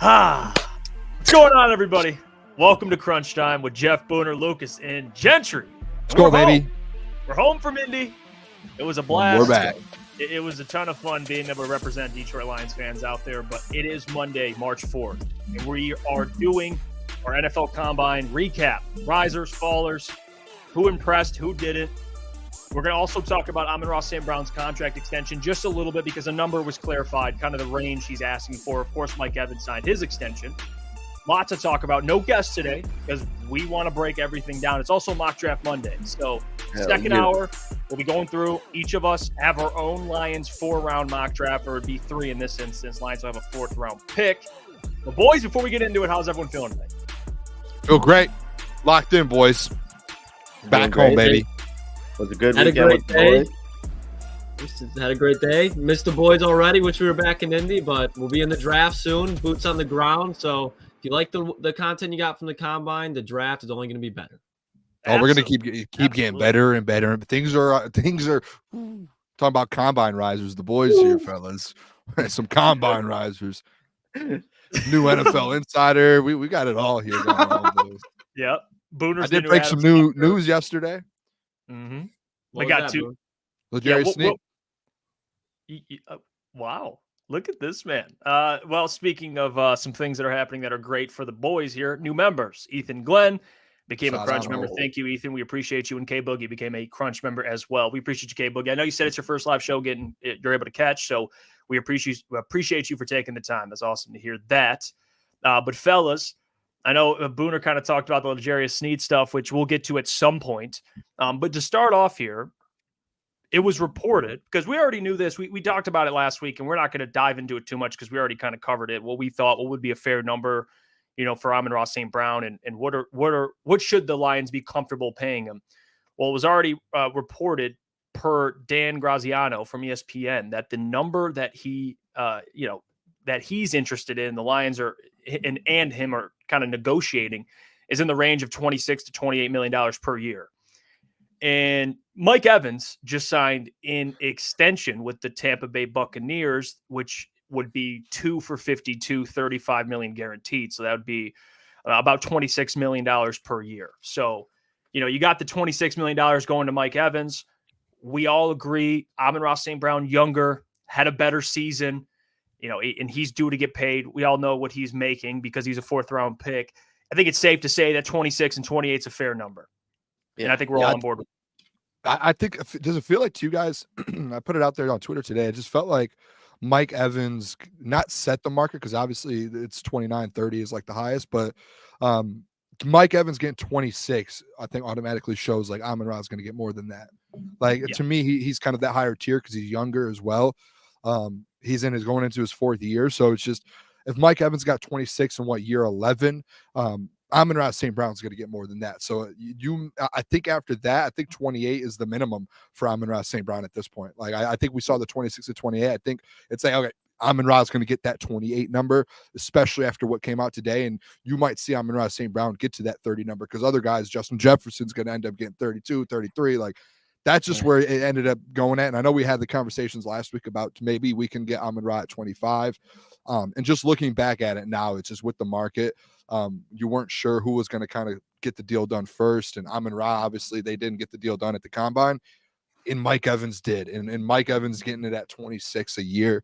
What's going on, everybody? Welcome to Crunch Time with Jeff, Booner, Lukas, and Gentry. Let's go, baby. We're home from Indy. It was a blast. We're back. It was a ton of fun being able to represent Detroit Lions fans out there, but it is Monday, March 4th, and we are doing our NFL Combine recap. Risers, fallers, who impressed, who didn't. We're going to also talk about Amon-Ra St. Brown's contract extension just a little bit because a number was clarified, kind of the range he's asking for. Of course, Mike Evans signed his extension. Lots to talk about. No guests today because we want to break everything down. It's also Mock Draft Monday. So second hour, we'll be going through. Each of us have our own Lions 4-round mock draft, or it would be 3 in this instance. Lions will have a 4th-round pick. But boys, before we get into it, how's everyone feeling today? Feel great. Locked in, boys. Back home, baby. Was a good Had weekend a with the great boys. day. Had a great day. Missed the boys already, which we were back in Indy, but we'll be in the draft soon. Boots on the ground. So if you like the content you got from the combine, the draft is only going to be better. Oh, we're gonna keep getting better and better. Things are talking about combine risers. The boys here, fellas, some combine risers. New NFL insider. We got it all here going on, boys. Yep. Booner's I did break some news yesterday. Mm-hmm. What We got was that, two. Boone? Jerry Sneak. Wow. Look at this man. Well, speaking of some things that are happening that are great for the boys here, new members. Ethan Glenn became a Crunch member. Thank you, Ethan. We appreciate you. And K Boogie became a Crunch member as well. We appreciate you, K Boogie. I know you said it's your first live show you're able to catch, so we appreciate you for taking the time. That's awesome to hear that. But fellas, I know Booner kind of talked about the L'Jarius Sneed stuff, which we'll get to at some point. But to start off here, it was reported, because we already knew this. We talked about it last week, and we're not going to dive into it too much because we already kind of covered it. What we thought, what would be a fair number, for Amon-Ra St. Brown, and what should the Lions be comfortable paying him? Well, it was already reported per Dan Graziano from ESPN that the number that he, that he's interested in, the Lions are and him are kind of negotiating, is in the range of $26 to $28 million per year. And Mike Evans just signed an extension with the Tampa Bay Buccaneers, which would be 2 for $52, $35 million guaranteed. So that would be about $26 million per year. So, you got the $26 million going to Mike Evans. We all agree Amon-Ra St. Brown, younger, had a better season, and he's due to get paid. We all know what he's making because he's a 4th-round pick. I think it's safe to say that 26 and 28 is a fair number. Yeah. And I think we're all on board with it. I think, does it feel like to you guys, I put it out there on Twitter today, it just felt like Mike Evans not set the market, because obviously it's 29, 30 is like the highest, but Mike Evans getting 26, I think automatically shows like Amon-Ra is going to get more than that. Like, to me, he's kind of that higher tier because he's younger as well. He's going into his 4th year. So it's just, if Mike Evans got 26 in year 11, Amon-Ra St. Brown's going to get more than that. So I think after that, I think 28 is the minimum for Amon-Ra St. Brown at this point. Like, I think we saw the 26 to 28. I think it's like, okay, Amon-Ra is going to get that 28 number, especially after what came out today. And you might see Amon-Ra St. Brown get to that 30 number, because other guys, Justin Jefferson's going to end up getting 32, 33. Like, that's just where it ended up going at. And I know we had the conversations last week about maybe we can get Amon-Ra at 25. And just looking back at it now, it's just with the market. You weren't sure who was going to kind of get the deal done first. And Amon-Ra, obviously, they didn't get the deal done at the combine. And Mike Evans did. And Mike Evans getting it at 26 a year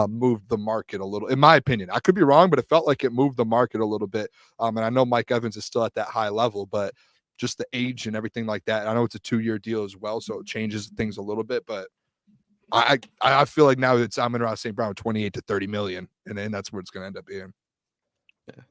moved the market a little, in my opinion. I could be wrong, but it felt like it moved the market a little bit. And I know Mike Evans is still at that high level, but just the age and everything like that. I know it's a 2-year deal as well, so it changes things a little bit, but I feel like now it's Amon-Ra St. Brown 28 to 30 million, and then that's where it's going to end up being. Yeah.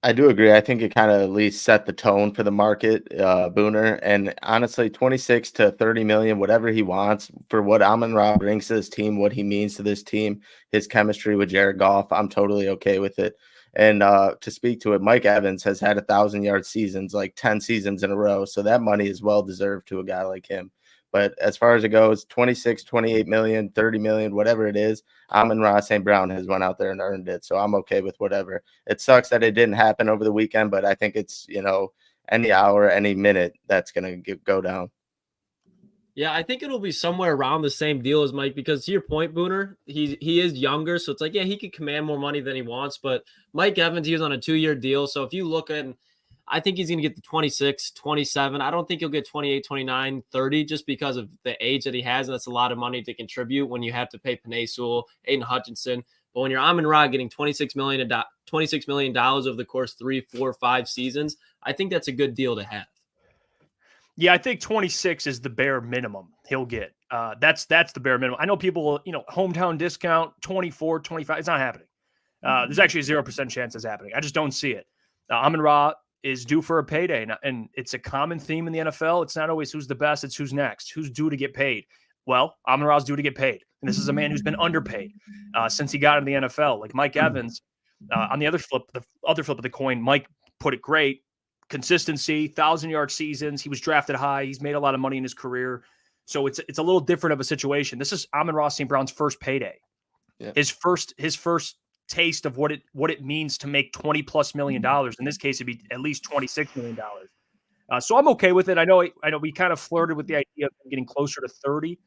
I do agree. I think it kind of at least set the tone for the market, Booner. And honestly, 26 to 30 million, whatever he wants for what Amon-Ra brings to this team, what he means to this team, his chemistry with Jared Goff, I'm totally okay with it. And to speak to it, Mike Evans has had 1,000-yard seasons, like 10 seasons in a row. So that money is well deserved to a guy like him. But as far as it goes, 26, 28 million, 30 million, whatever it is, Amon-Ra St. Brown has went out there and earned it. So I'm okay with whatever. It sucks that it didn't happen over the weekend, but I think it's, any hour, any minute that's going to go down. Yeah, I think it'll be somewhere around the same deal as Mike, because to your point, Booner, he is younger, so it's like, yeah, he could command more money than he wants, but Mike Evans, he was on a 2-year deal, so if you look at, I think he's going to get the 26, 27. I don't think he'll get 28, 29, 30 just because of the age that he has, and that's a lot of money to contribute when you have to pay Penei Sewell, Aiden Hutchinson. But when you're Amon-Ra getting $26 million over the course 3, 4, 5 seasons, I think that's a good deal to have. Yeah, I think 26 is the bare minimum he'll get. That's the bare minimum. I know people, hometown discount, 24, 25. It's not happening. There's actually a 0% chance it's happening. I just don't see it. Amon-Ra is due for a payday, and it's a common theme in the NFL. It's not always who's the best, it's who's next, who's due to get paid. Well, Amon-Ra's due to get paid, and this is a man who's been underpaid since he got into the NFL. Like Mike Evans, on the other flip of the coin, Mike put it great. Consistency, 1,000-yard seasons. He was drafted high. He's made a lot of money in his career. So it's a little different of a situation. This is Amon-Ra St. Brown's first payday. Yeah. His first taste of what it means to make $20+ million. In this case, it'd be at least $26 million. So I'm okay with it. I know we kind of flirted with the idea of getting closer to 30,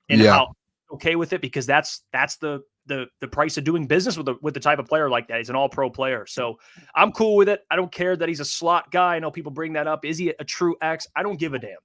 and how okay with it, because that's the price of doing business with the type of player like that. He's an all-pro player. So I'm cool with it. I don't care that he's a slot guy. I know people bring that up. Is he a true X? I don't give a damn.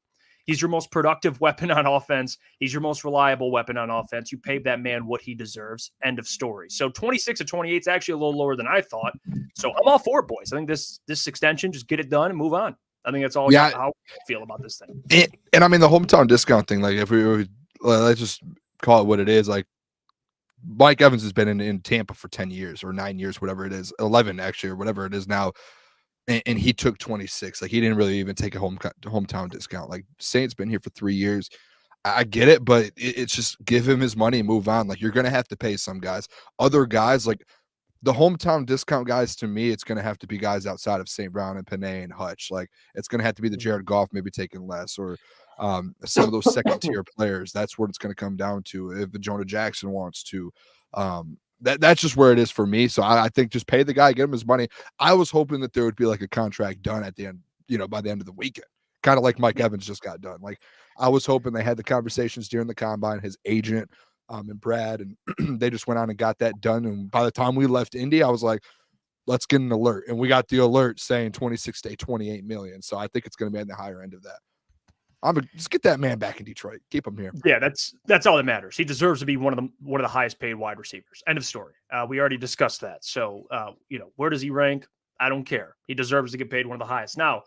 He's your most productive weapon on offense. He's your most reliable weapon on offense. You paid that man what he deserves. End of story. So 26 to 28 is actually a little lower than I thought. So I'm all for it, boys. I think this extension, just get it done and move on. I think that's all how I feel about this thing. And I mean, the hometown discount thing, like if we let's just call it what it is, like Mike Evans has been in Tampa for 10 years or 9 years, whatever it is, 11 actually, or whatever it is now. And he took 26. Like he didn't really even take a hometown discount. Like Saint's been here for 3 years. I get it, but it's just give him his money and move on. Like you're going to have to pay some guys. Other guys, like the hometown discount guys, to me, it's going to have to be guys outside of St. Brown and Penei and Hutch. Like it's going to have to be the Jared Goff maybe taking less, or some of those second tier players. That's what it's going to come down to. If Jonah Jackson wants to, that's just where it is for me. So I think just pay the guy, get him his money. I was hoping that there would be like a contract done at the end, by the end of the weekend, kind of like Mike Evans just got done. Like I was hoping they had the conversations during the combine, his agent and Brad, and they just went on and got that done. And by the time we left Indy, I was like, let's get an alert. And we got the alert saying 26 to 28 million. So I think it's going to be on the higher end of that. Just get that man back in Detroit. Keep him here. Yeah, that's all that matters. He deserves to be one of the highest paid wide receivers. End of story. We already discussed that. So, where does he rank? I don't care. He deserves to get paid one of the highest. Now,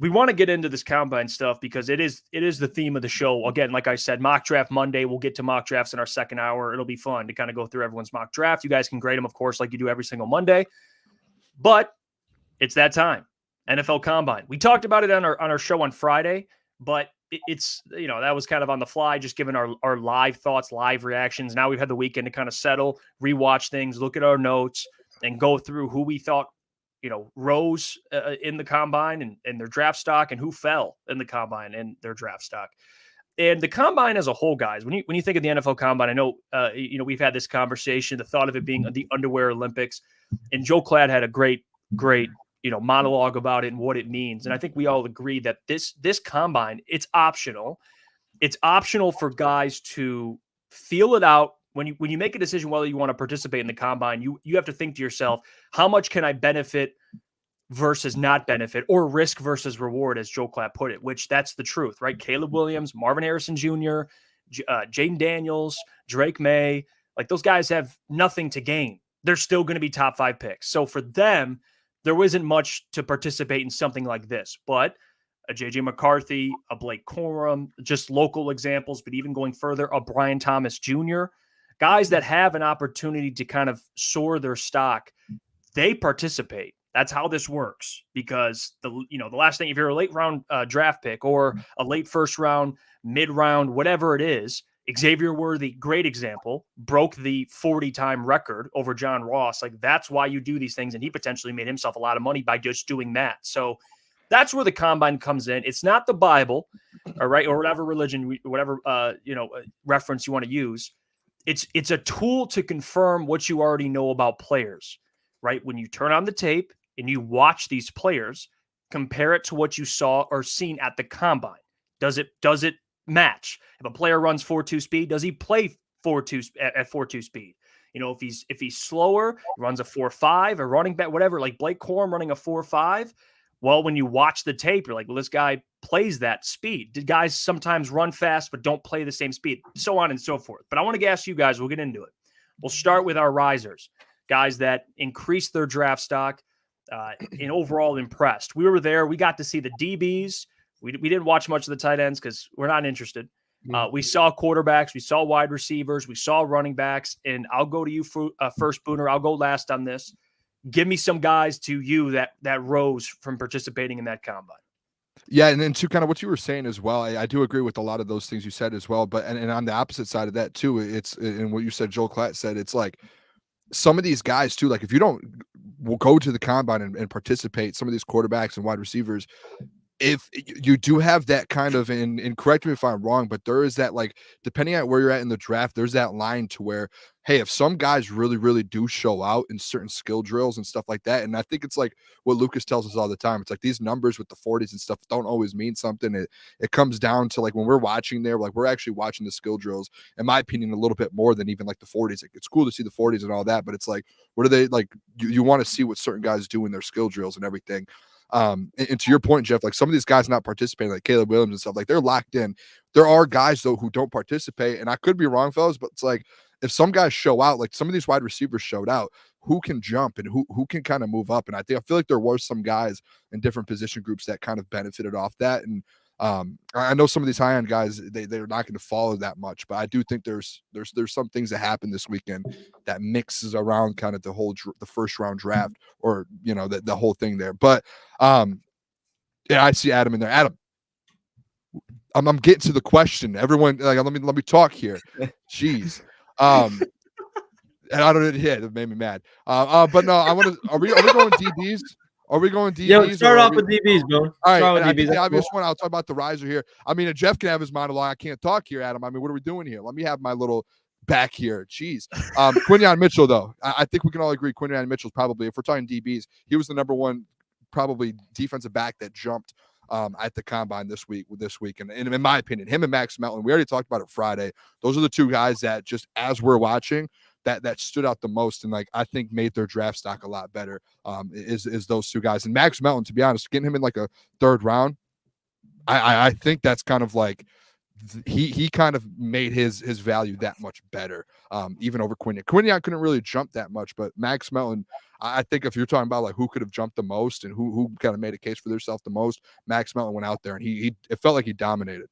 we want to get into this combine stuff because it is the theme of the show. Again, like I said, mock draft Monday. We'll get to mock drafts in our second hour. It'll be fun to kind of go through everyone's mock draft. You guys can grade them, of course, like you do every single Monday. But it's that time. NFL Combine. We talked about it on our show on Friday. But it's, that was kind of on the fly, just giving our live thoughts, live reactions. Now we've had the weekend to kind of settle, rewatch things, look at our notes, and go through who we thought, rose in the combine and their draft stock, and who fell in the combine and their draft stock. And the combine as a whole, guys, when you think of the NFL Combine, I know, we've had this conversation, the thought of it being the underwear Olympics, and Joe Cladd had a great monologue about it and what it means. And I think we all agree that this combine, it's optional. It's optional for guys to feel it out. When you make a decision whether you want to participate in the combine, you have to think to yourself, how much can I benefit versus not benefit, or risk versus reward, as Joe Clapp put it, which that's the truth, right? Caleb Williams, Marvin Harrison Jr., Jaden Daniels, Drake May, like those guys have nothing to gain. They're still going to be top 5 picks. So for them, there wasn't much to participate in something like this, but a JJ McCarthy, a Blake Corum, just local examples, but even going further, a Brian Thomas Jr., guys that have an opportunity to kind of soar their stock, they participate. That's how this works, because the last thing, if you're a late round draft pick or a late first round, mid round, whatever it is, Xavier Worthy, great example, broke the 40-time record over John Ross. Like, that's why you do these things. And he potentially made himself a lot of money by just doing that. So that's where the combine comes in. It's not the Bible, all right, or whatever religion, whatever, reference you want to use. It's a tool to confirm what you already know about players, right? When you turn on the tape and you watch these players, compare it to what you saw or seen at the combine. Does it match. If a player runs 4.2 speed, does he play 4.2 at 4.2 speed? You know, if he's slower, runs a 4.5, a running back, whatever, like Blake Corum running a 4.5. Well, when you watch the tape, you're like, well, this guy plays that speed. Did guys sometimes run fast but don't play the same speed? So on and so forth. But I want to ask you guys, we'll get into it. We'll start with our risers, guys that increased their draft stock and overall impressed. We were there. We got to see the DBs. We didn't watch much of the tight ends because we're not interested. We saw quarterbacks, we saw wide receivers, we saw running backs, and I'll go to you first, Booner. I'll go last on this. Give me some guys to you that rose from participating in that combine. Yeah, and then to kind of what you were saying as well, I do agree with a lot of those things you said as well. But and on the opposite side of that too, it's and what you said, Joel Klatt said, it's like some of these guys too, like if you don't go to the combine and participate, some of these quarterbacks and wide receivers, if you do have that kind of, and correct me if I'm wrong, but there is that, like, depending on where you're at in the draft, there's that line to where, hey, if some guys really, really do show out in certain skill drills and stuff like that, and I think it's like what Lukas tells us all the time. It's like these numbers with the 40s and stuff don't always mean something. It comes down to, like, when we're watching there, like we're actually watching the skill drills, in my opinion, a little bit more than even like the 40s. Like, it's cool to see the 40s and all that, but it's like, what are they like? You want to see what certain guys do in their skill drills and everything. And to your point, Jeff, like some of these guys not participating, like Caleb Williams and stuff, like they're locked in. There are guys though who don't participate, and I could be wrong, fellas, but it's like if some guys show out, like some of these wide receivers showed out, who can jump and who can kind of move up. And I feel like there were some guys in different position groups that kind of benefited off that. And I know some of these high-end guys, they're not going to follow that much, but I do think there's some things that happen this weekend that mixes around kind of the first round draft, or, you know, the whole thing there. But yeah, I see Adam in there. Adam, I'm getting to the question. Everyone, like, let me talk here. Jeez. And I don't, yeah, that made me mad. But no, I want to, are we going DBs? Are we going DBs? Yeah, let's start off with DBs, bro. All right, I think the obvious one, I'll talk about the riser here. I mean, if Jeff can have his monologue, I can't talk here, Adam. I mean, what are we doing here? Let me have my little back here. Jeez. Quinyon Mitchell, though. I think we can all agree Quinyon Mitchell's probably, if we're talking DBs, he was the number one probably defensive back that jumped at the combine this week. And in my opinion, him and Max Melton, we already talked about it Friday. Those are the two guys that just, as we're watching, that stood out the most, and like I think made their draft stock a lot better. Is those two guys. And Max Melton, to be honest, getting him in like a third round, I think that's kind of like he kind of made his value that much better, even over Quinyon. Quinyon couldn't really jump that much, but Max Melton, I think if you're talking about like who could have jumped the most and who kind of made a case for themselves the most, Max Melton went out there and he it felt like he dominated.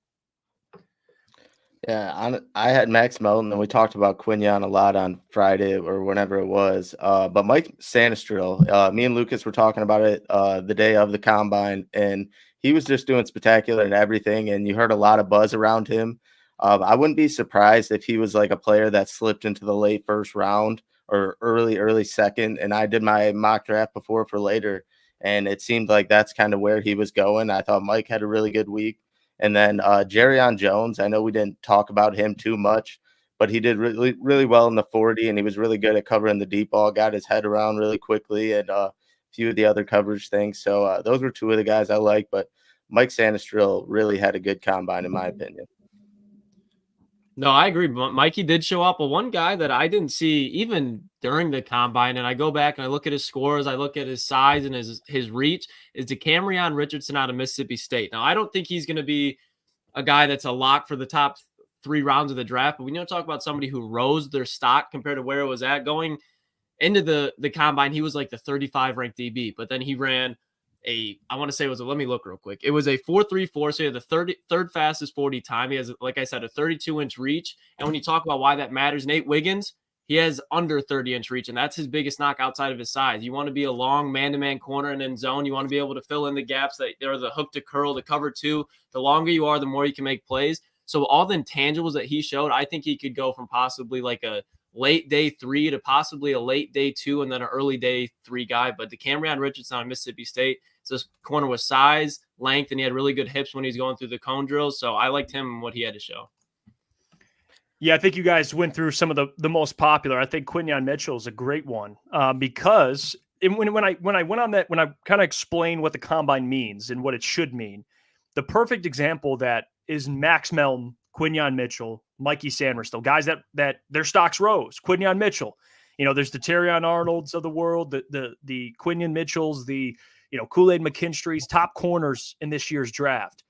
Yeah, I had Max Melton, and we talked about Quinyon a lot on Friday or whenever it was. But Mike Sanistril, me and Lukas were talking about it the day of the combine, and he was just doing spectacular and everything, and you heard a lot of buzz around him. I wouldn't be surprised if he was like a player that slipped into the late first round or early second, and I did my mock draft before for later, and it seemed like that's kind of where he was going. I thought Mike had a really good week. And then Jer'Zhan Jones, I know we didn't talk about him too much, but he did really, really well in the 40, and he was really good at covering the deep ball, got his head around really quickly, and a few of the other coverage things. So those were two of the guys I like, but Mike Sanistril really had a good combine, in my opinion. No, I agree. Mikey did show up, but one guy that I didn't see even during the combine, and I go back and I look at his scores, I look at his size and his reach, is DeCamerion Richardson out of Mississippi State. Now, I don't think he's going to be a guy that's a lock for the top 3 rounds of the draft, but we need to talk about somebody who rose their stock compared to where it was at. Going into the combine, he was like the 35 ranked DB, but then he ran I want to say it was let me look real quick. It was a 4.34, so he had the third fastest 40 time. He has, like I said, a 32-inch reach. And when you talk about why that matters, Nate Wiggins, he has under 30-inch reach, and that's his biggest knock outside of his size. You want to be a long man-to-man corner and in zone. You want to be able to fill in the gaps that are the hook to curl, the cover two. The longer you are, the more you can make plays. So all the intangibles that he showed, I think he could go from possibly like a late day 3 to possibly a late day 2 and then an early day 3 guy. But DeCamerion Richardson on Mississippi State, so this corner was size, length, and he had really good hips when he was going through the cone drills. So I liked him and what he had to show. Yeah, I think you guys went through some of the most popular. I think Quinyon Mitchell is a great one because when I went on that, when I kind of explained what the combine means and what it should mean, the perfect example that is Max Melton, Quinyon Mitchell, Mikey Sanders, guys that their stocks rose. Quinyon Mitchell, there's the Terrion Arnolds of the world, the Quinyon Mitchells, the Kool-Aid McKinstry's, top corners in this year's draft.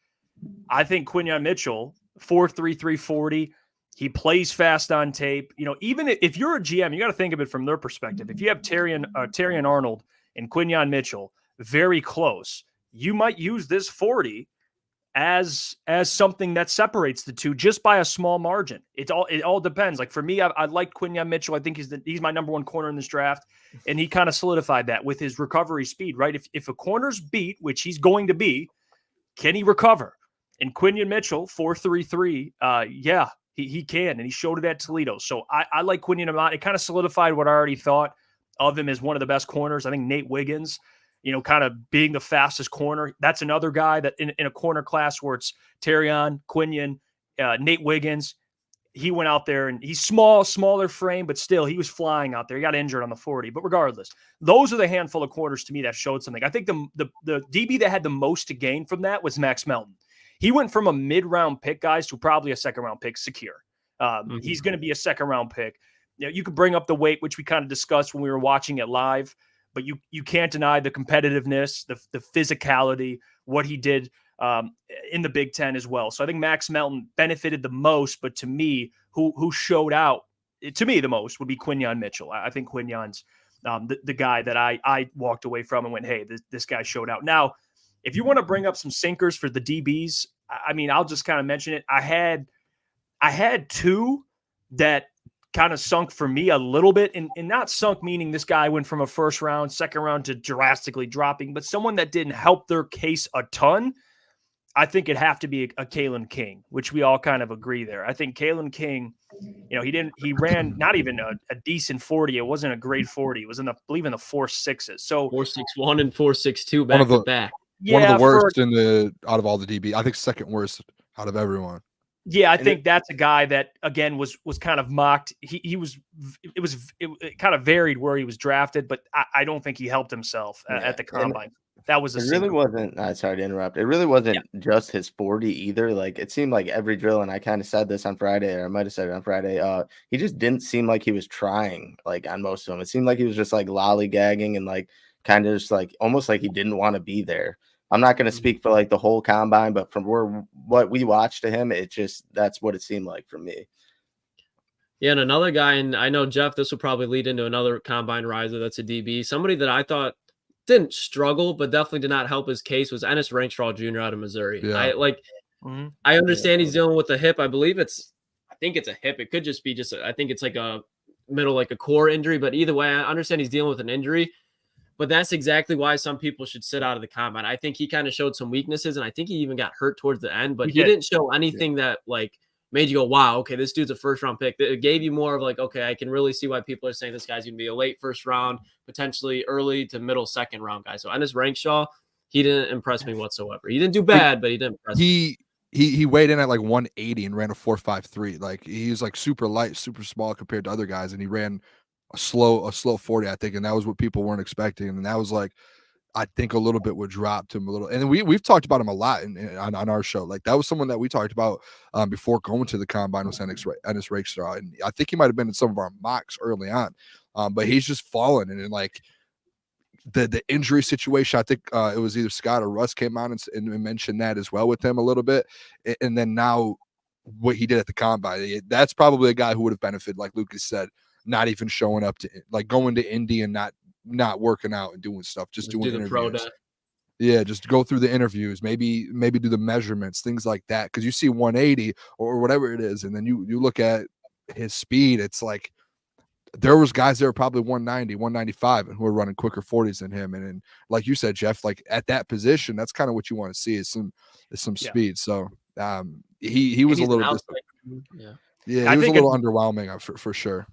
I think Quinyon Mitchell, 4.3, 340. He plays fast on tape. Even if you're a GM, you got to think of it from their perspective. If you have Terrion Arnold and Quinyon Mitchell very close, you might use this 40 as something that separates the two just by a small margin. It all depends. Like for me, I like Quinyon Mitchell. I think he's my number one corner in this draft, and he kind of solidified that with his recovery speed. Right, if a corner's beat, which he's going to be, can he recover? And Quinyon Mitchell, 4.33, yeah, he can, and he showed it at Toledo. So I like Quinyon a lot. It kind of solidified what I already thought of him as one of the best corners. I think Nate Wiggins, kind of being the fastest corner. That's another guy that in a corner class where it's Terrion, Quinyon, Nate Wiggins. He went out there and he's smaller frame, but still he was flying out there. He got injured on the 40. But regardless, those are the handful of corners to me that showed something. I think the DB that had the most to gain from that was Max Melton. He went from a mid-round pick, guys, to probably a second-round pick secure. He's going to be a second-round pick. You could bring up the weight, which we kind of discussed when we were watching it live, but you can't deny the competitiveness, the physicality, what he did in the Big Ten as well. So I think Max Melton benefited the most, but to me, who showed out to me the most would be Quinyon Mitchell. I think Quinyon's the guy that I walked away from and went, hey, this guy showed out. Now, if you want to bring up some sinkers for the DBs, I mean, I'll just kind of mention it. I had two that kind of sunk for me a little bit, and not sunk meaning this guy went from a first round, second round to drastically dropping, but someone that didn't help their case a ton. I think it'd have to be a Kalen King, which we all kind of agree there. I think Kalen King, he ran not even a decent 40. It wasn't a great 40. It was I believe in the 4.6s. So 4.61 and 4.62 back to back. One of the worst out of all the DB. I think second worst out of everyone. Yeah, I think that's a guy that again was kind of mocked. It kind of varied where he was drafted, but I don't think he helped himself at the combine. That was it really wasn't. Sorry to interrupt. It really wasn't just his 40 either. Like it seemed like every drill, and I kind of said this on Friday, or I might have said it on Friday. He just didn't seem like he was trying. Like on most of them, it seemed like he was just like lollygagging and like kind of just like almost like he didn't want to be there. I'm not going to speak for like the whole combine, but from what we watched to him, that's what it seemed like for me. Yeah, and another guy, and I know, Jeff, this will probably lead into another combine riser that's a DB. Somebody that I thought didn't struggle, but definitely did not help his case was Ennis Rankstraw Jr. out of Missouri. Yeah. I understand he's dealing with a hip. I think it's a hip. It could just be I think it's like a core injury, but either way, I understand he's dealing with an injury. But that's exactly why some people should sit out of the combine. I think he kind of showed some weaknesses, and I think he even got hurt towards the end, but he didn't show anything that like made you go, wow, okay, this dude's a first round pick. It gave you more of like, okay, I can really see why people are saying this guy's going to be a late first round, potentially early to middle second round guy. So Ennis Rankstraw, he didn't impress me whatsoever. He didn't do bad, but he didn't impress me. He weighed in at like 180 and ran a 4.53. Like he was like super light, super small compared to other guys, and he ran a slow 40, I think, and that was what people weren't expecting, and that was like, I think a little bit would drop to him a little. And we've talked about him a lot on our show. Like that was someone that we talked about before going to the combine with Ennis Rankstraw, and I think he might have been in some of our mocks early on, but he's just fallen. And like the injury situation, I think it was either Scott or Russ came on and mentioned that as well with him a little bit, and then now what he did at the combine, that's probably a guy who would have benefited, like Lucas said, not even showing up to like going to Indy and not working out and doing stuff, just doing interviews. Yeah, just go through the interviews, maybe do the measurements, things like that. Because you see 180 or whatever it is, and then you look at his speed, it's like there was guys that were probably 190, 195, and who were running quicker 40s than him. And like you said, Jeff, like at that position, that's kind of what you want to see is some speed. So he was a little he was a little underwhelming for sure.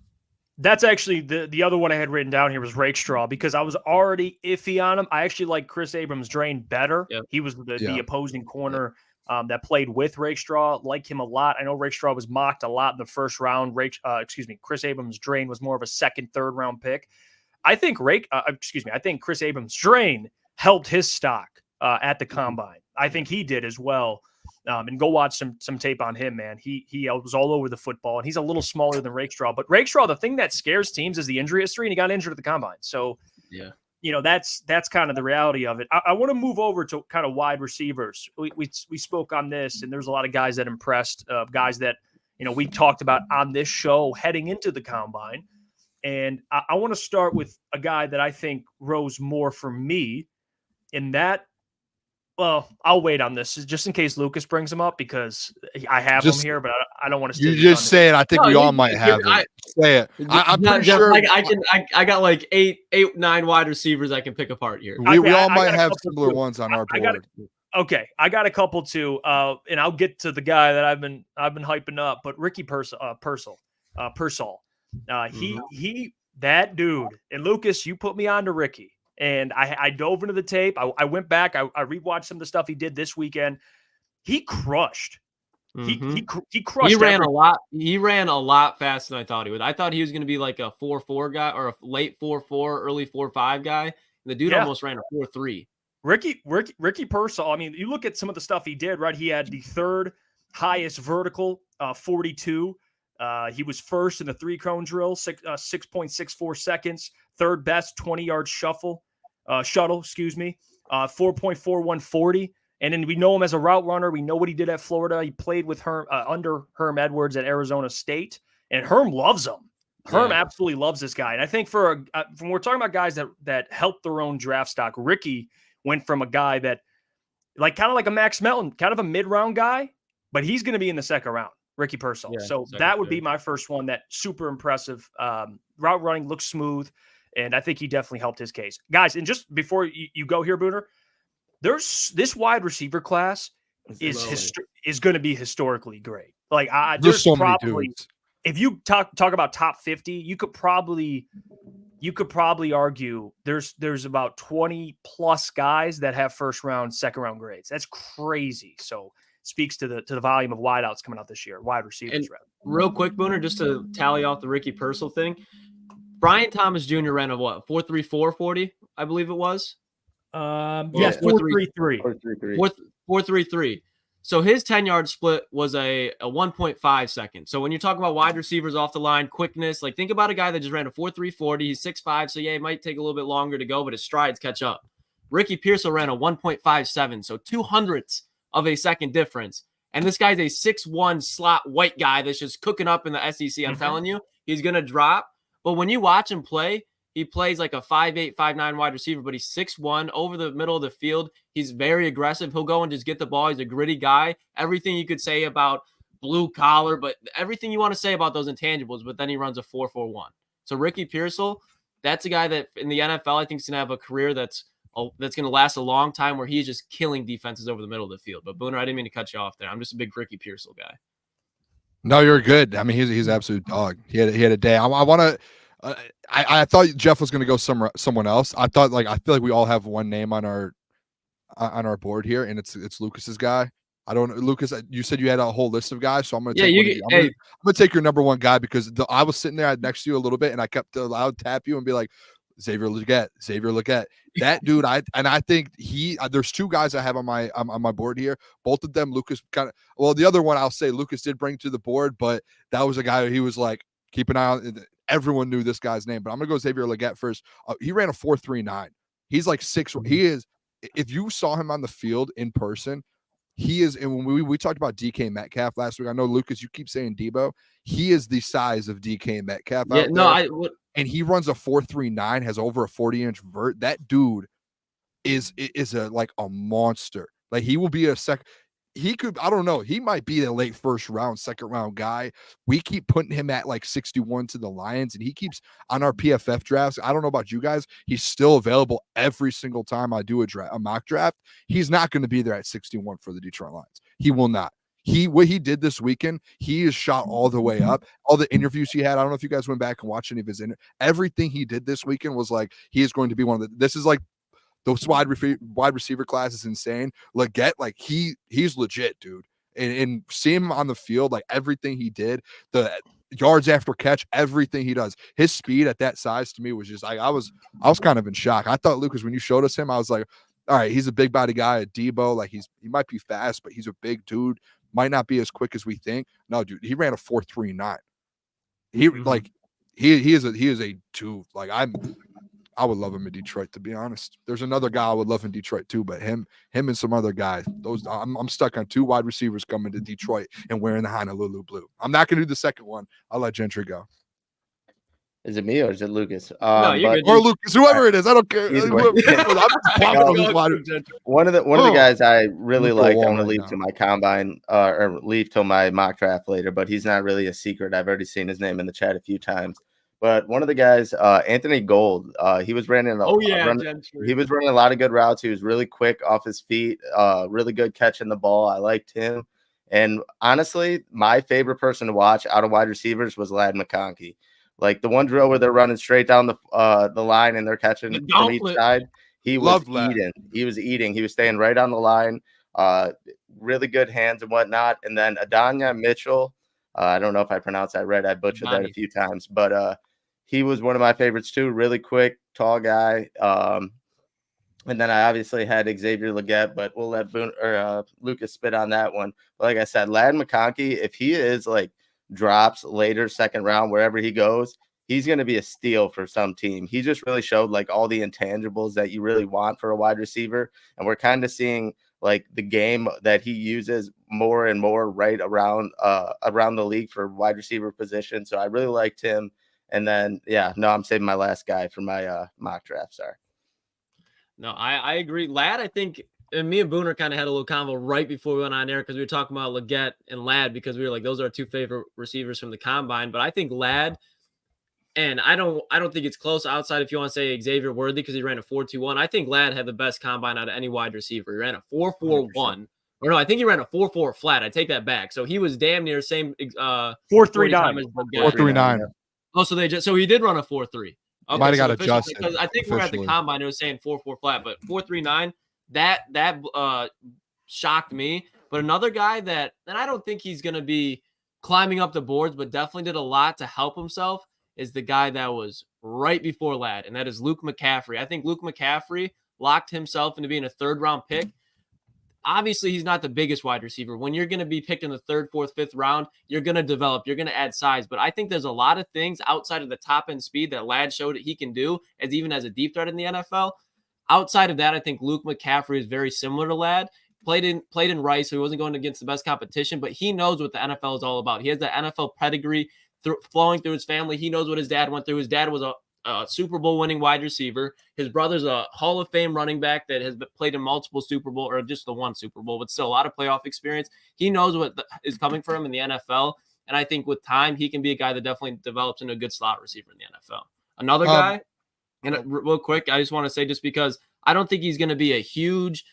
That's actually the other one I had written down here was Rakestraw, because I was already iffy on him. I actually like Chris Abrams-Drain better. Yep. He was the opposing corner that played with Rakestraw. Like him a lot. I know Rakestraw was mocked a lot in the first round. Chris Abrams-Drain was more of a second, third round pick. I think I think Chris Abrams-Drain helped his stock at the combine. I think he did as well. And go watch some tape on him, man. He was all over the football, and he's a little smaller than Rakestraw. But Rakestraw, the thing that scares teams is the injury history, and he got injured at the combine. So, yeah, that's kind of the reality of it. I want to move over to kind of wide receivers. We spoke on this, and there's a lot of guys that impressed, guys that we talked about on this show heading into the combine. And I want to start with a guy that I think rose more for me in that. Well, I'll wait on this just in case Lukas brings him up because I have him here, but I don't want to. You just say it. I think we all might have it. Say it. I'm pretty sure. I got like eight, 9 wide receivers I can pick apart here. We all might have similar ones on our board. Okay, I got a couple too, and I'll get to the guy that I've been hyping up, but Ricky Pearsall. He that dude. And Lukas, you put me on to Ricky. And I dove into the tape. I went back. I rewatched some of the stuff he did this weekend. He crushed. He crushed. He ran a lot. He ran a lot faster than I thought he would. I thought he was going to be like a 4.4 guy or a late 4.4, early 4.5 guy. And the dude almost ran a 4.3. Ricky Pearsall. I mean, you look at some of the stuff he did. Right, he had the third highest vertical, 42. He was first in the 3-cone drill, 6.64 seconds. Third best 20-yard shuttle, 4.41 40. And then we know him as a route runner. We know what he did at Florida. He played with under Herm Edwards at Arizona State, and Herm loves him. Herm absolutely loves this guy. And I think from we're talking about guys that helped their own draft stock, Ricky went from a guy that kind of like a Max Melton, kind of a mid-round guy, but he's going to be in the second round. Ricky Pearsall. Yeah, so that would be my first one. That super impressive route running, looks smooth, and I think he definitely helped his case. Guys, and just before you go here, Booner, there's this wide receiver class is going to be historically great. Like there's so probably many dudes. If you talk about top 50, you could probably argue there's about 20 plus guys that have first round, second round grades. That's crazy. So speaks to the volume of wideouts coming out this year, wide receivers. And real quick, Booner, just to tally off the Ricky Pearsall thing, Brian Thomas Jr. ran a what? 4.34 40, I believe it was. Yes, 4.33. 4.33. So his 10-yard split was a 1.5 second. So when you're talking about wide receivers off the line, quickness, like think about a guy that just ran a 4.3 40. He's 6'5", so it might take a little bit longer to go, but his strides catch up. Ricky Pearsall ran a 1.57, so 200ths of a second difference. And this guy's a 6'1" slot white guy that's just cooking up in the SEC. I'm telling you, he's going to drop. But when you watch him play, he plays like a 5'8", 5'9" wide receiver, but he's 6'1" over the middle of the field. He's very aggressive. He'll go and just get the ball. He's a gritty guy. Everything you could say about blue collar, but everything you want to say about those intangibles, but then he runs a 4.41. So Ricky Pearsall, that's a guy that in the NFL, I think is going to have a career that's going to last a long time where he's just killing defenses over the middle of the field. But Booner, I didn't mean to cut you off there. I'm just a big Ricky Pearsall guy. No, you're good. I mean, he's an absolute dog. He had a day. I want to. I thought Jeff was going to go someone else. I feel like we all have one name on our board here, and it's Lukas's guy. I don't know, Lukas. You said you had a whole list of guys, so I'm going to take I'm going to take your number one guy because I was sitting there next to you a little bit, and I kept allowed to tap you and be like, Xavier Legette. That dude, I think there's two guys I have on my board here. Both of them, Lukas the other one I'll say Lukas did bring to the board, but that was a guy who he was like, keep an eye on. Everyone knew this guy's name, but I'm gonna go Xavier Legette first. He ran a 4.39. He's like 6. He is. If you saw him on the field in person, he is. And when we talked about DK Metcalf last week, I know Lukas, you keep saying Debo. He is the size of DK Metcalf. Yeah, and he runs a 4.39, has over a 40-inch vert. That dude is a monster. Like he will be a second. He could, I don't know. He might be a late first round, second round guy. We keep putting him at like 61 to the Lions, and he keeps on our PFF drafts. I don't know about you guys. He's still available every single time I do a mock draft. He's not going to be there at 61 for the Detroit Lions. He will not. What he did this weekend, he is shot all the way up. All the interviews he had, I don't know if you guys went back and watched any of his everything he did this weekend was like, he is going to be one of the, this is like, those wide receiver class is insane. Legette, like he's legit, dude. And seeing him on the field, like everything he did, the yards after catch, everything he does, his speed at that size to me was just I was kind of in shock. I thought, Lukas, when you showed us him, I was like, all right, he's a big body guy, a Debo, like he might be fast, but he's a big dude, might not be as quick as we think. No, dude, he ran a 4.39. He like he is a two. Like I would love him in Detroit, to be honest. There's another guy I would love in Detroit too, but him and some other guy. Those I'm stuck on 2 wide receivers coming to Detroit and wearing the Honolulu blue. I'm not gonna do the second one. I'll let Gentry go. Is it me or is it Lucas? No, you're good. Or Lucas, whoever it is. I don't care. One of the guys I really liked, I'm gonna leave to my combine or leave till my mock draft later, but he's not really a secret. I've already seen his name in the chat a few times. But one of the guys, Anthony Gold, he was running he was running a lot of good routes. He was really quick off his feet, really good catching the ball. I liked him. And honestly, my favorite person to watch out of wide receivers was Ladd McConkey. Like the one drill where they're running straight down the line and they're catching from each side. He was eating. He was eating. He was staying right on the line. Really good hands and whatnot. And then Adanya Mitchell. I don't know if I pronounced that right. I butchered that a few times, but he was one of my favorites too. Really quick, tall guy. And then I obviously had Xavier Legette, but we'll let Lucas spit on that one. But like I said, Ladd McConkey, if he is like drops later, second round, wherever he goes, he's going to be a steal for some team. He just really showed like all the intangibles that you really want for a wide receiver. And we're kind of seeing like the game that he uses more and more right around the league for wide receiver position. So I really liked him. And then, I'm saving my last guy for my mock draft. Sorry. No, I agree. Ladd, I think, and me and Booner kind of had a little convo right before we went on air because we were talking about Legette and Ladd because we were like, those are our 2 favorite receivers from the combine. But I think Ladd, and I don't think it's close outside if you want to say Xavier Worthy because he ran a 4.21. I think Ladd had the best combine out of any wide receiver. He ran a 4.41. Or no, I think he ran a 4.4 flat. I take that back. So he was damn near same 4.39. 4.39. Oh, so he did run a 4.3. Okay, might have got adjusted because I think we're at the combine. It was saying 4.4 flat, but 4.39. That shocked me. But another guy that, and I don't think he's going to be climbing up the boards, but definitely did a lot to help himself, is the guy that was right before Ladd, and that is Luke McCaffrey. I think Luke McCaffrey locked himself into being a 3rd-round pick. Obviously, he's not the biggest wide receiver. When you're going to be picked in the 3rd, 4th, 5th round, you're going to develop. You're going to add size. But I think there's a lot of things outside of the top-end speed that Ladd showed that he can do even as a deep threat in the NFL. Outside of that, I think Luke McCaffrey is very similar to Ladd. Played in Rice, so he wasn't going against the best competition, but he knows what the NFL is all about. He has the NFL pedigree flowing through his family. He knows what his dad went through. His dad was a Super Bowl winning wide receiver. His brother's a Hall of Fame running back that has played in multiple Super Bowl, or just the one Super Bowl, but still a lot of playoff experience. He knows what is coming for him in the NFL. And I think with time, he can be a guy that definitely develops into a good slot receiver in the NFL. Another guy, and real quick, I just want to say, just because I don't think he's going to be a huge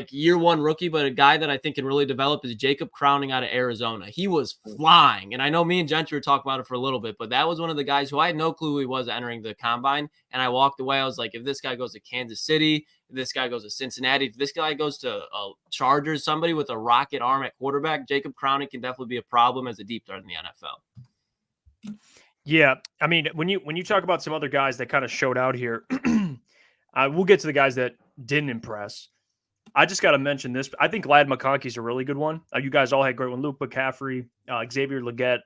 year one rookie, but a guy that I think can really develop is Jacob Crowning out of Arizona. He was flying. And I know me and Gentry were talking about it for a little bit, but that was one of the guys who I had no clue who he was entering the combine. And I walked away. I was like, if this guy goes to Kansas City, if this guy goes to Cincinnati, if this guy goes to Chargers, somebody with a rocket arm at quarterback, Jacob Crowning can definitely be a problem as a deep threat in the NFL. Yeah. I mean, when you talk about some other guys that kind of showed out here, we'll get to the guys that didn't impress. I just got to mention this. I think Ladd McConkey's a really good one. You guys all had great one. Luke McCaffrey, Xavier Legette.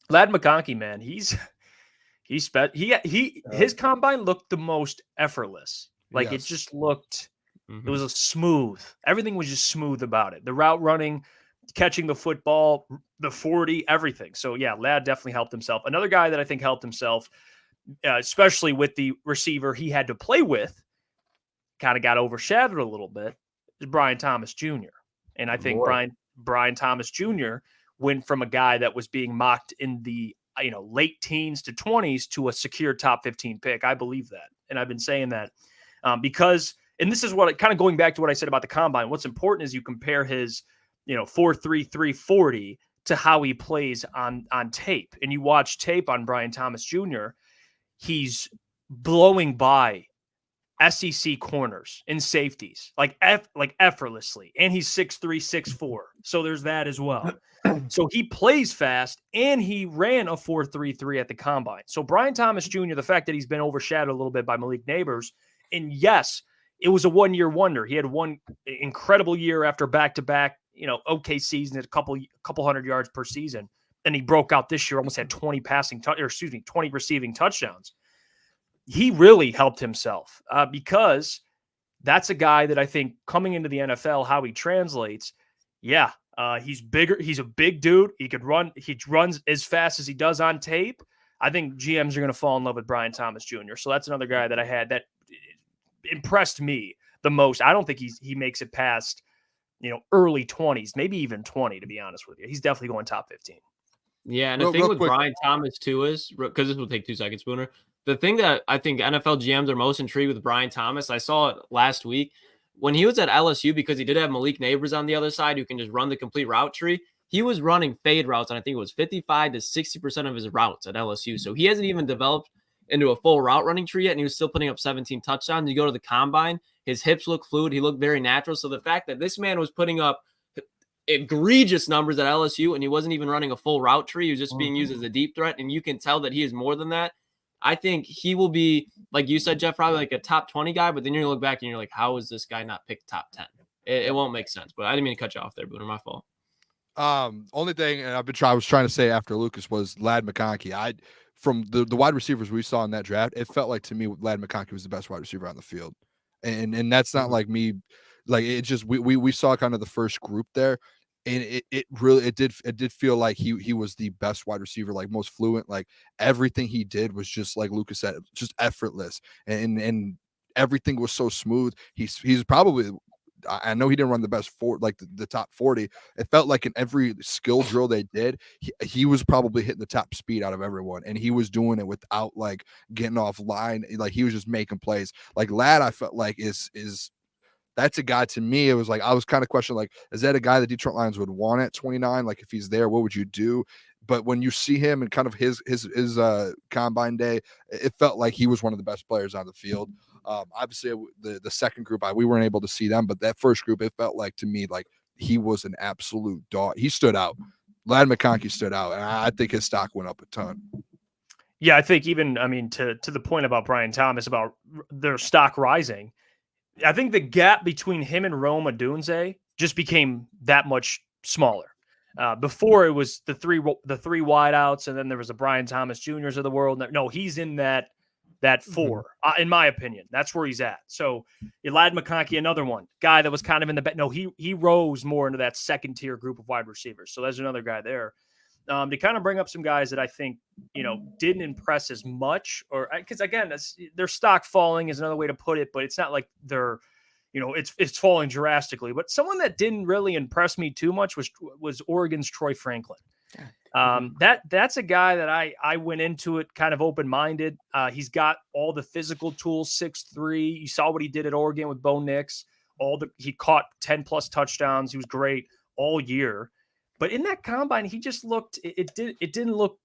Ladd McConkey, man, his combine looked the most effortless. It just looked, it was a smooth. Everything was just smooth about it. The route running, catching the football, the 40, everything. So yeah, Ladd definitely helped himself. Another guy that I think helped himself, especially with the receiver he had to play with, kind of got overshadowed a little bit, is Brian Thomas Jr. And I think Brian Thomas Jr. went from a guy that was being mocked in the late teens to 20s to a secure top 15 pick. I believe that. And I've been saying that because, and this is what kind of going back to what I said about the combine, what's important is you compare his 4.3, 3.40 to how he plays on tape. And you watch tape on Brian Thomas Jr., he's blowing by SEC corners and safeties effortlessly. And he's 6'3", 6'4". So there's that as well. So he plays fast and he ran a 4.33 at the combine. So Brian Thomas Jr., the fact that he's been overshadowed a little bit by Malik Neighbors, and yes, it was a 1-year wonder. He had one incredible year after back-to-back, okay season at a couple 100 yards per season. And he broke out this year, almost had 20 20 receiving touchdowns. He really helped himself because that's a guy that I think coming into the NFL, how he translates. Yeah. He's bigger. He's a big dude. He could run. He runs as fast as he does on tape. I think GMs are going to fall in love with Brian Thomas Jr. So that's another guy that I had that impressed me the most. I don't think he makes it past, early 20s, maybe even 20, to be honest with you. He's definitely going top 15. Yeah, and the thing with Brian Thomas too is, because this will take 2 seconds, Booner. The thing that I think NFL GMs are most intrigued with Brian Thomas, I saw it last week when he was at LSU, because he did have Malik Neighbors on the other side who can just run the complete route tree. He was running fade routes, and I think it was 55 to 60% of his routes at LSU. So he hasn't even developed into a full route running tree yet, and he was still putting up 17 touchdowns. You go to the combine, his hips look fluid. He looked very natural. So the fact that this man was putting up egregious numbers at LSU and he wasn't even running a full route tree, he was just being used as a deep threat, and you can tell that he is more than that. I think he will be, like you said, Jeff, probably like a top 20 guy, but then you're going to look back and you're like, how is this guy not picked top 10? It won't make sense, but I didn't mean to cut you off there, Booner. My fault. Only thing, and I was trying to say after Lukas, was Ladd McConkey. From the wide receivers we saw in that draft, it felt like to me Ladd McConkey was the best wide receiver on the field. And that's not like me, like it just we saw kind of the first group there. And it did feel like he was the best wide receiver, like most fluent, like everything he did was just like Lukas said, just effortless, and everything was so smooth. He's probably, I know he didn't run the best the top 40. It felt like in every skill drill they did, he was probably hitting the top speed out of everyone, and he was doing it without like getting off line. Like he was just making plays. Like Ladd, I felt like is that's a guy, to me, it was like I was kind of questioning, like, is that a guy that Detroit Lions would want at 29? Like, if he's there, what would you do? But when you see him and kind of his combine day, it felt like he was one of the best players on the field. Obviously, the second group, we weren't able to see them, but that first group, it felt like to me like he was an absolute dog. He stood out. Ladd McConkey stood out, and I think his stock went up a ton. Yeah, I think even, to the point about Brian Thomas, about their stock rising, I think the gap between him and Rome Odunze just became that much smaller. Before it was the three wideouts, and then there was the Brian Thomas Juniors of the world. No, he's in that four, in my opinion. That's where he's at. So Ladd McConkey, another one, guy that was kind of in the no, he rose more into that second tier group of wide receivers. So there's another guy there. To kind of bring up some guys that I think, didn't impress as much, or because again, their stock falling is another way to put it, but it's not like they're, it's falling drastically. But someone that didn't really impress me too much was Oregon's Troy Franklin. That's a guy that I went into it kind of open-minded. He's got all the physical tools, 6'3". You saw what he did at Oregon with Bo Nix. He caught 10 plus touchdowns. He was great all year. But in that combine, he just looked. It didn't look.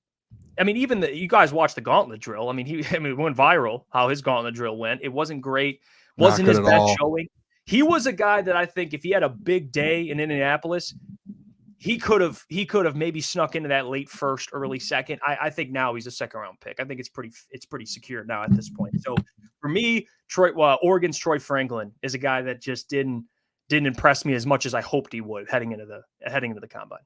Even you guys watched the gauntlet drill. It went viral how his gauntlet drill went. It wasn't great. Wasn't his best showing. He was a guy that I think if he had a big day in Indianapolis, he could have maybe snuck into that late first, early second. I think now he's a second round pick. I think it's pretty secure now at this point. So for me, Oregon's Troy Franklin is a guy that just didn't impress me as much as I hoped he would heading into the combine.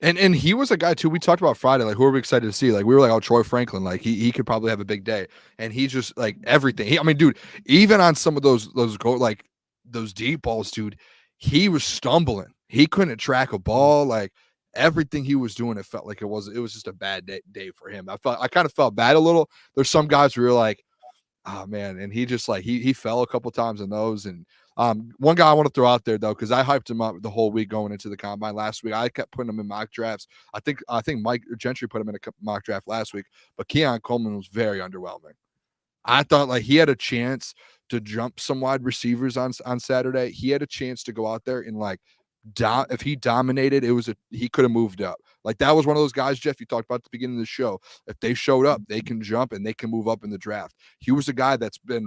And he was a guy too. We talked about Friday, like who are we excited to see? Like we were like, oh, Troy Franklin, like he could probably have a big day. And he just like everything. Dude, even on some of those deep balls, dude, he was stumbling. He couldn't track a ball. Like everything he was doing, it felt like it was just a bad day for him. I kind of felt bad a little. There's some guys who were like, oh man, and he just like he fell a couple times in those. And one guy I want to throw out there though, because I hyped him up the whole week going into the combine last week. I kept putting him in mock drafts. I think Michael Gentry put him in a mock draft last week, but Keon Coleman was very underwhelming. I thought like he had a chance to jump some wide receivers on Saturday. He had a chance to go out there and like if he dominated, he could have moved up. Like that was one of those guys, Jeff, you talked about at the beginning of the show. If they showed up, they can jump and they can move up in the draft. He was a guy that's been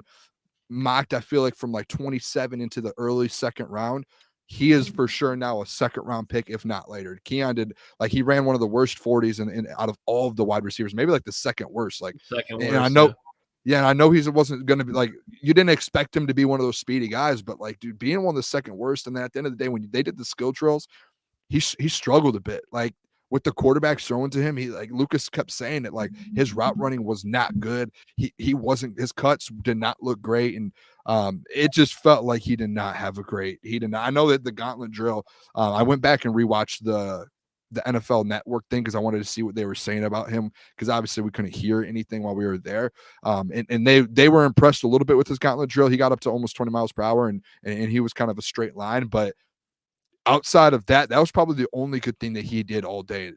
mocked, I feel like, from like 27 into the early second round. He is for sure now a second round pick, if not later. Keon did, like, he ran one of the worst 40s in out of all of the wide receivers, maybe like the second worst. Like, second and worst, I know, Yeah, and I know he wasn't going to be like, you didn't expect him to be one of those speedy guys, but like, dude, being one of the second worst, and then at the end of the day, when they did the skill drills, he struggled a bit. Like with the quarterbacks throwing to him, he like Lukas kept saying that like his route running was not good. He wasn't, his cuts did not look great, and it just felt like he did not have a great. He did not. I know that the gauntlet drill. I went back and rewatched the NFL Network thing because I wanted to see what they were saying about him, because obviously we couldn't hear anything while we were there. And they were impressed a little bit with his gauntlet drill. He got up to almost 20 miles per hour, and he was kind of a straight line. But outside of that, that was probably the only good thing that he did all day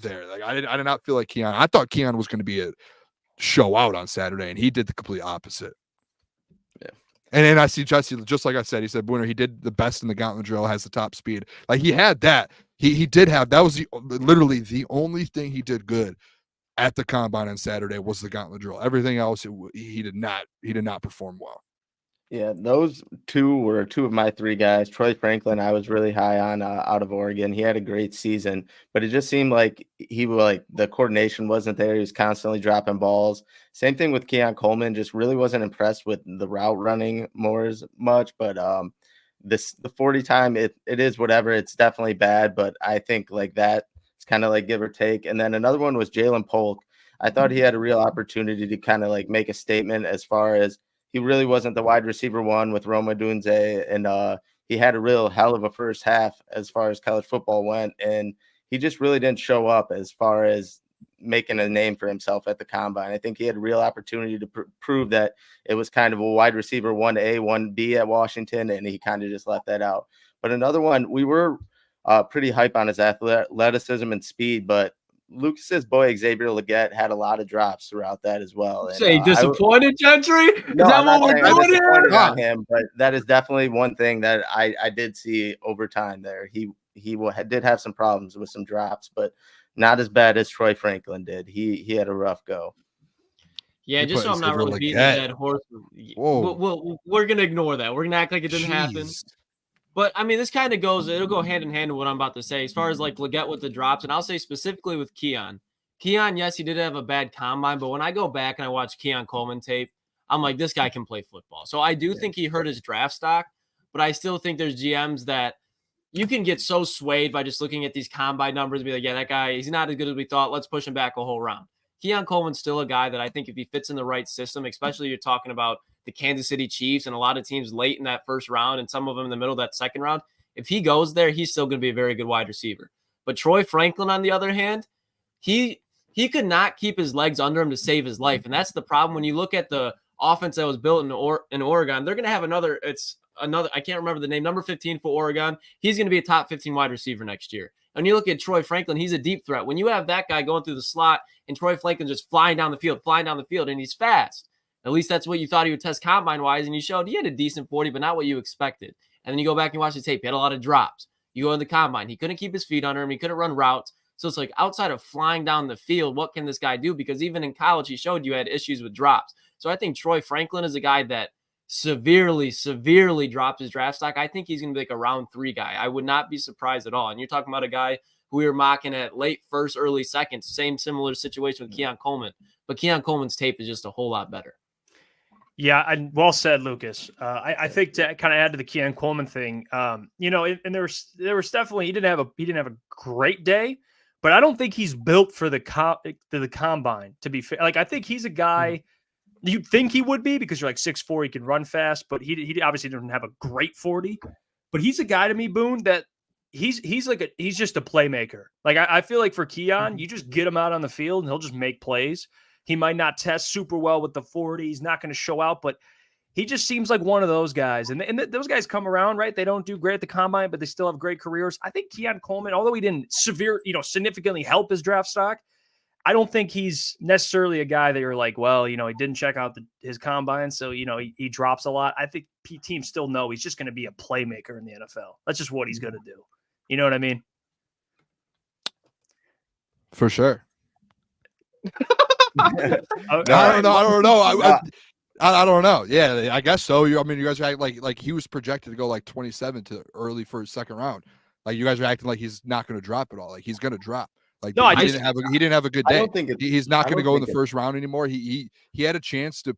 there. Like I did not feel like Keon. I thought Keon was going to be a show out on Saturday, and he did the complete opposite. Yeah. And then I see Jesse, just like I said, he said, Booner, he did the best in the gauntlet drill, has the top speed. Like he had that. He did have, that was literally the only thing he did good at the combine on Saturday was the gauntlet drill. Everything else, he did not perform well. Yeah, those two were two of my three guys. Troy Franklin, I was really high on out of Oregon. He had a great season, but it just seemed like the coordination wasn't there. He was constantly dropping balls. Same thing with Keon Coleman. Just really wasn't impressed with the route running more as much. But the 40 time, it is whatever. It's definitely bad, but I think like that it's kind of like give or take. And then another one was Jalen Polk. I thought he had a real opportunity to kind of like make a statement as far as he really wasn't the wide receiver one with Roma Dunze, and he had a real hell of a first half as far as college football went, and he just really didn't show up as far as making a name for himself at the combine. I think he had a real opportunity to prove that it was kind of a wide receiver 1A, 1B at Washington, and he kind of just left that out. But another one, we were pretty hype on his athleticism and speed, but Lucas's boy Xavier Legette had a lot of drops throughout that as well. And, Say disappointed, Gentry? Is no, that what we're doing here? On him, but that is definitely one thing that I did see over time there. He did have some problems with some drops, but not as bad as Troy Franklin did. He had a rough go. Yeah, just so I'm not really beating a dead horse. We're going to ignore that. We're going to act like it didn't happen. But, I mean, this kind of it'll go hand in hand with what I'm about to say as far as, like, Legette with the drops. And I'll say specifically with Keon. Keon, yes, he did have a bad combine. But when I go back and I watch Keon Coleman tape, I'm like, this guy can play football. So I do think he hurt his draft stock. But I still think there's GMs that you can get so swayed by just looking at these combine numbers and be like, yeah, that guy, he's not as good as we thought. Let's push him back a whole round. Keon Coleman's still a guy that I think if he fits in the right system, especially you're talking about the Kansas City Chiefs and a lot of teams late in that first round and some of them in the middle of that second round, if he goes there, he's still going to be a very good wide receiver. But Troy Franklin, on the other hand, he could not keep his legs under him to save his life. And that's the problem when you look at the offense that was built in Oregon. They're going to have another, I can't remember the name, number 15 for Oregon. He's going to be a top 15 wide receiver next year. And you look at Troy Franklin, he's a deep threat. When you have that guy going through the slot and Troy Franklin just flying down the field, and he's fast. At least that's what you thought he would test combine-wise, and you showed he had a decent 40, but not what you expected. And then you go back and watch the tape. He had a lot of drops. You go in the combine. He couldn't keep his feet under him. He couldn't run routes. So it's like outside of flying down the field, what can this guy do? Because even in college, he showed you had issues with drops. So I think Troy Franklin is a guy that severely dropped his draft stock. I think he's going to be like a round 3 guy. I would not be surprised at all. And you're talking about a guy who we were mocking at late first, early second. Similar situation with Keon Coleman. But Keon Coleman's tape is just a whole lot better. Yeah, and well said, Lucas. I think to kind of add to the Keon Coleman thing, and there was definitely he didn't have a great day, but I don't think he's built for the combine. To be fair, like I think he's a guy you'd think he would be because you're like 6'4", he can run fast, but he obviously doesn't have a great 40. But he's a guy to me, Boone, that he's just a playmaker. Like I feel like for Keon, you just get him out on the field and he'll just make plays. He might not test super well with the 40. He's not going to show out, but he just seems like one of those guys. And those guys come around, right? They don't do great at the combine, but they still have great careers. I think Keon Coleman, although he didn't significantly help his draft stock, I don't think he's necessarily a guy that you're like, well, he didn't check out his combine, so, he drops a lot. I think teams still know he's just going to be a playmaker in the NFL. That's just what he's going to do. You know what I mean? For sure. I don't know. Yeah, I guess so. You guys are acting like he was projected to go like 27 to early first, second round. Like you guys are acting like he's not going to drop it all. Like he's going to drop. Like No, he didn't have a good day. I don't think He's not going to go in the first round anymore. He had a chance to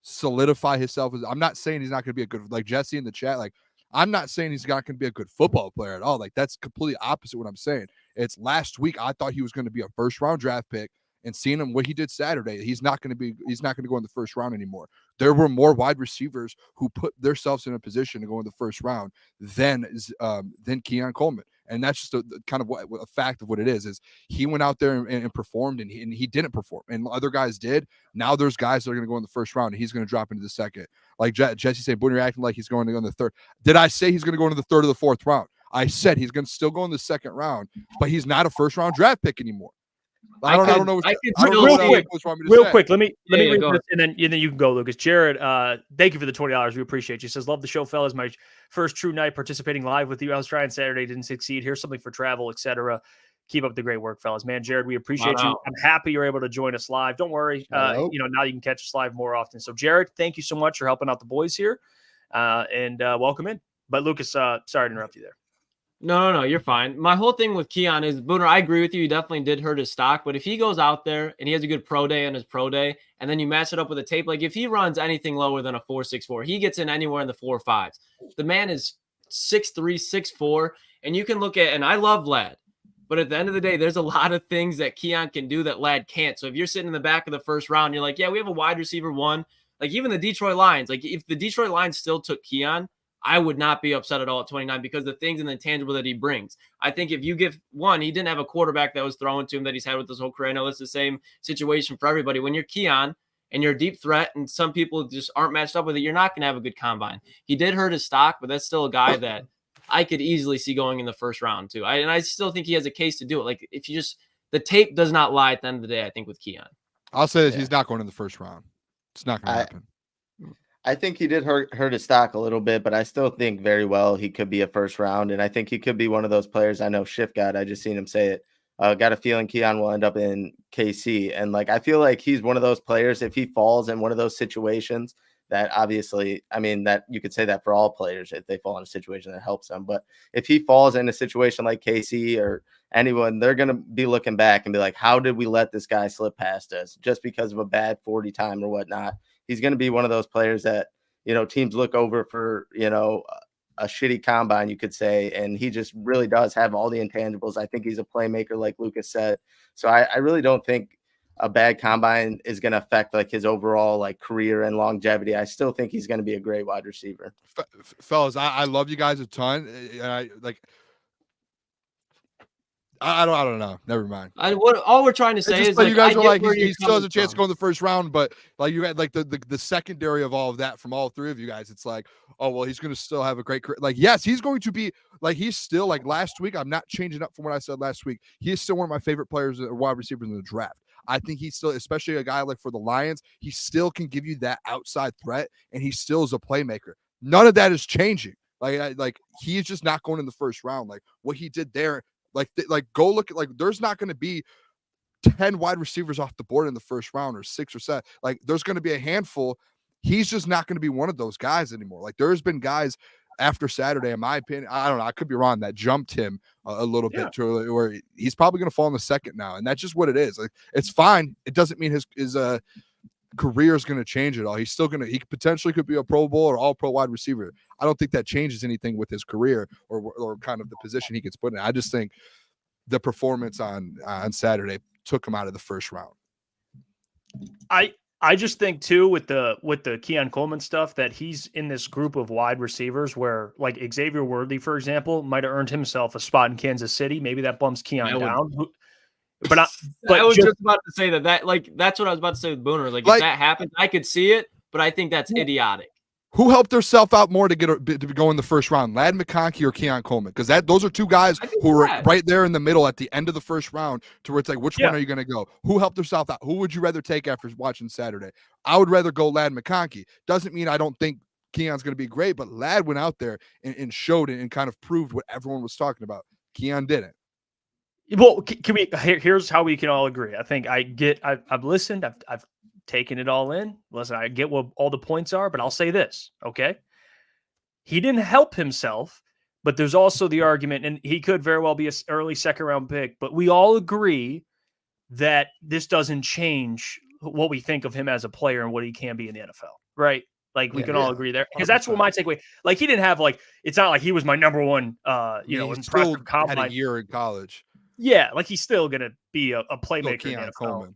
solidify himself. I'm not saying he's not going to be a good, like Jesse in the chat. Like I'm not saying he's not going to be a good football player at all. Like that's completely opposite what I'm saying. It's last week I thought he was going to be a first round draft pick, and seeing him what he did Saturday, he's not going to go in the first round anymore. There were more wide receivers who put themselves in a position to go in the first round than Keon Coleman. And that's just a kind of a fact of what it is he went out there and performed, and he didn't perform, and other guys did. Now there's guys that are going to go in the first round, and he's going to drop into the second. Like Jesse said, Booner acting like he's going to go in the third. Did I say he's going to go into the third or the fourth round? I said he's going to still go in the second round, but he's not a first round draft pick anymore. I don't know. Real quick. Let me read this, and then you can go, Lucas. Jared, thank you for the $20. We appreciate you. He says, love the show, fellas. My first true night participating live with you. I was trying Saturday, didn't succeed. Here's something for travel, etc. Keep up the great work, fellas. Man, Jared, we appreciate you. I'm happy you're able to join us live. Don't worry. Now you can catch us live more often. So, Jared, thank you so much for helping out the boys here, and welcome in. But Lucas, sorry to interrupt you there. No, you're fine. My whole thing with Keon is, Booner, I agree with you. He definitely did hurt his stock. But if he goes out there and he has a good pro day on his pro day, and then you match it up with a tape, like if he runs anything lower than a 4.64, he gets in anywhere in the 4.5s. The man is 6'3", 6'4", and you can look at, and I love Lad, but at the end of the day, there's a lot of things that Keon can do that Lad can't. So if you're sitting in the back of the first round, you're like, yeah, we have a wide receiver one. Like even the Detroit Lions, like if the Detroit Lions still took Keon, I would not be upset at all at 29 because the things and the tangible that he brings. I think if you give one, he didn't have a quarterback that was throwing to him that he's had with his whole career. I know it's the same situation for everybody. When you're Keon and you're a deep threat and some people just aren't matched up with it, you're not going to have a good combine. He did hurt his stock, but that's still a guy that I could easily see going in the first round too. And I still think he has a case to do it. Like if you just, the tape does not lie at the end of the day, I think with Keon. I'll say this, he's not going in the first round. It's not going to happen. I think he did hurt his stock a little bit, but I still think very well he could be a first round. And I think he could be one of those players. I know Schiff got, I just seen him say it. Got a feeling Keon will end up in KC. And like, I feel like he's one of those players, if he falls in one of those situations that obviously, I mean, that you could say that for all players, if they fall in a situation that helps them. But if he falls in a situation like KC or anyone, they're going to be looking back and be like, how did we let this guy slip past us just because of a bad 40 time or whatnot? He's going to be one of those players that, teams look over for, a shitty combine, you could say. And he just really does have all the intangibles. I think he's a playmaker, like Lucas said. So I really don't think a bad combine is going to affect like his overall like career and longevity. I still think he's going to be a great wide receiver. Fellas, I love you guys a ton. And I don't know. Never mind. All we're trying to say is like, you guys are like he still has a chance to go in the first round, but like you had like the secondary of all of that from all three of you guys. It's like, oh well, he's going to still have a great career. Like yes, he's going to be like he's still like last week. I'm not changing up from what I said last week. He is still one of my favorite players, wide receivers in the draft. I think he's still, especially a guy like for the Lions, he still can give you that outside threat, and he still is a playmaker. None of that is changing. Like he is just not going in the first round. Like what he did there. Like go look at there's not going to be 10 wide receivers off the board in the first round or 6 or 7. Like there's going to be a handful. He's just not going to be one of those guys anymore. Like there's been guys after Saturday, in my opinion, I don't know, I could be wrong, that jumped him a little bit to where he's probably going to fall in the second now. And that's just what it is. Like it's fine. It doesn't mean his career is going to change at all. He's still he potentially could be a Pro Bowl or all pro wide receiver. I don't think that changes anything with his career or kind of the position he gets put in. I just think the performance on Saturday took him out of the first round. I just think too with the Keon Coleman stuff that he's in this group of wide receivers where like Xavier Worthy, for example, might have earned himself a spot in Kansas City. Maybe that bumps Keon down. But I was just about to say that like that's what I was about to say with Booner. Like if that happens, I could see it, but I think that's idiotic. Who helped themselves out more to go in the first round, Ladd McConkey or Keon Coleman? Because those are two guys who were right there in the middle at the end of the first round to where it's like, which one are you going to go? Who helped themselves out? Who would you rather take after watching Saturday? I would rather go Ladd McConkey. Doesn't mean I don't think Keon's going to be great, but Ladd went out there and showed it and kind of proved what everyone was talking about. Keon didn't. Well, can we? Here's how we can all agree. I think I've listened. I've taken it all in. Listen, I get what all the points are, but I'll say this, okay? He didn't help himself But there's also the argument, and he could very well be an early second-round pick, but we all agree that this doesn't change what we think of him as a player and what he can be in the NFL, right? Like we can all agree there, because that's what my takeaway. Like he didn't have it's not like he was my number one, impressive combine. Had a year in college. Yeah, like he's still gonna be a playmaker in the NFL. Coleman.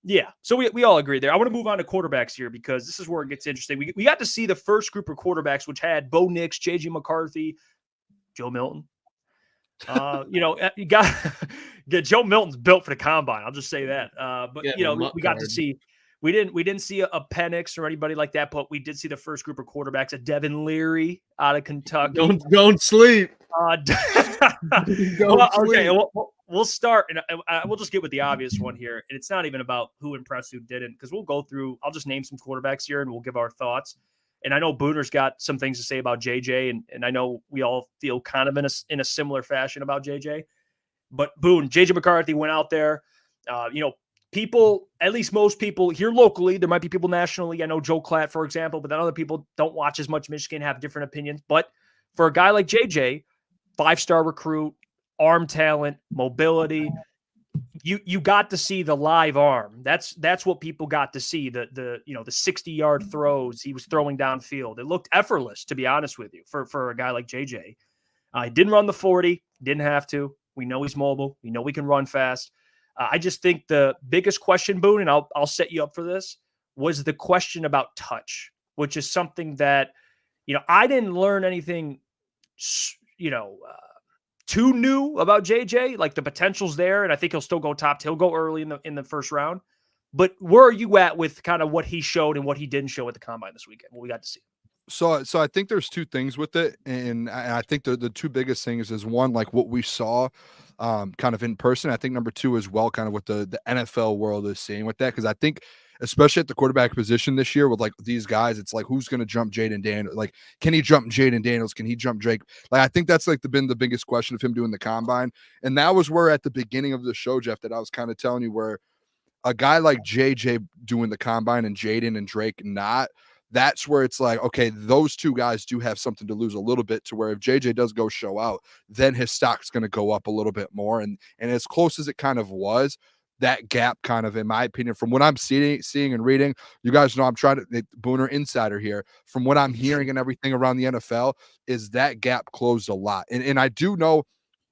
Yeah, so we all agree there. I want to move on to quarterbacks here because this is where it gets interesting. We got to see the first group of quarterbacks, which had Bo Nix, J.J. McCarthy, Joe Milton. You got Joe Milton's built for the combine. I'll just say that. But we got to see. We didn't see a Penix or anybody like that, but we did see the first group of quarterbacks. A Devin Leary out of Kentucky. Don't sleep. Okay, we'll start, and we'll just get with the obvious one here. And it's not even about who impressed, who didn't, because we'll go through. I'll just name some quarterbacks here, and we'll give our thoughts. And I know Booner's got some things to say about JJ, and I know we all feel kind of in a similar fashion about JJ. But Boone, JJ McCarthy went out there. People, at least most people here locally, there might be people nationally. I know Joe Klatt, for example, but then other people don't watch as much Michigan, have different opinions. But for a guy like JJ, 5-star recruit, arm talent, mobility, you got to see the live arm. That's what people got to see. The 60-yard throws he was throwing downfield. It looked effortless, to be honest with you, for a guy like JJ. He didn't run the 40, didn't have to. We know he's mobile. We know we can run fast. I just think the biggest question, Boone, and I'll set you up for this, was the question about touch, which is something that, I didn't learn anything, too new about JJ. Like the potential's there, and I think he'll still go top. He'll go early in the first round. But where are you at with kind of what he showed and what he didn't show at the combine this weekend? What we got to see. So I think there's two things with it, and I think the two biggest things is one, like what we saw kind of in person. I think number two as well, kind of what the NFL world is seeing with that, because I think especially at the quarterback position this year with like these guys, it's like who's going to jump Jaden Daniels? Like, can he jump Jaden Daniels? Can he jump Drake? Like, I think that's like been the biggest question of him doing the combine, and that was where at the beginning of the show, Jeff, that I was kind of telling you where a guy like JJ doing the combine and Jaden and Drake not. That's where it's like, okay, those two guys do have something to lose a little bit, to where if JJ does go show out, then his stock's going to go up a little bit more. And as close as it kind of was, that gap kind of, in my opinion, from what I'm seeing and reading, you guys know I'm trying to, Booner insider here, from what I'm hearing and everything around the NFL, is that gap closed a lot. And I do know,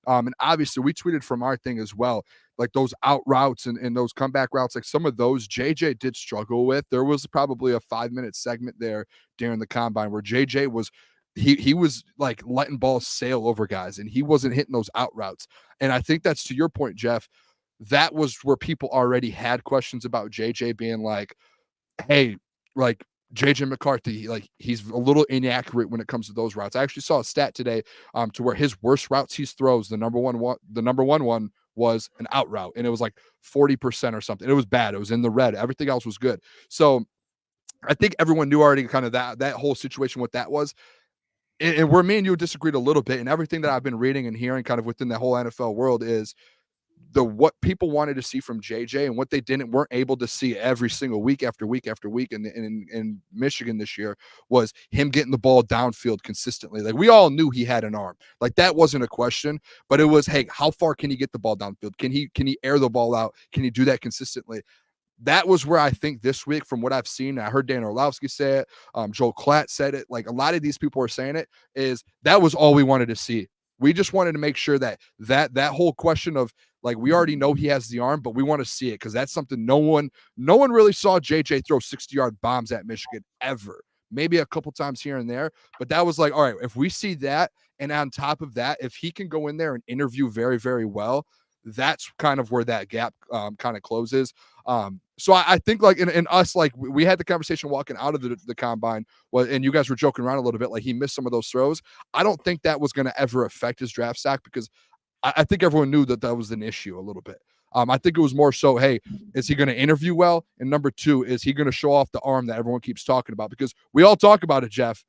and obviously we tweeted from our thing as well, like those out routes and those comeback routes, like some of those JJ did struggle with. There was probably a 5-minute segment there during the combine where JJ was, he was like letting balls sail over guys, and he wasn't hitting those out routes. And I think that's, to your point, Jeff, that was where people already had questions about JJ being like, hey, like JJ McCarthy, like he's a little inaccurate when it comes to those routes. I actually saw a stat today to where his worst routes he throws, the number one one was an out route, and it was like 40% or something. It was bad. It was in the red. Everything else was good. So I think everyone knew already kind of that whole situation, what that was. And where me and you disagreed a little bit, and everything that I've been reading and hearing kind of within the whole NFL world is what people wanted to see from JJ and what they weren't able to see every single week after week after week in Michigan this year was him getting the ball downfield consistently. Like, we all knew he had an arm. Like, that wasn't a question, but it was, hey, how far can he get the ball downfield? Can he air the ball out? Can he do that consistently? That was where I think this week, from what I've seen, I heard Dan Orlovsky say it, Joel Klatt said it, like a lot of these people are saying it, is that was all we wanted to see. We just wanted to make sure that whole question of, like, we already know he has the arm, but we want to see it, because that's something no one really saw JJ throw 60-yard bombs at Michigan ever. Maybe a couple times here and there, but that was like, all right, if we see that, and on top of that, if he can go in there and interview very, very well, that's kind of where that gap kind of closes. So I think, like, in us, like, we had the conversation walking out of the combine, and you guys were joking around a little bit, like he missed some of those throws. I don't think that was going to ever affect his draft stock, because I think everyone knew that was an issue a little bit. I think it was more so, hey, is he going to interview well? And number two, is he going to show off the arm that everyone keeps talking about? Because we all talk about it, Jeff.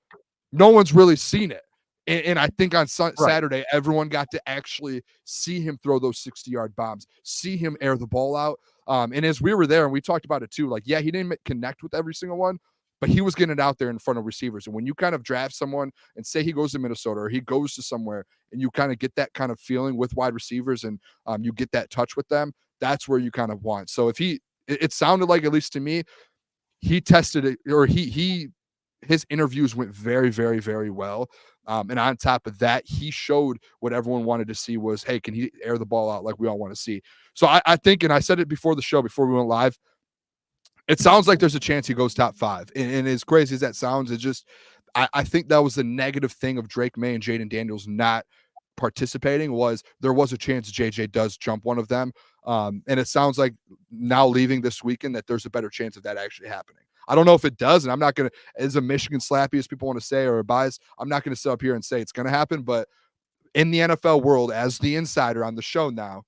No one's really seen it. And I think on Saturday, everyone got to actually see him throw those 60-yard bombs, see him air the ball out. And as we were there and we talked about it too, like, yeah, he didn't connect with every single one, but he was getting it out there in front of receivers. And when you kind of draft someone and say he goes to Minnesota or he goes to somewhere and you kind of get that kind of feeling with wide receivers and you get that touch with them, that's where you kind of want. So if it sounded like, at least to me, he tested it, or his interviews went very, very, very well. And on top of that, he showed what everyone wanted to see was, hey, can he air the ball out like we all want to see? So I think, and I said it before the show, before we went live, it sounds like there's a chance he goes top 5. And as crazy as that sounds, it's just, I think that was the negative thing of Drake May and Jaden Daniels not participating, was there was a chance JJ does jump one of them. And it sounds like now leaving this weekend that there's a better chance of that actually happening. I don't know if it does, and I'm not going to, as a Michigan slappy as people want to say, or a bias, I'm not going to sit up here and say it's going to happen, but in the NFL world, as the insider on the show now,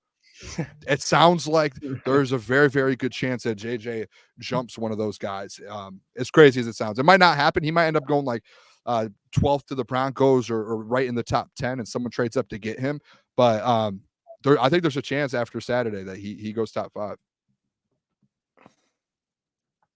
it sounds like there's a very, very good chance that JJ jumps one of those guys. As crazy as it sounds, it might not happen. He might end up going like 12th to the Broncos or right in the top 10, and someone trades up to get him. But I think there's a chance after Saturday that he goes top 5.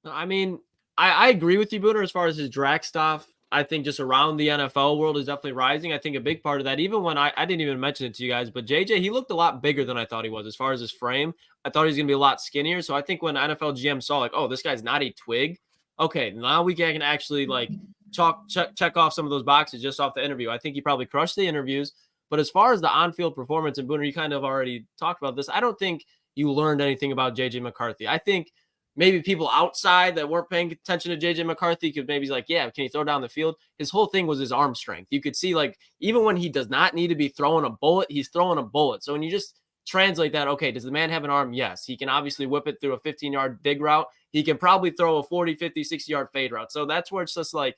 I mean, I agree with you, Booner, as far as his draft stuff. I think just around the NFL world is definitely rising. I think a big part of that, even when I didn't even mention it to you guys, but JJ, he looked a lot bigger than I thought he was as far as his frame. I thought he was going to be a lot skinnier. So I think when NFL GM saw like, oh, this guy's not a twig. Okay, now we can actually like check off some of those boxes just off the interview. I think he probably crushed the interviews. But as far as the on-field performance, and Booner, you kind of already talked about this, I don't think you learned anything about JJ McCarthy. I think maybe people outside that weren't paying attention to JJ McCarthy could maybe be like, yeah, can he throw down the field? His whole thing was his arm strength. You could see, like, even when he does not need to be throwing a bullet, he's throwing a bullet. So when you just translate that, okay, does the man have an arm? Yes. He can obviously whip it through a 15-yard dig route. He can probably throw a 40, 50, 60-yard fade route. So that's where it's just like,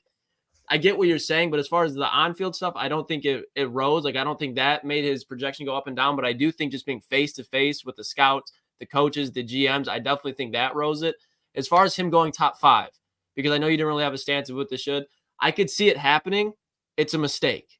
I get what you're saying, but as far as the on-field stuff, I don't think it rose. Like, I don't think that made his projection go up and down, but I do think just being face-to-face with the scouts, the coaches, the GMs, I definitely think that rose it. As far as him going top 5, because I know you didn't really have a stance of what this should, I could see it happening. It's a mistake.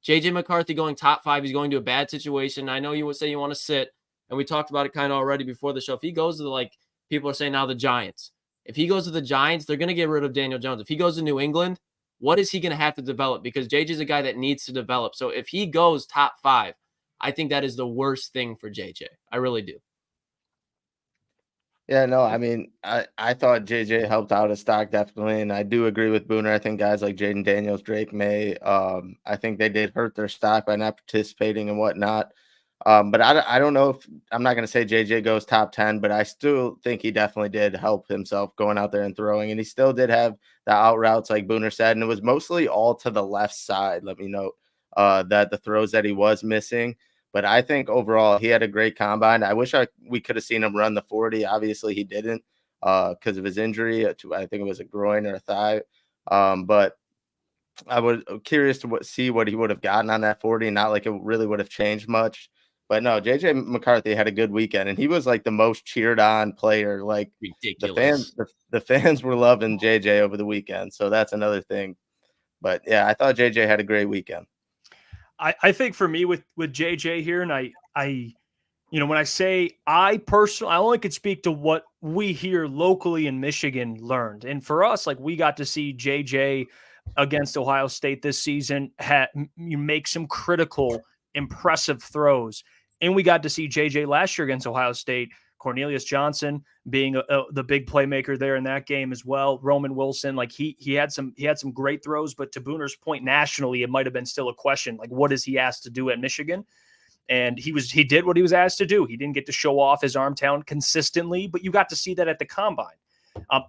JJ McCarthy going top 5, he's going to a bad situation. I know you would say you want to sit, and we talked about it kind of already before the show. If he goes to people are saying now the Giants. If he goes to the Giants, they're going to get rid of Daniel Jones. If he goes to New England, what is he going to have to develop? Because JJ's a guy that needs to develop. So if he goes top 5, I think that is the worst thing for JJ. I really do. Yeah, no, I mean, I thought JJ helped out his stock definitely, and I do agree with Booner. I think guys like Jaden Daniels, Drake May, I think they did hurt their stock by not participating and whatnot. But I don't know if I'm not going to say JJ goes top 10, but I still think he definitely did help himself going out there and throwing, and he still did have the out routes like Booner said, and it was mostly all to the left side. Let me note that the throws that he was missing. But I think overall he had a great combine. I wish we could have seen him run the 40. Obviously he didn't because of his injury. I think it was a groin or a thigh. But I was curious to see what he would have gotten on that 40. Not like it really would have changed much. But no, JJ McCarthy had a good weekend, and he was like the most cheered on player. Like ridiculous. The fans were loving JJ over the weekend. So that's another thing. But yeah, I thought JJ had a great weekend. I think for me with JJ here, and I when I say I personally, I only could speak to what we here locally in Michigan learned. And for us, like, we got to see JJ against Ohio State this season make some critical, impressive throws. And we got to see JJ last year against Ohio State, Cornelius Johnson being the big playmaker there in that game as well. Roman Wilson, like he had some great throws, but to Booner's point, nationally, it might have been still a question, like, what is he asked to do at Michigan? And he did what he was asked to do. He didn't get to show off his arm talent consistently, but you got to see that at the combine.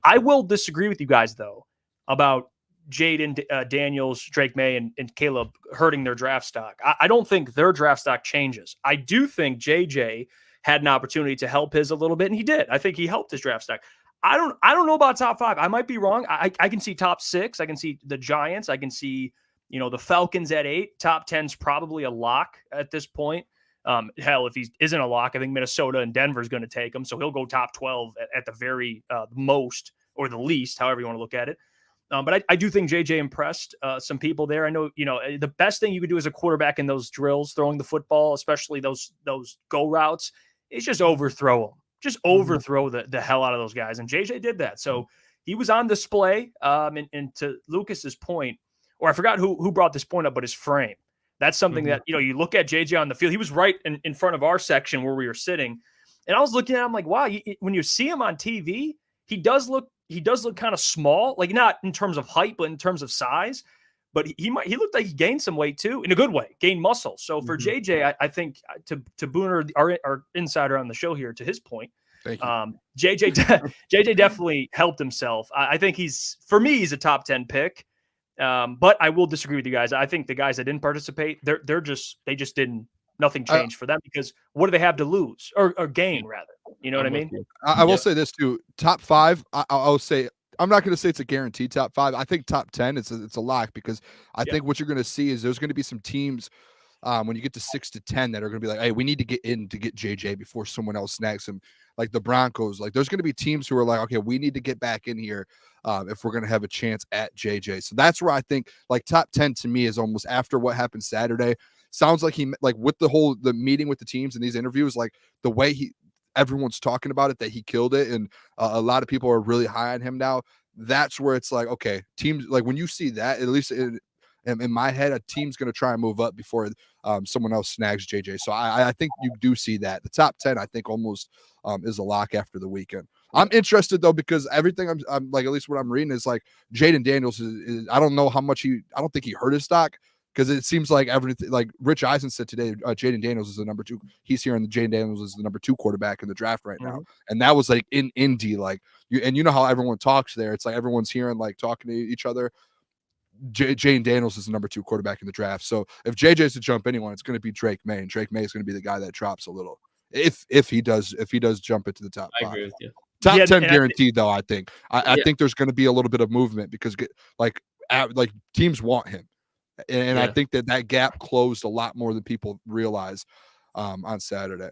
I will disagree with you guys though about Jaden Daniels, Drake May, and Caleb hurting their draft stock. I don't think their draft stock changes. I do think JJ had an opportunity to help his a little bit, and he did. I think he helped his draft stock. I don't know about top 5. I might be wrong. I can see top 6. I can see the Giants. I can see, the Falcons at 8. Top 10's probably a lock at this point. Hell, if he isn't a lock, I think Minnesota and Denver is going to take him. So he'll go top 12 at the very most, or the least, however you want to look at it. But I do think JJ impressed some people there. I know, the best thing you could do as a quarterback in those drills, throwing the football, especially those go routes, is just overthrow them. Just overthrow the hell out of those guys. And JJ did that. So he was on display. And to Lucas's point, or I forgot who brought this point up, but his frame. That's something that, you look at JJ on the field. He was right in front of our section where we were sitting. And I was looking at him like, wow, when you see him on TV, he does look kind of small, like not in terms of height, but in terms of size. But he looked like he gained some weight too, in a good way, gained muscle. So for JJ, I think to Booner, our insider on the show here, to his point, thank you. JJ definitely helped himself. I think he's a top 10 pick. But I will disagree with you guys. I think the guys that didn't participate, they just didn't. Nothing changed for them because what do they have to lose or gain rather? You know what I mean? I will say this too. Top 5, I'll say. I'm not going to say it's a guaranteed top 5. I think top 10, it's a lock because I think what you're going to see is there's going to be some teams when you get to 6 to 10 that are going to be like, hey, we need to get in to get JJ before someone else snags him. Like the Broncos, like there's going to be teams who are like, okay, we need to get back in here if we're going to have a chance at JJ. So that's where I think like top 10 to me is almost after what happened Saturday. Sounds like he like with the meeting with the teams and these interviews, like the way everyone's talking about it, that he killed it. And a lot of people are really high on him now. That's where it's like, okay, teams, like when you see that, at least in my head, a team's going to try and move up before someone else snags JJ. So I think you do see that. The top 10, I think almost is a lock after the weekend. I'm interested though, because everything I'm like, at least what I'm reading is like Jaden Daniels is I don't know how much I don't think he hurt his stock. Because it seems like everything, like Rich Eisen said today, Jaden Daniels is the number 2. He's hearing that Jaden Daniels is the number 2 quarterback in the draft right now. And that was like in Indy, like you know how everyone talks there. It's like everyone's hearing, like talking to each other. Jaden Daniels is the number 2 quarterback in the draft. So if JJ's to jump anyone, it's going to be Drake May. And Drake May is going to be the guy that drops a little. If he does jump into the top 5. I agree with you. Top 10 guaranteed though, I think. I think there's going to be a little bit of movement because like teams want him. And I think that gap closed a lot more than people realize on Saturday.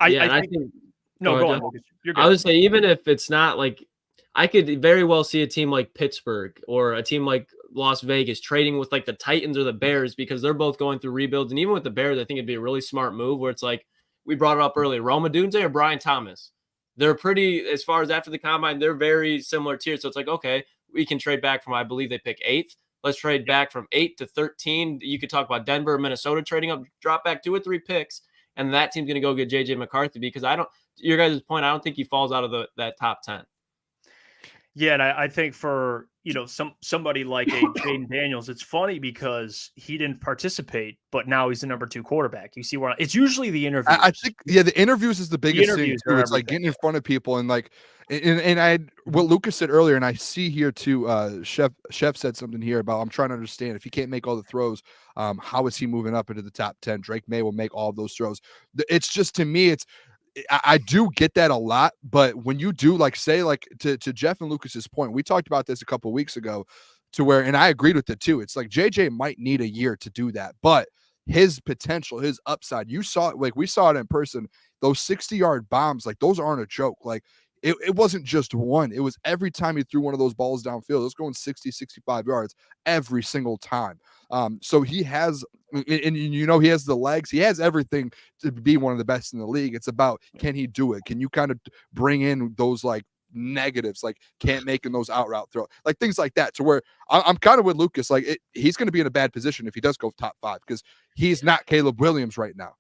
I think no, go on. I would say even if it's not like, I could very well see a team like Pittsburgh or a team like Las Vegas trading with like the Titans or the Bears because they're both going through rebuilds. And even with the Bears, I think it'd be a really smart move where it's like we brought it up earlier, Rome Odunze or Brian Thomas. They're pretty, as far as after the combine, they're very similar tiers. So it's like, okay, we can trade back from, I believe they pick 8th. Let's trade back from 8 to 13. You could talk about Denver, Minnesota trading up, drop back 2 or 3 picks, and that team's going to go get J.J. McCarthy because your guys' point, I don't think he falls out of that top 10. Yeah, and I think for somebody like a Jaden Daniels, it's funny because he didn't participate, but now he's the number 2 quarterback. You see where it's usually the interviews. I think the interviews is the biggest thing too. It's like getting in front of people and like and what Lucas said earlier, and I see here too. Chef said something here about I'm trying to understand if he can't make all the throws, how is he moving up into the top 10? Drake May will make all of those throws. It's just to me, I do get that a lot, but when you do like say like to Jeff and Lucas's point, we talked about this a couple of weeks ago to where, and I agreed with it too. It's like JJ might need a year to do that, but his potential, his upside, you saw it, like we saw it in person, those 60-yard bombs, like those aren't a joke. Like it wasn't just one. It was every time he threw one of those balls downfield, it was going 60, 65 yards every single time. So he has, and he has the legs, he has everything to be one of the best in the league. It's about, can he do it? Can you kind of bring in those like negatives, like can't make in those out route throw, like things like that, to where I'm kind of with Lucas, like he's going to be in a bad position if he does go top 5 because he's not Caleb Williams right now.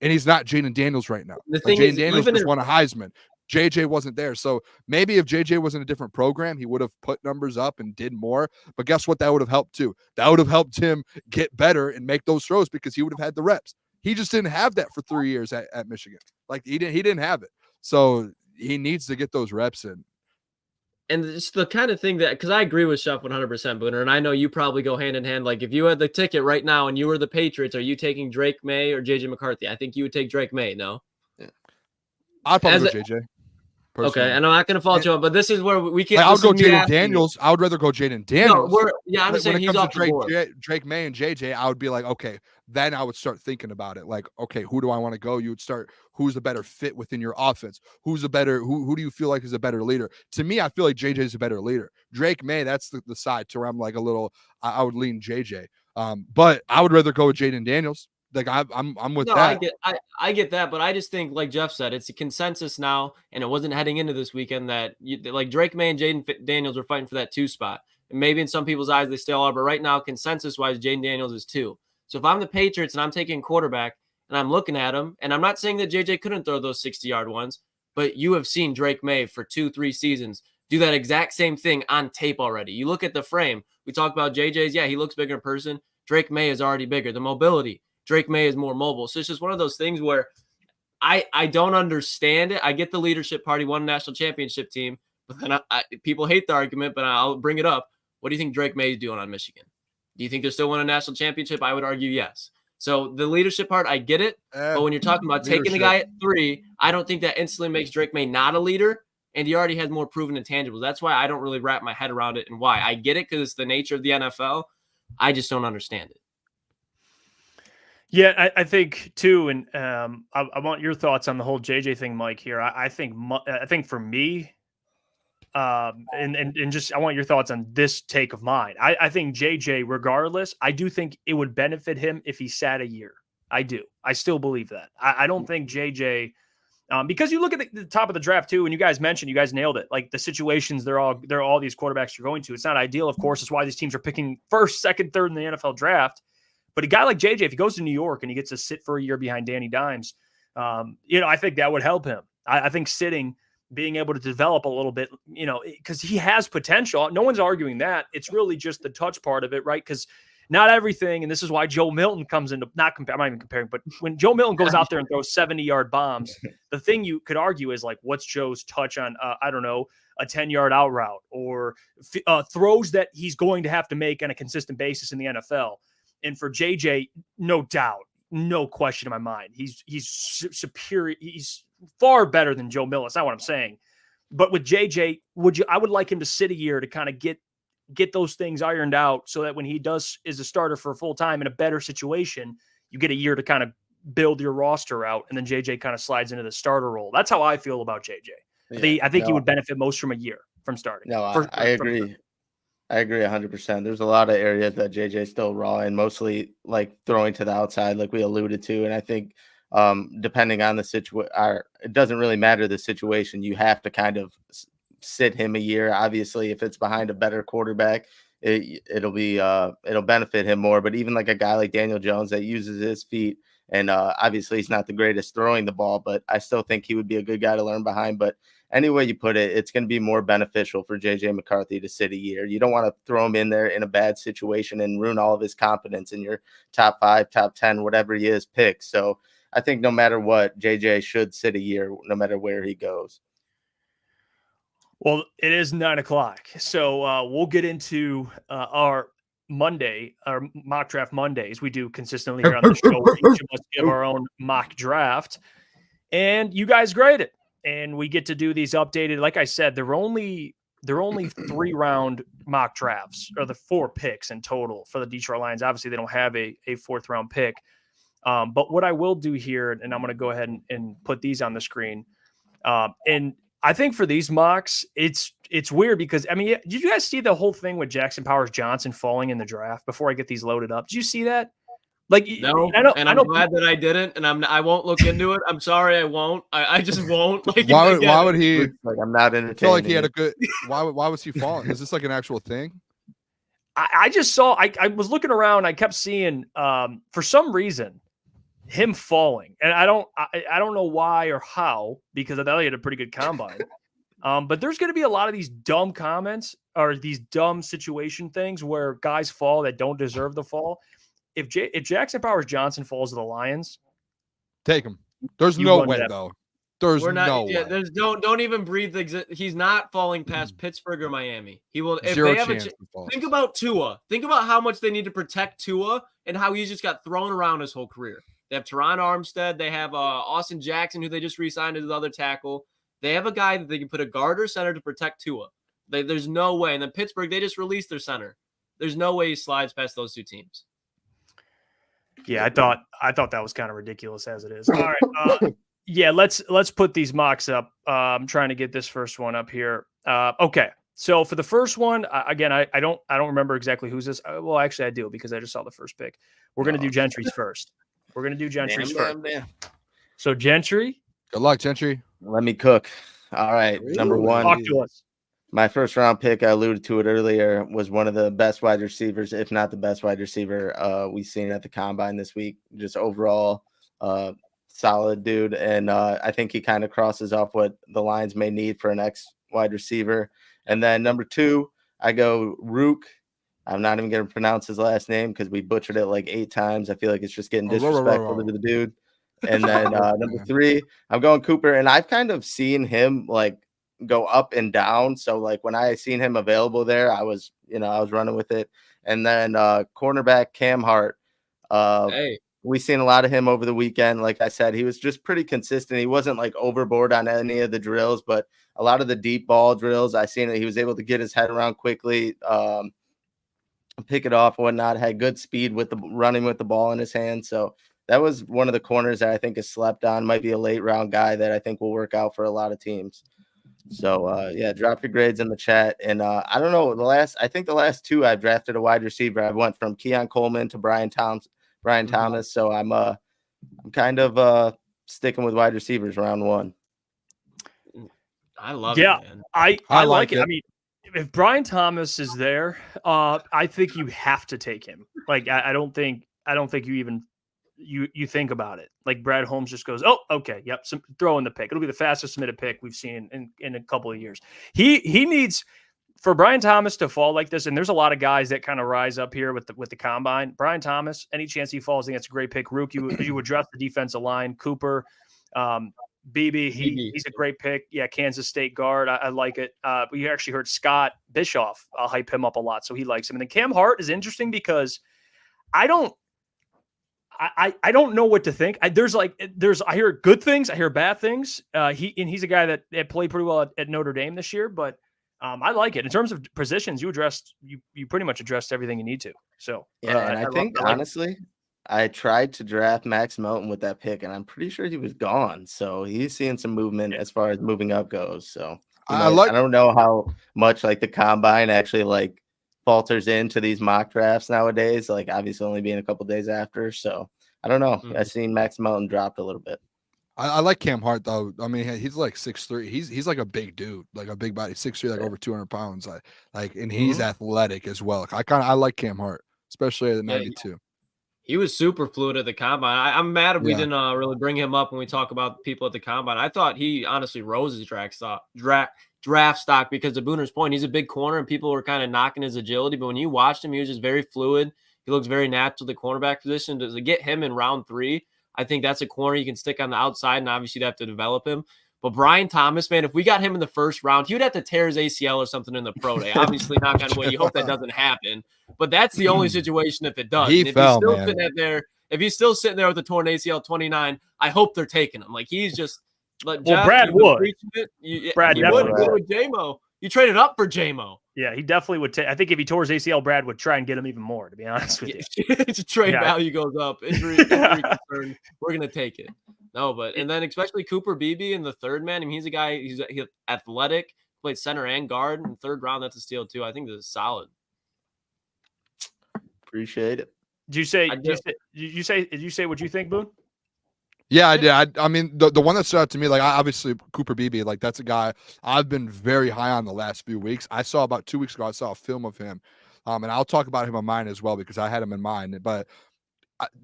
And he's not Jaden Daniels right now. Jaden Daniels just won a Heisman. JJ wasn't there. So maybe if JJ was in a different program, he would have put numbers up and did more. But guess what? That would have helped too. That would have helped him get better and make those throws because he would have had the reps. He just didn't have that for 3 years at Michigan. Like he didn't have it. So he needs to get those reps in. And it's the kind of thing that, because I agree with Chef 100%, Booner, and I know you probably go hand in hand. Like if you had the ticket right now and you were the Patriots, are you taking Drake May or JJ McCarthy? I think you would take Drake May, no? Yeah. I'd probably go JJ. Personally. Okay, and I'm not going to fault you on, but this is where we can. I would go Jaden Daniels. I would rather go Jaden Daniels. No, I'm saying he's off the board. Drake May and JJ, I would be like, okay, then I would start thinking about it. Like, okay, who do I want to go? You would start, who's a better fit within your offense? Who do you feel like is a better leader? To me, I feel like JJ is a better leader. Drake May, that's the side to where I'm like a little, I would lean JJ. But I would rather go with Jaden Daniels. Like I'm with No, that. I get that, but I just think, like Jeff said, it's a consensus now, and it wasn't heading into this weekend that like Drake May and Jaden Daniels were fighting for that 2 spot. And maybe in some people's eyes they still are, but right now, consensus-wise, Jaden Daniels is 2. So if I'm the Patriots and I'm taking quarterback and I'm looking at him, and I'm not saying that JJ couldn't throw those 60-yard ones, but you have seen Drake May for 2-3 seasons do that exact same thing on tape already. You look at the frame. We talked about JJ's. Yeah, he looks bigger in person. Drake May is already bigger. The mobility. Drake May is more mobile. So it's just one of those things where I don't understand it. I get the leadership party won a national championship team, but then people hate the argument, but I'll bring it up. What do you think Drake May is doing on Michigan? Do you think they're still winning a national championship? I would argue yes. So the leadership part, I get it. But when you're talking about taking the guy at 3, I don't think that instantly makes Drake May not a leader. And he already has more proven intangibles. That's why I don't really wrap my head around it and why. I get it because it's the nature of the NFL. I just don't understand it. Yeah, I think too, and I want your thoughts on the whole JJ thing, Mike. Here, I think for me, and just I want your thoughts on this take of mine. I think JJ, regardless, I do think it would benefit him if he sat a year. I do. I still believe that. I don't think JJ, because you look at the top of the draft too, and you guys nailed it. Like the situations they're all these quarterbacks you're going to. It's not ideal, of course. It's why these teams are picking first, second, third in the NFL draft. But a guy like JJ, if he goes to New York and he gets to sit for a year behind Danny Dimes, I think that would help him. I think sitting, being able to develop a little bit, because he has potential. No one's arguing that. It's really just the touch part of it, right? Because not everything, and this is why Joe Milton comes into, I'm not even comparing, but when Joe Milton goes out there and throws 70-yard bombs, the thing you could argue is like, what's Joe's touch on, I don't know, a 10-yard out route or throws that he's going to have to make on a consistent basis in the NFL. And for JJ, no doubt, no question in my mind, he's superior. He's far better than Joe Milton. That's not what I'm saying. But with JJ, I would like him to sit a year to kind of get those things ironed out so that when he is a starter for a full time in a better situation, you get a year to kind of build your roster out. And then JJ kind of slides into the starter role. That's how I feel about JJ. Yeah, I think he would benefit most from a year from starting. No, I agree. I agree 100%. There's a lot of areas that JJ's still raw and mostly like throwing to the outside, like we alluded to. And I think depending on the situation, it doesn't really matter the situation. You have to kind of sit him a year. Obviously, if it's behind a better quarterback, it'll benefit him more. But even like a guy like Daniel Jones that uses his feet, and obviously he's not the greatest throwing the ball, but I still think he would be a good guy to learn behind. But any way you put it, it's going to be more beneficial for JJ McCarthy to sit a year. You don't want to throw him in there in a bad situation and ruin all of his confidence in your top 5, top 10, whatever he is pick. So I think no matter what, JJ should sit a year, no matter where he goes. Well, it is 9:00. So we'll get into our mock draft Mondays. We do consistently here on the show. Each of us give our own mock draft, and you guys grade it. And we get to do these updated. Like I said, they're only 3-round mock drafts, or the 4 picks in total for the Detroit Lions. Obviously, they don't have a 4th-round pick. But what I will do here, and I'm going to go ahead and put these on the screen. And I think for these mocks, it's weird because, I mean, did you guys see the whole thing with Jackson Powers Johnson falling in the draft before I get these loaded up? Did you see that? Like, no, I'm glad that I didn't, and I won't look into it. I'm sorry, I won't. I just won't. Like, why would he? Like, I'm not entertaining. I feel like he had a good. Why was he falling? Is this like an actual thing? I just saw. I was looking around. I kept seeing, for some reason, him falling, and I don't know why or how, because I thought he had a pretty good combine. But there's going to be a lot of these dumb comments or these dumb situation things where guys fall that don't deserve the fall. If Jackson Powers Johnson falls to the Lions, take him. There's no way though. There's no way. There's don't even breathe. He's not falling past Pittsburgh or Miami. He will. If Zero they have chance think about Tua. Think about how much they need to protect Tua and how he just got thrown around his whole career. They have Teron Armstead. They have Austin Jackson, who they just re-signed as the other tackle. They have a guy that they can put a guard or center to protect Tua. There's no way. And then Pittsburgh, they just released their center. There's no way he slides past those 2 teams. Yeah, I thought that was kind of ridiculous as it is. All right, yeah, let's put these mocks up. I'm trying to get this first one up here. Okay, so for the first one, again, I don't remember exactly who's this. Well, actually, I do because I just saw the first pick. We're gonna do Gentry's first. We're going to do Gentry's first. Damn. So Gentry. Good luck, Gentry. Let me cook. All right. Number one. Talk to us. My first round pick, I alluded to it earlier, was one of the best wide receivers, if not the best wide receiver we've seen at the combine this week. Just overall solid dude. And I think he kind of crosses off what the Lions may need for an ex wide receiver. And then number 2, I go Rook. I'm not even going to pronounce his last name because we butchered it like 8 times. I feel like it's just getting disrespectful to the dude. And then number 3, I'm going Cooper. And I've kind of seen him like go up and down. So like when I seen him available there, I was running with it. And then cornerback Cam Hart. We seen a lot of him over the weekend. Like I said, he was just pretty consistent. He wasn't like overboard on any of the drills, but a lot of the deep ball drills, I seen that he was able to get his head around quickly, pick it off, whatnot, had good speed with the running with the ball in his hand. So that was one of the corners that I think is slept on, might be a late round guy that I think will work out for a lot of teams. So drop your grades in the chat. And I don't know, I think the last 2 I've drafted a wide receiver. I went from Keon Coleman to Brian Thomas. So I'm kind of sticking with wide receivers round 1. I love it, man. I like it. I mean, if Brian Thomas is there, I think you have to take him. Like I don't think you even you think about it. Like Brad Holmes just goes, oh, okay, yep, throw in the pick. It'll be the fastest submitted pick we've seen in a couple of years. He needs for Brian Thomas to fall like this, and there's a lot of guys that kind of rise up here with the combine. Brian Thomas, any chance he falls, I think that's a great pick. Rook, you address the defensive line. Cooper, BB, he's a great pick. Yeah, Kansas State guard. I like it. We actually heard Scott Bischoff hype him up a lot, so he likes him. And then Cam Hart is interesting because I don't know what to think. I hear good things, I hear bad things. He's a guy that played pretty well at Notre Dame this year, but I like it. In terms of positions, you pretty much addressed everything you need to. So and I think honestly, I tried to draft Max Melton with that pick, and I'm pretty sure he was gone. So he's seeing some movement as far as moving up goes. So I don't know how much like the combine actually like falters into these mock drafts nowadays. Like obviously only being a couple days after. So I don't know. I've seen Max Melton dropped a little bit. I like Cam Hart though. I mean, he's like 6'3". He's like a big dude, like a big body, 6'3", like over 200 pounds. And he's athletic as well. I like Cam Hart, especially at 92. He was super fluid at the combine. I'm mad if we didn't really bring him up when we talk about people at the combine. I thought he honestly rose his draft stock because to Booner's point, he's a big corner and people were kind of knocking his agility. But when you watched him, he was just very fluid. He looks very natural to the cornerback position. To get him in round 3, I think that's a corner you can stick on the outside, and obviously you'd have to develop him. But Brian Thomas, man, if we got him in the first round, he would have to tear his ACL or something in the pro day. Obviously, knock on wood. You hope that doesn't happen. But that's the only situation if it does. If he's still sitting there with a torn ACL 29, I hope they're taking him. Like he's just. Like Jeff, Brad would. Brad would. J-Mo. You traded up for J-Mo. Yeah, he definitely would. I think if he tore his ACL, Brad would try and get him even more, to be honest with you. Trade value goes up. Injury concern, we're going to take it. No, but and then especially Cooper Beebe in the third man. I mean, he's a guy, he's athletic, played center and guard in the third round. That's a steal too. I think this is solid. Appreciate it. Did you say what you think, Boone? Yeah, I did. I mean, the one that stood out to me, like obviously Cooper Beebe, like that's a guy I've been very high on the last few weeks. I saw about 2 weeks ago, I saw a film of him, and I'll talk about him on mine as well because I had him in mind. But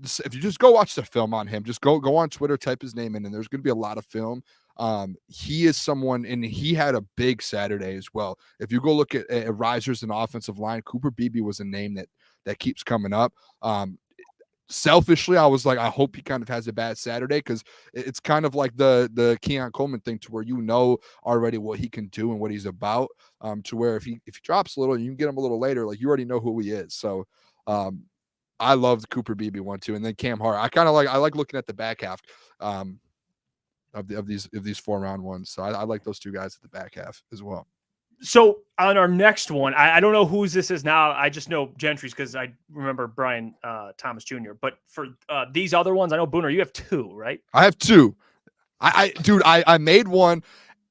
if you just go watch the film on him, just go on Twitter, type his name in, and there's going to be a lot of film. He is someone, and he had a big Saturday as well. If you go look at risers in offensive line, Cooper Beebe was a name that keeps coming up. Selfishly, I was like, I hope he kind of has a bad Saturday because it's kind of like the Keon Coleman thing to where you know already what he can do and what he's about. To where if he drops a little, you can get him a little later, like you already know who he is. So I love the Cooper Beebe one too, and then Cam Hart. I like looking at the back half of these 4-round ones. So I like those two guys at the back half as well. So on our next one, I don't know whose this is now. I just know Gentry's because I remember Brian Thomas Jr. But for these other ones, I know Booner, you have 2, right? I have 2. I made one,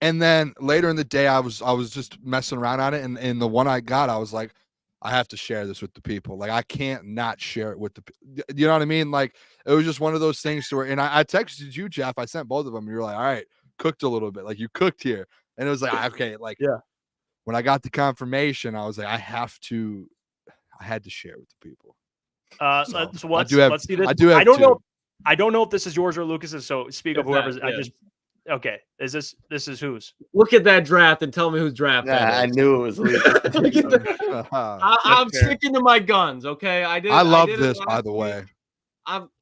and then later in the day, I was just messing around on it, and the one I got, I was like, I have to share this with the people. Like I can't not share it with you know what I mean? Like it was just one of those things to where, and I texted you, Jeff. I sent both of them. And you're like, all right, cooked a little bit. Like you cooked here. And it was like, okay, like when I got the confirmation, I was like, I had to share with the people. So let's see this. I don't know if this is yours or Lucas's. So speak up whoever's. Okay. Is this is whose? Look at that draft and tell me whose draft. I knew it was Lucas. I'm sticking to my guns. Okay. I love this, by the way.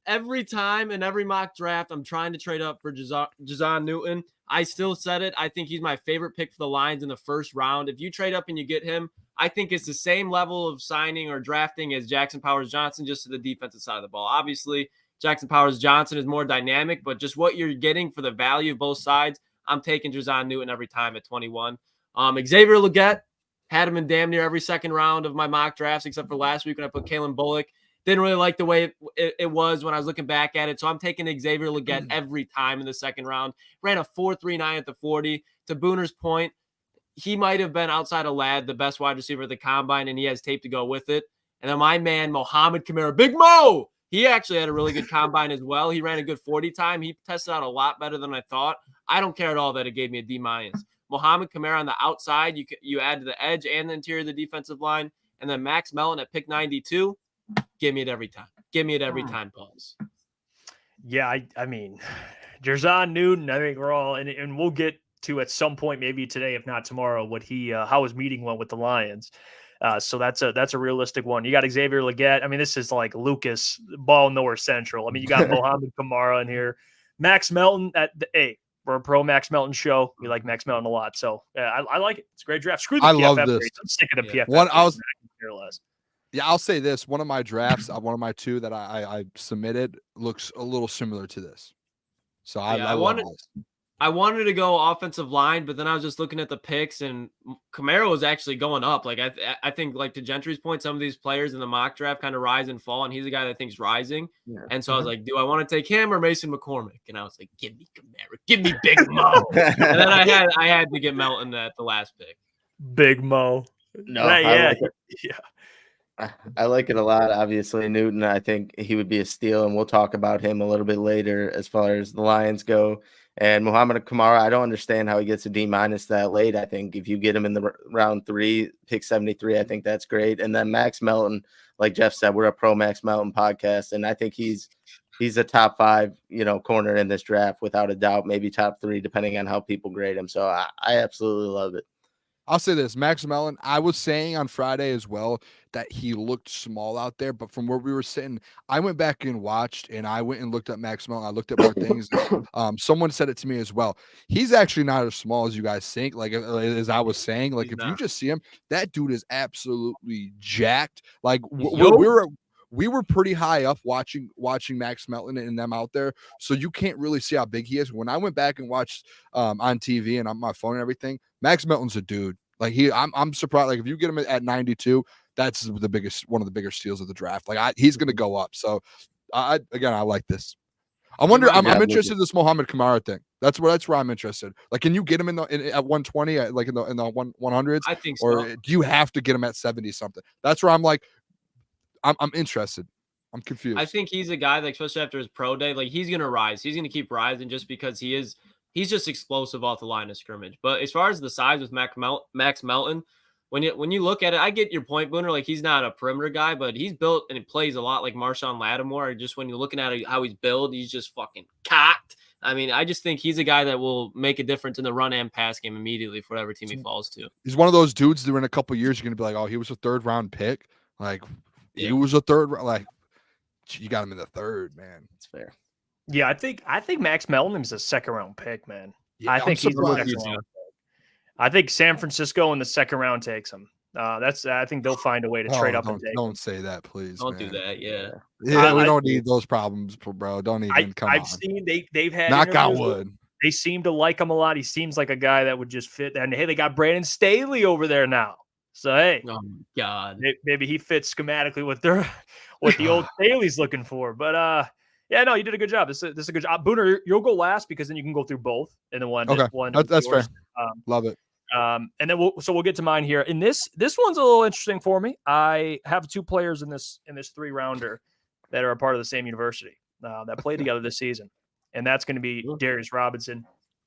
Every time in every mock draft, I'm trying to trade up for Jer'Zhan Newton. I still said it. I think he's my favorite pick for the Lions in the first round. If you trade up and you get him, I think it's the same level of signing or drafting as Jackson Powers-Johnson, just to the defensive side of the ball. Obviously, Jackson Powers-Johnson is more dynamic, but just what you're getting for the value of both sides, I'm taking Jer'Zhan Newton every time at 21. Xavier Legette, had him in damn near every second round of my mock drafts, except for last week when I put Kalen Bullock. Didn't really like the way it was when I was looking back at it. So I'm taking Xavier Legette every time in the second round. Ran a 4.39 at the 40. To Booner's point, he might have been outside of Ladd, the best wide receiver at the combine, and he has tape to go with it. And then my man, Mohamed Kamara, Big Mo, he actually had a really good combine as well. He ran a good 40 time. He tested out a lot better than I thought. I don't care at all that it gave me a D-. Mohamed Kamara on the outside, you add to the edge and the interior of the defensive line. And then Max Melton at pick 92. Give me it every time. Give me it every time, Pauls. Yeah, I mean, Jer'Zhan Newton, I think we're all, and we'll get to at some point, maybe today, if not tomorrow, what how his meeting went with the Lions. So that's a realistic one. You got Xavier Legette. I mean, this is like Lucas ball nowhere central. I mean, you got Mohamed Kamara in here. Max Melton we're a pro Max Melton show. We like Max Melton a lot. So I like it. It's a great draft. Screw the PFF. I love this. Grades. I'm sticking to PFF. Yeah, I'll say this. One of my drafts, one of my two that I submitted looks a little similar to this. So I wanted to go offensive line, but then I was just looking at the picks, and Kamara was actually going up. Like I think, like to Gentry's point, some of these players in the mock draft kind of rise and fall, and he's a guy that thinks rising. Yeah. And so I was like, do I want to take him or Mason McCormick? And I was like, give me Kamara, give me Big Mo. And then I had to get Melton at the last pick. Big Mo. No, yeah. I like it a lot. Obviously, Newton, I think he would be a steal, and we'll talk about him a little bit later as far as the Lions go. And Mohamed Kamara, I don't understand how he gets a D- that late. I think if you get him in the round 3, pick 73, I think that's great. And then Max Melton, like Jeff said, we're a pro Max Melton podcast, and I think he's a top 5, corner in this draft without a doubt, maybe top 3, depending on how people grade him. So I absolutely love it. I'll say this, Max Melton, I was saying on Friday as well that he looked small out there, but from where we were sitting, I went back and watched, and I went and looked at Max Melton. I looked at more things. Someone said it to me as well. He's actually not as small as you guys think. Like, as I was saying, like, if you just see him, that dude is absolutely jacked. Like, we were pretty high up watching Max Melton and them out there, so you can't really see how big he is. When I went back and watched on TV and on my phone and everything, Max Melton's a dude. Like I'm surprised. Like if you get him at 92, that's one of the bigger steals of the draft. Like he's going to go up. So I like this. I'm interested in this Mohamed Kamara thing. That's where I'm interested. Like, can you get him at 120, like in the 100s? I think so. Or do you have to get him at 70 something? That's where I'm like, I'm interested. I'm confused. I think he's a guy that, especially after his pro day, like he's going to rise. He's going to keep rising just because he's just explosive off the line of scrimmage. But as far as the size with Max Melton, when you look at it, I get your point, Booner. Like he's not a perimeter guy, but he's built and he plays a lot like Marshawn Lattimore. Just when you're looking at it, how he's built, he's just fucking cocked. I mean, I just think he's a guy that will make a difference in the run and pass game immediately for whatever team he falls to. He's one of those dudes that in a couple of years you're going to be like, oh, he was a 3rd round pick. Like he was a 3rd, like you got him in the 3rd, man. It's fair. Yeah, I think Max Melton is a 2nd round pick, man. Yeah, I think he's a 2nd round pick. I think San Francisco in the 2nd round takes him. I think they'll find a way to trade up and take. Don't say that, please. Don't do that. Yeah. Yeah, we don't need those problems, bro. Don't even come on. I've seen they've had knock on wood. They seem to like him a lot. He seems like a guy that would just fit. And hey, they got Brandon Staley over there now. So hey, oh my God, maybe he fits schematically what the old Staley's looking for. But yeah, no, you did a good job. This is a good job. Booner, you'll go last because then you can go through both in the one. Okay, that's fair. Love it. And then we'll get to mine here. And this one's a little interesting for me. I have 2 players in this 3-rounder that are a part of the same university. that play together this season, and that's going to be Darius Robinson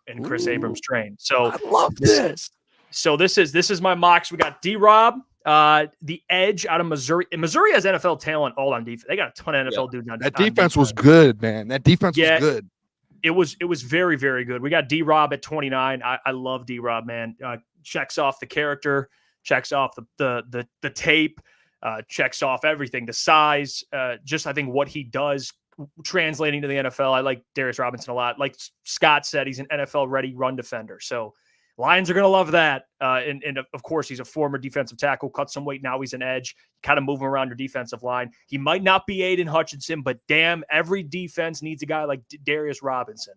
and Chris Abrams-Drain. So I love this. So this is my mocks. We got D-Rob, the edge out of Missouri. And Missouri has NFL talent all on defense. They got a ton of NFL dudes on defense. That defense was good, man. That defense was good. It was very, very good. We got D-Rob at 29. I love D-Rob, man. Checks off the character, checks off the tape, checks off everything. The size, just I think what he does translating to the NFL. I like Darius Robinson a lot. Like Scott said, he's an NFL-ready run defender. So Lions are going to love that. And of course, he's a former defensive tackle, cut some weight. Now he's an edge, kind of moving around your defensive line. He might not be Aiden Hutchinson, but damn, every defense needs a guy like Darius Robinson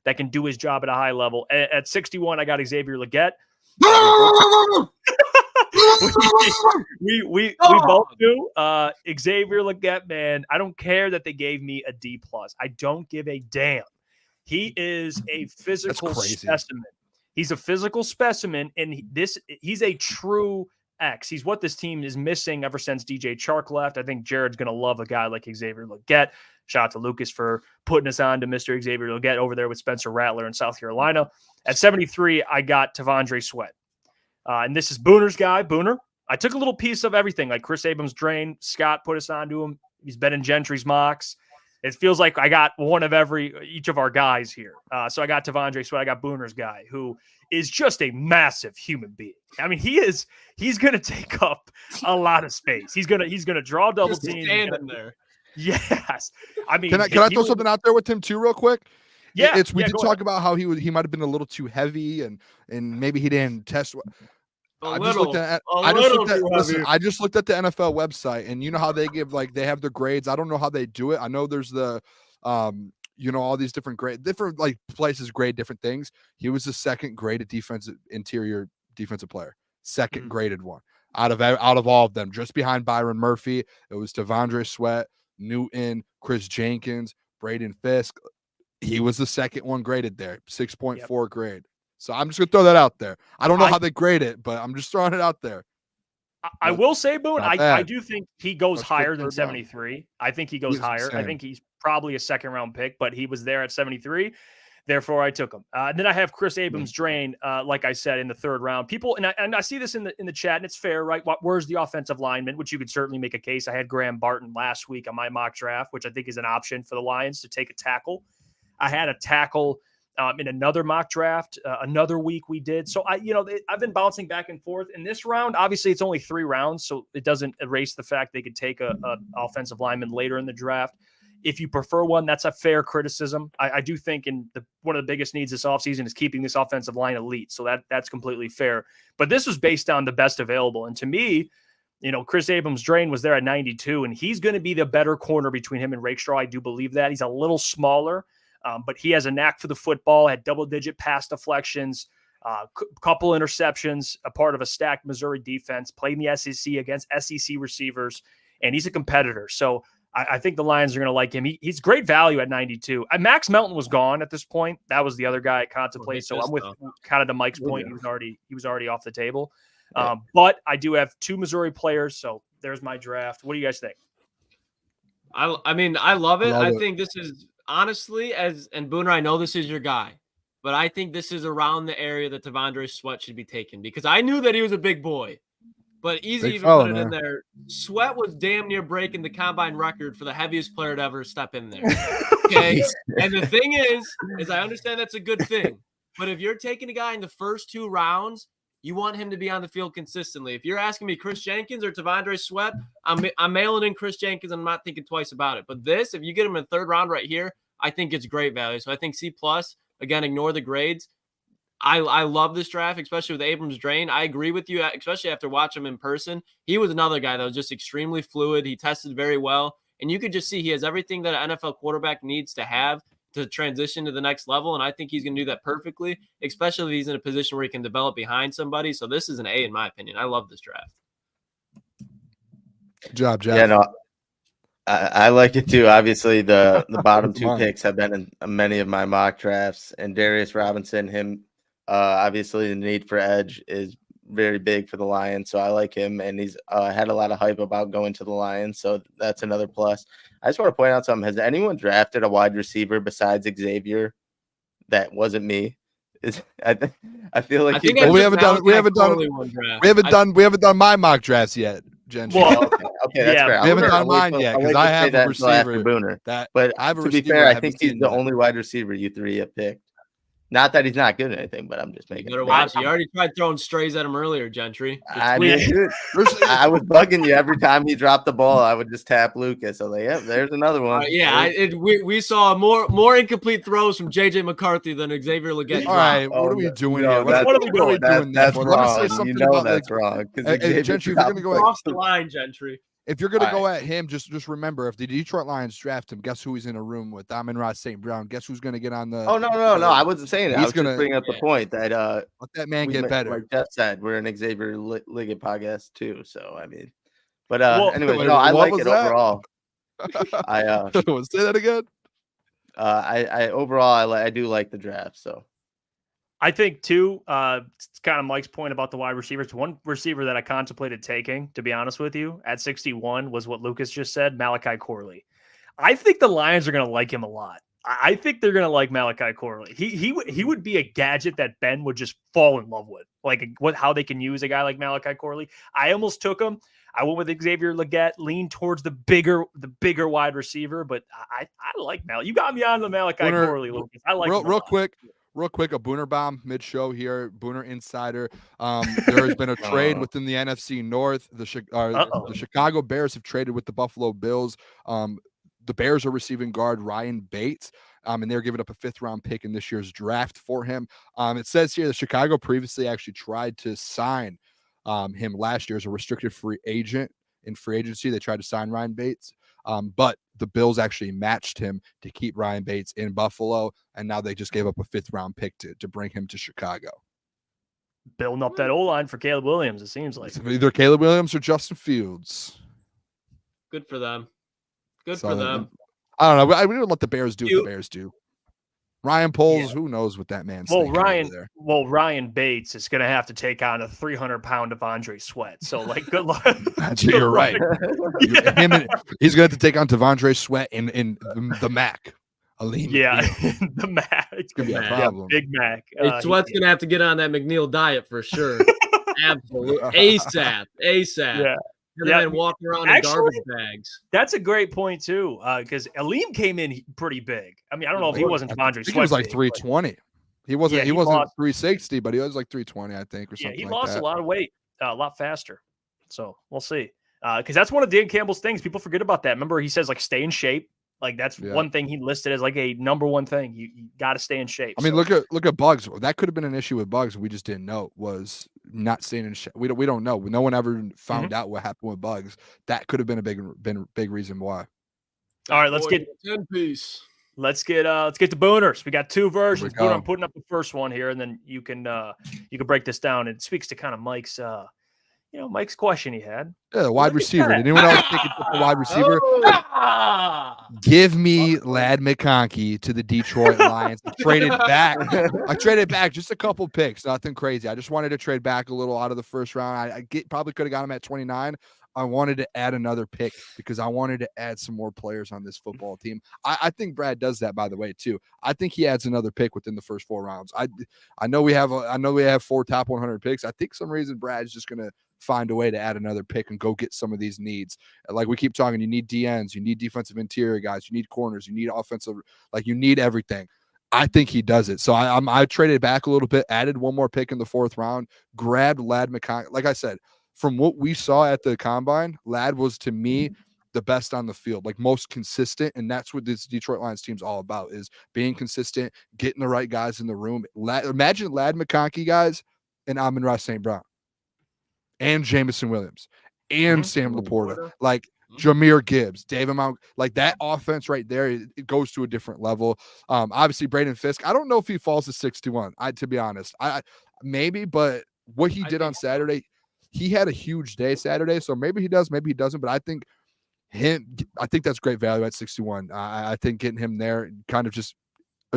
that can do his job at a high level. At 61, I got Xavier Legette. we both do. Xavier Legette, man, I don't care that they gave me a D+. I don't give a damn. He is a physical specimen. He's a physical specimen, and he's a true X. He's what this team is missing ever since DJ Chark left. I think Jared's going to love a guy like Xavier Legette. Shout out to Lucas for putting us on to Mr. Xavier Legette over there with Spencer Rattler in South Carolina. At 73, I got T'Vondre Sweat. And this is Booner's guy, Booner. I took a little piece of everything, like Chris Abrams-Drain. Scott put us on to him. He's been in Gentry's mocks. It feels like I got one of each of our guys here. So I got T'Vondre Sweat. I got Booner's guy, who is just a massive human being. I mean, he's going to take up a lot of space. He's going to draw double teams. Standing there. Yes. I mean, can I throw something out there with him too, real quick? Yeah. We did talk about how he might have been a little too heavy and maybe he didn't test. I just looked at the NFL website, and you know how they give, like, they have their grades. I don't know how they do it. I know there's the all these different like places grade different things. He was the second graded interior defensive player, second graded one out of all of them, just behind Byron Murphy. It was T'Vondre Sweat, Newton, Chris Jenkins, Braden Fisk. He was the second one graded there, 6.4 grade. So I'm just going to throw that out there. I don't know how they grade it, but I'm just throwing it out there. I will say, Boone, I do think he goes higher than 73. I think he goes higher. I think he's probably a second-round pick, but he was there at 73. Therefore, I took him. And then I have Chris Abrams-Drain, like I said, in the third round. People, and I see this in the chat, and it's fair, right? Where's the offensive lineman, which you could certainly make a case. I had Graham Barton last week on my mock draft, which I think is an option for the Lions to take a tackle. I had a tackle in another mock draft, another week we did. So I've been bouncing back and forth in this round. Obviously it's only 3 rounds, so it doesn't erase the fact they could take a offensive lineman later in the draft. If you prefer one, that's a fair criticism. I do think one of the biggest needs this offseason is keeping this offensive line elite. So that's completely fair, but this was based on the best available. And to me, Chris Abrams-Drain was there at 92, and he's going to be the better corner between him and Rakestraw. I do believe that. He's a little smaller, but he has a knack for the football, had double-digit pass deflections, couple interceptions, a part of a stacked Missouri defense, played in the SEC against SEC receivers, and he's a competitor. So I think the Lions are going to like him. He's great value at 92. Max Melton was gone at this point. That was the other guy I contemplated. So I'm with kind of to Mike's point. He was already off the table. But I do have 2 Missouri players. So there's my draft. What do you guys think? I mean, I love it. I think this is honestly, and Booner, I know this is your guy, but I think this is around the area that T'Vondre Sweat should be taken, because I knew that he was a big boy, but easy even put it in there. Sweat was damn near breaking the combine record for the heaviest player to ever step in there. Okay. And the thing is I understand that's a good thing, but if you're taking a guy in the first 2 rounds, you want him to be on the field consistently. If you're asking me Chris Jenkins or T'Vondre Sweat, I'm mailing in Chris Jenkins. I'm not thinking twice about it. But this, if you get him in the 3rd round right here, I think it's great value. So I think C+, again, ignore the grades. I love this draft, especially with Abrams-Drain. I agree with you, especially after watching him in person. He was another guy that was just extremely fluid. He tested very well. And you could just see he has everything that an NFL quarterback needs to have to transition to the next level. And I think he's going to do that perfectly, especially if he's in a position where he can develop behind somebody. So this is an A in my opinion. I love this draft. Good job, Jeff. Yeah, no, I like it too. Obviously, the bottom 2 picks have been in many of my mock drafts, and Darius Robinson, obviously the need for edge is very big for the Lions, so I like him, and he's had a lot of hype about going to the Lions, so that's another plus. I just want to point out something. Has anyone drafted a wide receiver besides Xavier that wasn't me? I feel like we haven't done my mock drafts yet, Gentry. Well, okay, that's fair. We haven't done mine yet because I have a receiver Booner. But to be fair, I think he's the only wide receiver you three have picked. Not that he's not good at anything, but I'm just making. You better watch. You already tried throwing strays at him earlier, Gentry. I was bugging you every time he dropped the ball. I would just tap Lukas. I was like, "Yep, there's another one." We saw more incomplete throws from JJ McCarthy than Xavier Legette. All right, what are we doing here? What are we doing? That's wrong. You know that's wrong. Gentry, if you're going to go across the line, Gentry. If you're going to go at him, just remember, if the Detroit Lions draft him, guess who he's in a room with? Amon-Ra St. Brown. Guess who's going to get on the – Oh, no. I wasn't saying that. I was just bringing up the point that let that man get better. Like Jeff said, we're an Xavier Liggett podcast too. So, I mean – but anyway, I like it overall. Say that again? Overall, I do like the draft, so. I think too, it's kind of Mike's point about the wide receivers. One receiver that I contemplated taking, to be honest with you, at 61 was what Lukas just said, Malachi Corley. I think the Lions are going to like him a lot. I think they're going to like Malachi Corley. He would be a gadget that Ben would just fall in love with, like how they can use a guy like Malachi Corley. I almost took him. I went with Xavier Legette, leaned towards the bigger wide receiver, but I like Malachi. You got me on the Malachi Corley, Lukas. I like Real quick, a Booner bomb mid-show here. Booner Insider. There has been a trade within the NFC North. The Chicago Bears have traded with the Buffalo Bills. The Bears are receiving guard Ryan Bates, and they're giving up a 5th-round pick in this year's draft for him. It says here that Chicago previously actually tried to sign him last year as a restricted free agent in free agency. They tried to sign Ryan Bates, but the Bills actually matched him to keep Ryan Bates in Buffalo, and now they just gave up a 5th-round pick to bring him to Chicago. Building up that O-line for Caleb Williams, it seems like. It's either Caleb Williams or Justin Fields. Good for them. For them. I don't know. We don't let the Bears do what the Bears do. Ryan Poles, who knows what that man's Ryan Bates is going to have to take on a 300-pound Devondre Sweat. So, good luck. You're right. He's going to have to take on Devondre Sweat in the MAC. The MAC. It's going to be a problem. Big Mac. Sweat's going to have to get on that McNeil diet for sure. Absolutely. ASAP. Yeah. And walk around in garbage bags. That's a great point too, because Aleem came in pretty big. I mean, I don't know if he wasn't Devondre Sweat. He was like 320. He wasn't 360, but he was like 320, I think, or something. He lost a lot of weight, a lot faster. So we'll see. Because that's one of Dan Campbell's things. People forget about that. Remember, he says stay in shape. That's one thing he listed as a number one thing. You got to stay in shape. I mean, look at Bugs. That could have been an issue with Bugs. We just didn't know was not staying in shape. We don't know. No one ever found out what happened with Bugs. That could have been a big reason why. All right, let's get 10-piece. Let's get to Booners. We got 2 versions. Booner, I'm putting up the first one here, and then you can break this down. It speaks to kind of Mike's Mike's question he had. Yeah, the wide receiver. Did anyone else think it's the wide receiver? Give me Ladd McConkey to the Detroit Lions. I traded back just a couple picks, nothing crazy. I just wanted to trade back a little out of the first round. I probably could have got him at 29. I wanted to add another pick because I wanted to add some more players on this football team. I think Brad does that, by the way, too. I think he adds another pick within the first 4 rounds. I know we have 4 top 100 picks. I think some reason Brad's just gonna find a way to add another pick and go get some of these needs. Like we keep talking, you need DNs, you need defensive interior guys, you need corners, you need offensive, you need everything. I think he does it. So I traded back a little bit, added 1 more pick in the 4th round, grabbed Ladd McConkey. Like I said, from what we saw at the combine, Ladd was to me the best on the field, most consistent. And that's what this Detroit Lions team's all about, is being consistent, getting the right guys in the room. Imagine Ladd McConkey guys and Amon-Ra St. Brown and Jamison Williams and Sam Laporta, Jahmyr Gibbs, David Mount, that offense right there, it goes to a different level. Obviously Braden Fisk, I don't know if he falls to 61, to be honest. Maybe, but what he did on Saturday, he had a huge day Saturday, so maybe he does, maybe he doesn't, but I think that's great value at 61. I think getting him there kind of just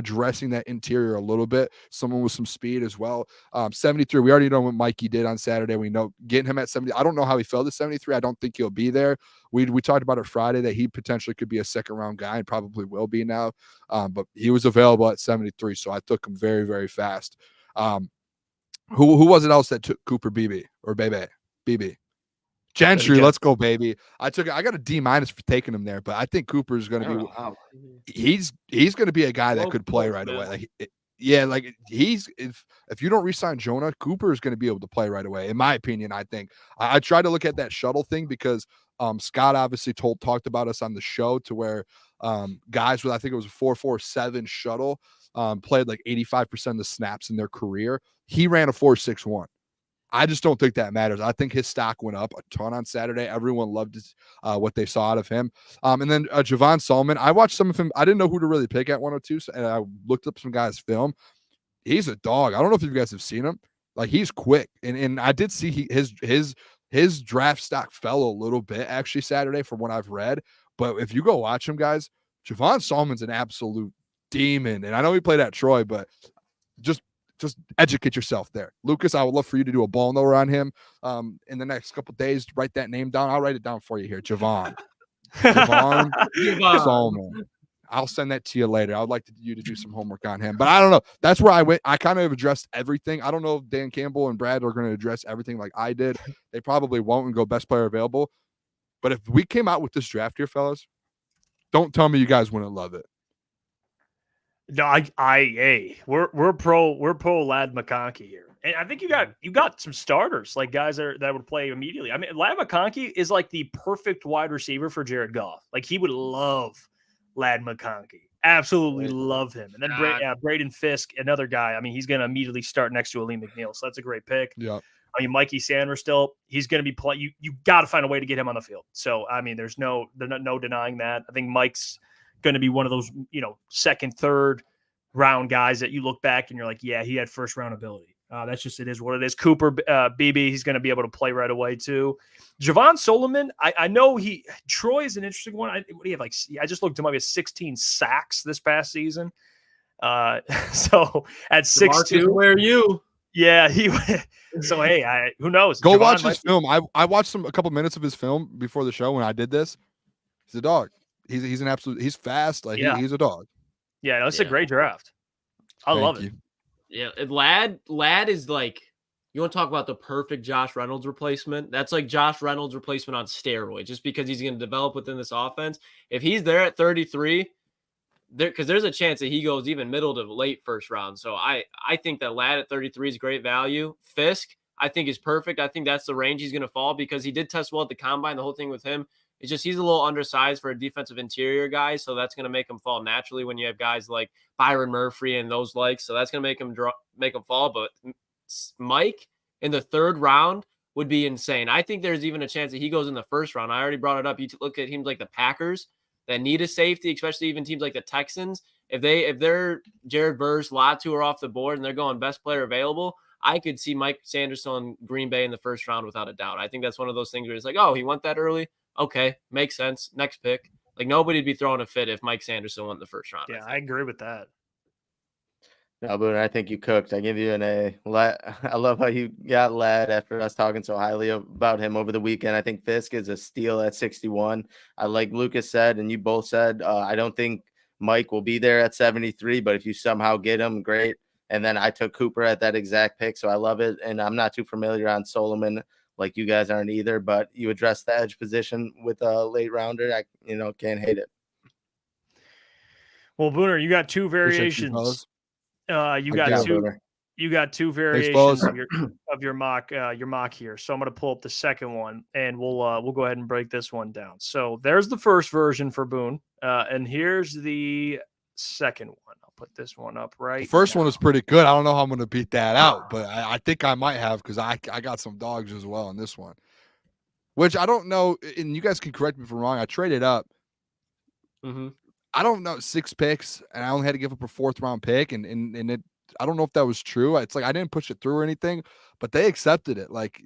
addressing that interior a little bit. Someone with some speed as well. 73, we already know what Mikey did on Saturday. We know getting him at 70. I don't know how he fell to 73. I don't think he'll be there. We talked about it Friday that he potentially could be a second round guy and probably will be now. But he was available at 73, so I took him very, very fast. Who was it else that took Cooper BB or Bebe? BB. Gentry, let's go, baby. I got a D- for taking him there, but I think Cooper is going to be. He's going to be a guy that could play right away. Like, if you don't re-sign Jonah, Cooper is going to be able to play right away. In my opinion, I think I tried to look at that shuttle thing because Scott obviously talked about us on the show to where guys with, I think it was a 4.47 shuttle played like 85% of the snaps in their career. He ran a 4.61. I just don't think that matters. I think his stock went up a ton on Saturday. Everyone loved what they saw out of him. And then Javon Solomon, I watched some of him. I didn't know who to really pick at 102, and I looked up some guys' film. He's a dog. I don't know if you guys have seen him. Like, he's quick. And I did see his draft stock fell a little bit actually Saturday from what I've read. But if you go watch him, guys, Javon Solomon's an absolute demon. And I know he played at Troy, but just educate yourself there. Lucas, I would love for you to do a ball knower on him in the next couple days. Write that name down. I'll write it down for you here. Javon Solomon. I'll send that to you later. I would like you to do some homework on him. But I don't know. That's where I went. I kind of addressed everything. I don't know if Dan Campbell and Brad are going to address everything like I did. They probably won't and go best player available. But if we came out with this draft here, fellas, don't tell me you guys wouldn't love it. No, we're pro Ladd McConkey here, and I think you got some starters, like guys that would play immediately. I mean, Ladd McConkey is like the perfect wide receiver for Jared Goff. Like, he would love Ladd McConkey, absolutely love him. And then Braden Fisk, another guy. I mean, he's going to immediately start next to Aleem McNeil, so that's a great pick. Yeah. I mean, Mikey Sanders still, he's going to be playing. You got to find a way to get him on the field. So I mean, there's no denying that. I think Mike's going to be one of those, second, third round guys that you look back and you're like, yeah, he had first round ability. That's just, it is what it is. Cooper, BB, he's going to be able to play right away too. Javon Solomon, I know Troy is an interesting one. What do you have? I just looked him up. He has 16 sacks this past season. So at 6'2", where are you? Yeah, so hey, who knows? Go Javon watch his film. I watched a couple minutes of his film before the show when I did this. He's a dog. He's an absolute. He's fast. Like, he's a dog. Yeah, that's a great draft. I love it. Yeah, Ladd is like, you want to talk about the perfect Josh Reynolds replacement? That's like Josh Reynolds replacement on steroids, just because he's going to develop within this offense. If he's there at 33, because there's a chance that he goes even middle to late first round. So I think that Ladd at 33 is great value. Fisk, I think, is perfect. I think that's the range he's going to fall, because he did test well at the combine. The whole thing with him is just he's a little undersized for a defensive interior guy, so that's going to make him fall naturally when you have guys like Byron Murphy and those likes. So that's going to make him fall. But Mike in the third round would be insane. I think there's even a chance that he goes in the first round. I already brought it up. You look at teams like the Packers that need a safety, especially even teams like the Texans. If they're Jared Verse, Latu are off the board and they're going best player available, I could see Mike Sanderson, Green Bay in the first round without a doubt. I think that's one of those things where it's like, oh, he went that early. Okay, makes sense. Next pick. Like, nobody'd be throwing a fit if Mike Sanderson went in the first round. Yeah, I agree with that. No, Booner, I think you cooked. I give you an A. I love how you got Ladd after us talking so highly about him over the weekend. I think Fisk is a steal at 61. Like Lucas said, and you both said, I don't think Mike will be there at 73, but if you somehow get him, great. And then I took Cooper at that exact pick, so I love it. And I'm not too familiar on Solomon, like you guys aren't either, but you address the edge position with a late rounder. I can't hate it. Well, Booner, you got two variations. You got two variations of your mock here. So I'm going to pull up the second one, and we'll go ahead and break this one down. So there's the first version for Boone, and here's the second one. I'll put this one up right. The first one is pretty good. I don't know how I'm going to beat that out, but I think I might have, because I got some dogs as well in this one, which I don't know. And you guys can correct me if I'm wrong. I traded up. Mm-hmm. I don't know, 6 picks, and I only had to give up a 4th round pick, and it. I don't know if that was true. It's like I didn't push it through or anything, but they accepted it. Like,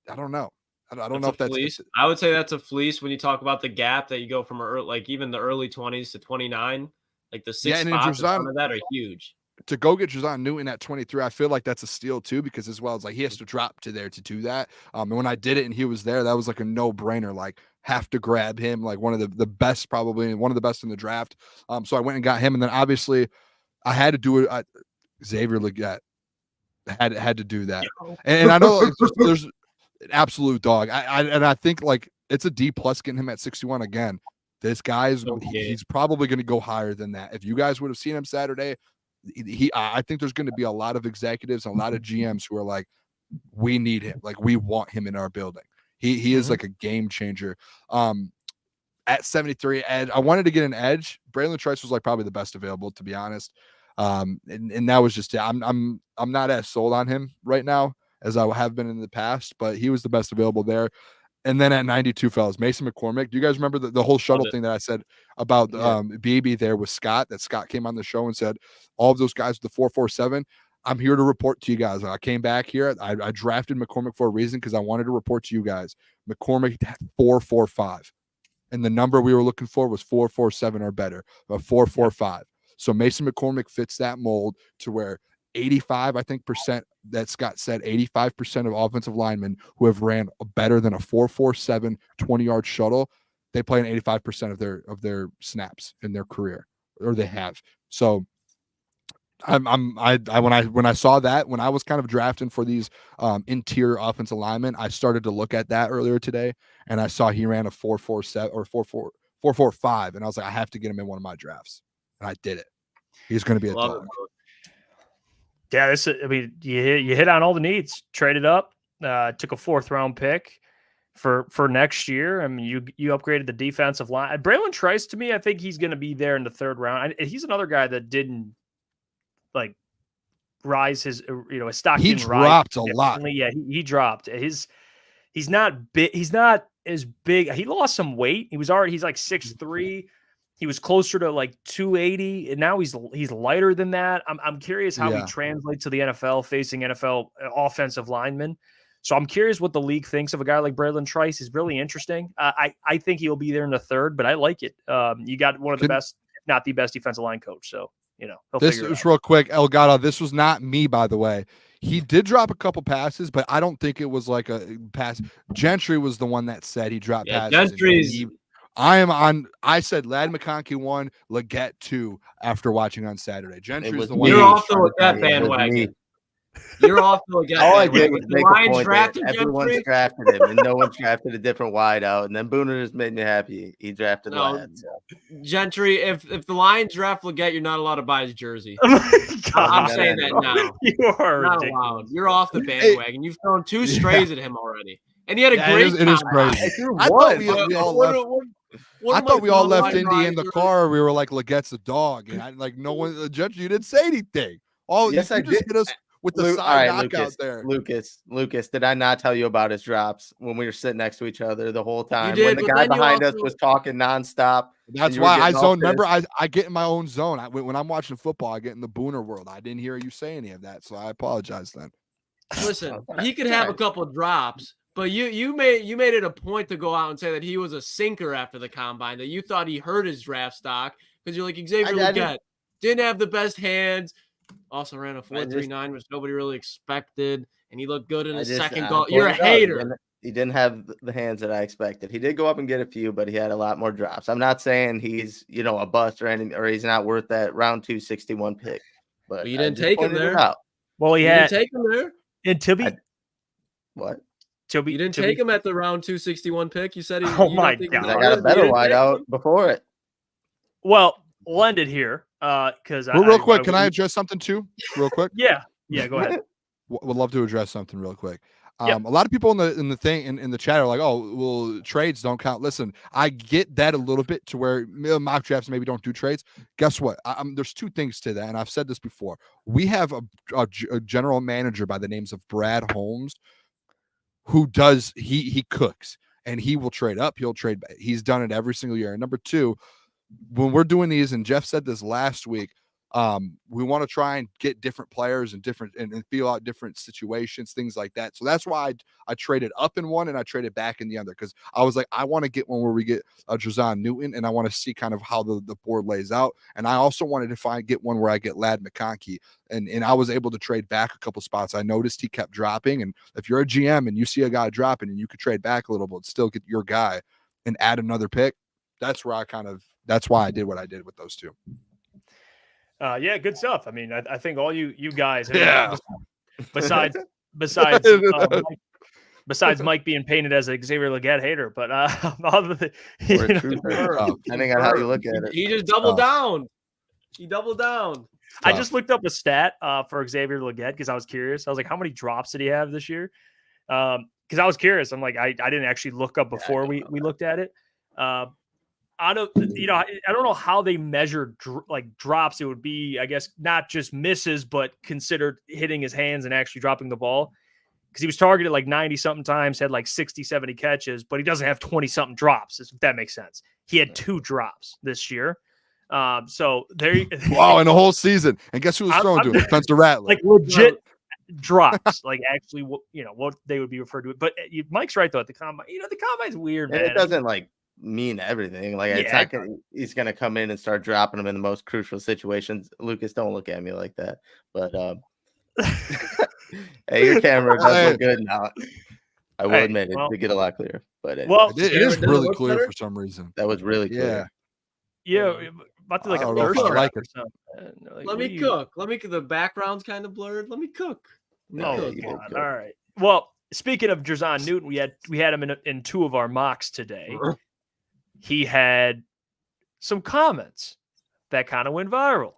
I don't know. I don't know if that's fleece. I would say that's a fleece when you talk about the gap that you go from like even the early 20s to 29. Like the 6 and spots in front of that are huge. To go get Jer'Zhan Newton at 23, I feel like that's a steal too, because as well as like he has to drop to there to do that. And when I did it and he was there, that was like a no-brainer. Like, have to grab him, like one of the best, probably one of the best in the draft. So I went and got him, and then obviously I had to do it. Xavier Legette had to do that, and I know there's an absolute dog. I think like it's a D+ getting him at 61 again. This guy's he's probably going to go higher than that. If you guys would have seen him Saturday, I think there's going to be a lot of executives and a lot of GMs who are like, we need him, like we want him in our building. He is like a game changer. At 73 edge, I wanted to get an edge. Braylon Trice was like probably the best available, to be honest. And that was just I'm not as sold on him right now as I have been in the past, but he was the best available there. And then at 92, fellas, Mason McCormick. Do you guys remember the whole shuttle thing that I said about BB there with Scott? That Scott came on the show and said all of those guys with the 4.47. I'm here to report to you guys. I came back here. I drafted McCormick for a reason, because I wanted to report to you guys. McCormick had 4.45, and the number we were looking for was 4.47 or better, but 4.45. So Mason McCormick fits that mold to where 85, I think, percent that Scott said 85% of offensive linemen who have ran better than a 4.47 20-yard shuttle, they play in 85% of their snaps in their career, or they have. So when I saw that, when I was kind of drafting for these interior offensive linemen, I started to look at that earlier today, and I saw he ran a 4.47 or 4.45, and I was like, I have to get him in one of my drafts, and I did it. He's going to be a dog. Yeah, you hit on all the needs. Traded up, took a 4th round pick for next year. I mean, you upgraded the defensive line. Braylon Trice, to me, I think he's going to be there in the 3rd round. He's another guy that didn't like rise his stock. He dropped a lot. Yeah, he dropped. He's not big. He's not as big. He lost some weight. He's like 6'3". He was closer to like 280, and now he's lighter than that. I'm curious how he translates to the NFL, facing NFL offensive linemen. So I'm curious what the league thinks of a guy like Braylon Trice. Is really interesting. I think he'll be there in the 3rd, but I like it. You got one of the best, if not the best, defensive line coach. So this was real quick. Elgato, this was not me, by the way. He did drop a couple passes, but I don't think it was like a pass. Gentry was the one that said he dropped passes. Gentry's. I said Ladd McConkey 1, Legette 2 after watching on Saturday. Gentry's the one. You're off the Legette bandwagon. You're off the Legette bandwagon. All I did was make a point that everyone's drafted him, and no one drafted a different wideout. And then Booner just made me happy. He drafted Ladd. So. Gentry, if the Lions draft Legette, you're not allowed to buy his jersey. Oh my God. I'm saying that now. You are not ridiculous. allowed. You're off the bandwagon. You've thrown 2 strays at him already. And he had a great It is crazy. I thought we all left Indy in the car. We were like, Legette's a dog. And no one, Judge, you didn't say anything. Oh, yes, I did. Hit us with the side knockout there. Lucas, did I not tell you about his drops when we were sitting next to each other the whole time? Did, when the guy behind us was talking nonstop. That's why I zone. Remember, I get in my own zone. When I'm watching football, I get in the Booner world. I didn't hear you say any of that, so I apologize then. Listen, he could have a couple of drops. But you made it a point to go out and say that he was a sinker after the combine, that you thought he hurt his draft stock because you're like, Xavier Legette didn't have the best hands, also ran a 4.39, which nobody really expected, and he looked good in his second goal. You're a hater. He didn't have the hands that I expected. He did go up and get a few, but he had a lot more drops. I'm not saying he's a bust or anything, or he's not worth that round 2 61 pick. But you didn't take him there. Well, you didn't take him there. And to be what? You didn't take him at the round 261 pick. You said he. Oh my God! I got a better wideout before it. Well, lend it here, because real quick. Can I address something too? Real quick. Yeah. Go ahead. Would love to address something real quick. A lot of people in the chat are like, oh, well, trades don't count. Listen, I get that a little bit to where mock drafts maybe don't do trades. Guess what? There's 2 things to that, and I've said this before. We have a general manager by the names of Brad Holmes, who does he cooks, and he will trade up, he'll trade back. He's done it every single year. And number 2, when we're doing these, and Jeff said this last week, We want to try and get different players and feel out different situations, things like that. So that's why I traded up in one and I traded back in the other, because I was like, I want to get one where we get a Jer'Zhan Newton, and I want to see kind of how the board lays out. And I also wanted to get one where I get Ladd McConkey, and I was able to trade back a couple spots. I noticed he kept dropping, and if you're a GM and you see a guy dropping and you could trade back a little bit, still get your guy and add another pick, that's why I did what I did with those two. Yeah, good stuff. I mean, I think all you guys, yeah. Besides Mike being painted as a Xavier Legette hater, but depending on how you look at it, he just doubled down. He doubled down. I just looked up a stat for Xavier Legette because I was curious. I was like, how many drops did he have this year? Because I was curious. I'm like, I didn't actually look up before we looked at it. I don't know how they measure drops. It would be, I guess, not just misses, but considered hitting his hands and actually dropping the ball. Because he was targeted like 90 something times, had like 60, 70 catches, but he doesn't have 20 something drops, if that makes sense. He had 2 drops this year. So there you wow, in the whole season. And guess who was throwing to him? Spencer Rattler. Like legit drops, like actually what they would be referred to. But Mike's right though, at the combine. The combine's weird, man. And it doesn't mean everything. It's not he's gonna come in and start dropping them in the most crucial situations. Lucas, don't look at me like that. But hey, your camera does look good now. I will admit it did get a lot clearer. But it is really clear for some reason. That was really clear. Yeah. About to a thirst trap or something. Let me cook. The background's kind of blurred. Let me cook. God. All right. Well, speaking of Jer'Zhan Newton, we had him in 2 of our mocks today. He had some comments that kind of went viral.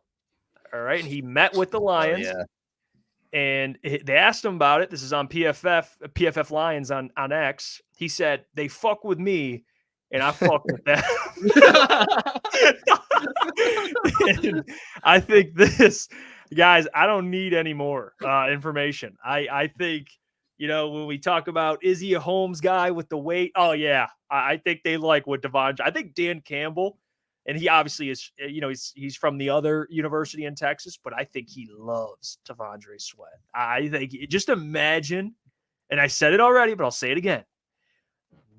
All right. And he met with the Lions. And they asked him about it. This is on PFF Lions on X. He said, they fuck with me and I fuck with them. I think this, guys, I don't need any more information. I think, when we talk about, is he a Holmes guy with the weight? Oh, yeah. I think they like what Devon. I think Dan Campbell, and he obviously is, he's from the other university in Texas, but I think he loves T'Vondre Sweat. I think, just imagine, and I said it already, but I'll say it again.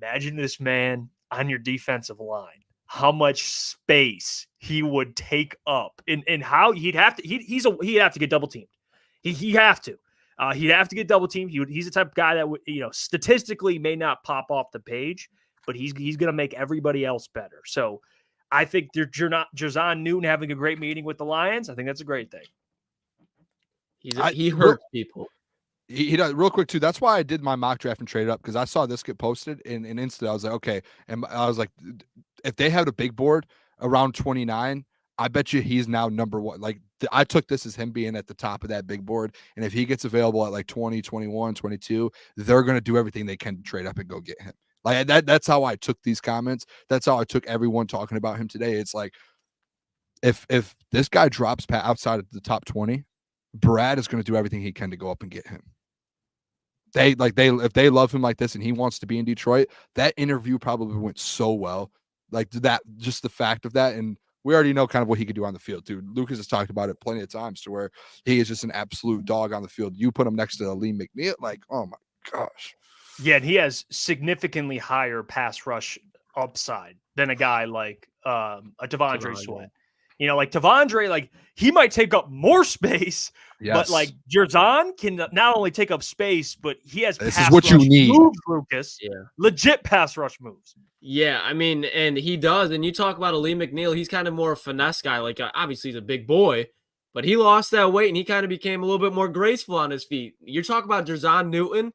Imagine this man on your defensive line, how much space he would take up, and how he'd have to get double teamed. He'd have to get double teamed. He's the type of guy that would, statistically may not pop off the page, but he's going to make everybody else better. So I think Jer'Zhan Newton having a great meeting with the Lions. I think that's a great thing. He hurts people. He does real quick too. That's why I did my mock draft and traded up, because I saw this get posted in instant. I was like, okay. And I was like, if they have a big board around 29, I bet you he's now number 1. Like I took this as him being at the top of that big board. And if he gets available at like 20, 21, 22, they're going to do everything they can to trade up and go get him. Like that's how I took these comments. That's how I took everyone talking about him today. It's like, if this guy drops outside of the top 20, Brad is going to do everything he can to go up and get him. If they love him like this and he wants to be in Detroit, that interview probably went so well. Like that, just the fact of that. And we already know kind of what he could do on the field too. Lucas has talked about it plenty of times to where he is just an absolute dog on the field. You put him next to Lee McNeil, like, oh my gosh. Yeah, and he has significantly higher pass rush upside than a guy like a T'Vondre Sweat. Like T'Vondre, like he might take up more space, but like Jer'Zhan can not only take up space, but he has pass rush moves, Lucas. Yeah. Legit pass rush moves. Yeah, I mean, and he does. And you talk about a Lee McNeil, he's kind of more a finesse guy. Like obviously he's a big boy, but he lost that weight and he kind of became a little bit more graceful on his feet. You're talking about Jer'Zhan Newton.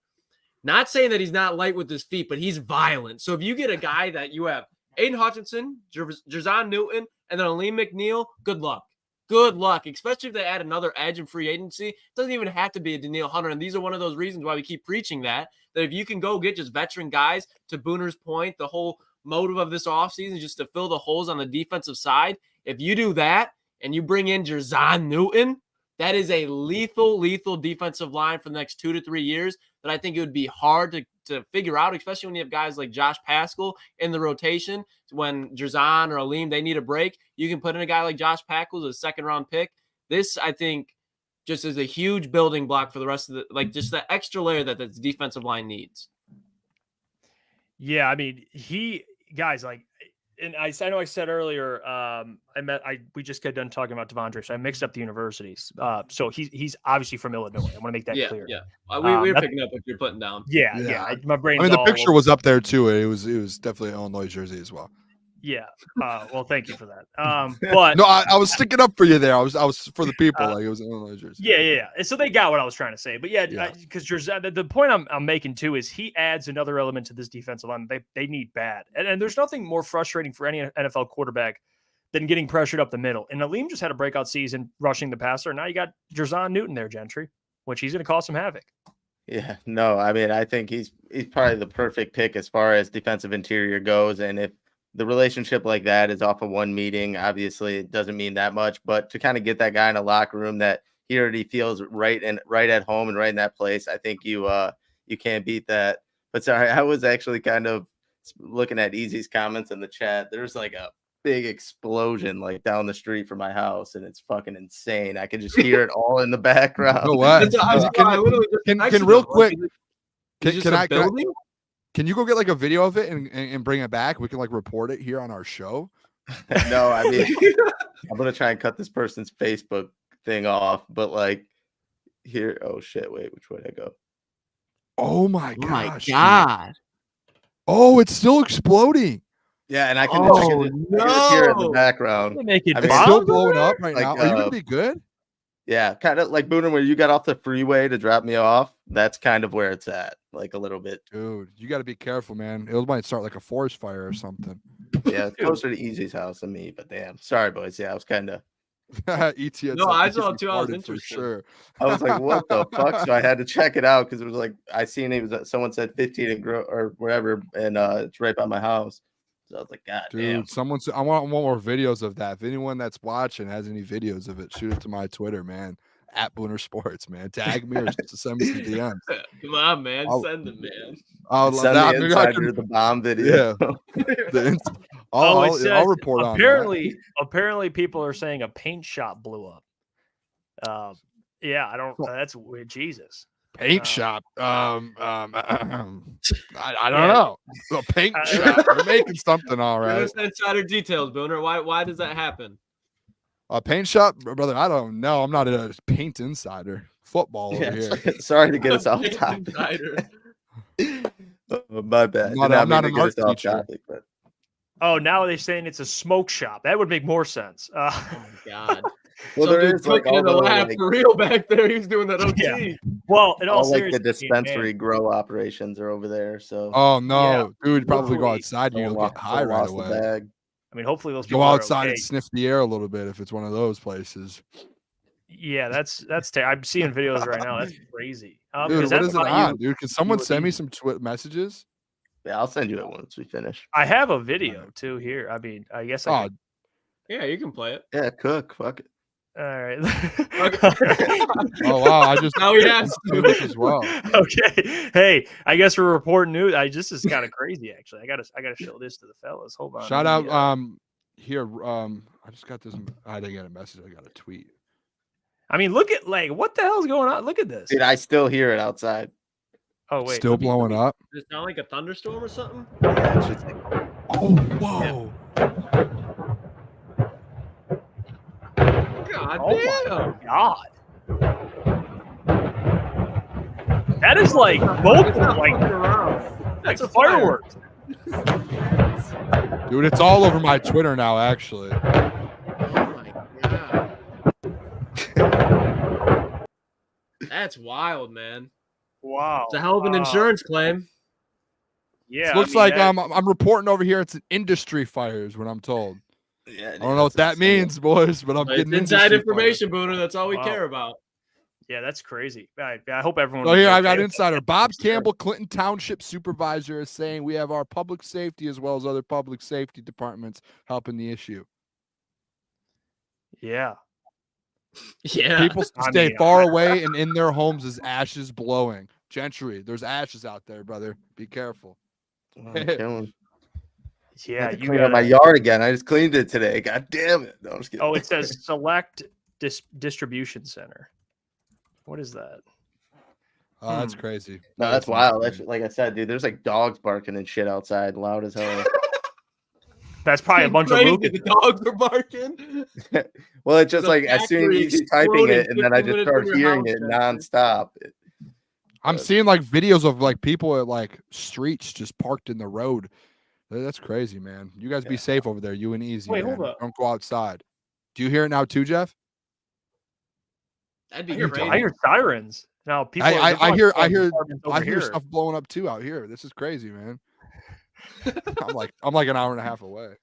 Not saying that he's not light with his feet, but he's violent. So if you get a guy that you have Aiden Hutchinson, Jer'Zhan Newton, and then a Lee McNeil, good luck. Good luck, especially if they add another edge in free agency. It doesn't even have to be a Danielle Hunter. And these are one of those reasons why we keep preaching that if you can go get just veteran guys, to Booner's point, the whole motive of this offseason is just to fill the holes on the defensive side. If you do that and you bring in Jer'Zhan Newton, that is a lethal defensive line for the next 2 to 3 years that I think it would be hard to figure out, especially when you have guys like Josh Paschal in the rotation. When Jer'Zhan or Aleem, they need a break, you can put in a guy like Josh Paschal as a second-round pick This, I think, just is a huge building block for the rest of the, like, just the extra layer that the defensive line needs. Yeah, I mean, guys, like, and I know I said earlier, we just got done talking about Devondre, so I mixed up the universities. So he's obviously from Illinois. I want to make that clear. Yeah, we're picking up what you're putting down. Yeah. My brain. I mean, the picture was up there too. It was definitely an Illinois jersey as well. Yeah. Well, thank you for that. But no, I was sticking up for you there. I was for the people. Like, it was an Illinois jersey. Yeah. And so they got what I was trying to say. But because the point I'm making too is he adds another element to this defensive line they need bad. And there's nothing more frustrating for any NFL quarterback than getting pressured up the middle. And Aleem just had a breakout season rushing the passer. Now you got Jer'Zhan Newton there, Gentry, which he's going to cause some havoc. Yeah, no, I mean, I think he's probably the perfect pick as far as defensive interior goes. And if the relationship like that is off of one meeting, obviously it doesn't mean that much, but to kind of get that guy in a locker room that he already feels right at home and right in that place, I think you can't beat that. But sorry, I was actually kind of looking at Easy's comments in the chat. There's like a big explosion like down the street from my house, and it's fucking insane. I can just hear it all in the background. You know what? Can real quick, can you go get like a video of it and bring it back? We can like report it here on our show. No, I mean, I'm gonna try and cut this person's Facebook thing off, but like here, oh shit, wait, which way did I go? Oh my gosh. God. Oh, it's still exploding. Yeah, and I can just hear it in the background. It's still blowing up right now. Are you gonna be good? Yeah, kind of like Booner, when you got off the freeway to drop me off. That's kind of where it's at, like a little bit. Dude, you got to be careful, man. It might start like a forest fire or something. Yeah, it's closer to Easy's house than me, but damn. Sorry, boys. Yeah, I was kind of. No, I saw it too. I was interested. For sure. I was like, what the fuck? So I had to check it out because it was like, I seen it was someone said 15 and or wherever, and it's right by my house. So I was like, God damn. Someone said, I want more videos of that. If anyone that's watching has any videos of it, shoot it to my Twitter, man. At Booner Sports, man. Tag me or just send me some DMs. Come on, man. Send them, man. I'll send the bomb video. Yeah. I'll report on that. Apparently people are saying a paint shop blew up. Yeah, I don't. That's weird. Jesus. Paint shop. I don't know. A paint shop. We're making something, all right. Give us insider details, Booner. Why does that happen? A paint shop, brother. I don't know. I'm not a paint insider. Football over here. Sorry to get us off topic. My bad. I'm not an art teacher. But... Oh, now they're saying it's a smoke shop. That would make more sense. Oh my God. Well, there is like all the lab for real back there. He's doing that OT. Yeah. Well, in all like the dispensary grow operations are over there. So. Oh no, dude! Probably go outside and you'll get high right away. I mean, hopefully those people go outside and sniff the air a little bit if it's one of those places. Yeah, that's I'm seeing videos right now. That's crazy. Dude, what is it on, dude? Can someone send me some messages? Yeah, I'll send you it once we finish. I have a video too here. I mean, I guess I could... Yeah, you can play it. Yeah, cook. Fuck it. All right. Oh wow! I just now he has to as well. Okay. Hey, I guess we're reporting news. This is kind of crazy, actually. I gotta show this to the fellas. Hold on. Shout out. Here. I just got this. I didn't get a message. I got a tweet. I mean, look at what the hell's going on? Look at this. Dude, I still hear it outside. Oh wait. Still blowing up. Does it sound like a thunderstorm or something? Oh whoa. Yeah. God damn. My God. That is like multiple, that's a fireworks. Dude, it's all over my Twitter now, actually. Oh my God. That's wild, man. Wow. It's a hell of an insurance claim. Yeah. It looks like I'm reporting over here. It's an industry fire is what I'm told. Yeah, I don't know what that means, boys, but I'm getting inside information, Booner. That's all we care about. Yeah, that's crazy. I hope everyone. So here, I've got insider. Bob Campbell, Clinton Township Supervisor, is saying we have our public safety as well as other public safety departments helping the issue. Yeah. Yeah. People stay far away and in their homes as ashes blowing. Gentry, there's ashes out there, brother. Be careful. Yeah, you clean up my yard again. I just cleaned it today. God damn it. No, I'm just kidding. Oh, it says select distribution center. What is that? Oh, that's crazy. No, that's wild. That's, like I said, dude, there's like dogs barking and shit outside, loud as hell. That's probably a bunch of Lucas. The dogs are barking. Well, it's just like as soon as you typing it, and then I just start hearing it nonstop. I'm seeing like videos of like people at like streets just parked in the road. That's crazy, man. You guys be safe over there. You and Easy. Wait, man. hold up. Don't go outside. Do you hear it now too, Jeff? That'd be I hear sirens. Now people. I hear here. stuff blowing up too out here. This is crazy, man. I'm like an hour and a half away.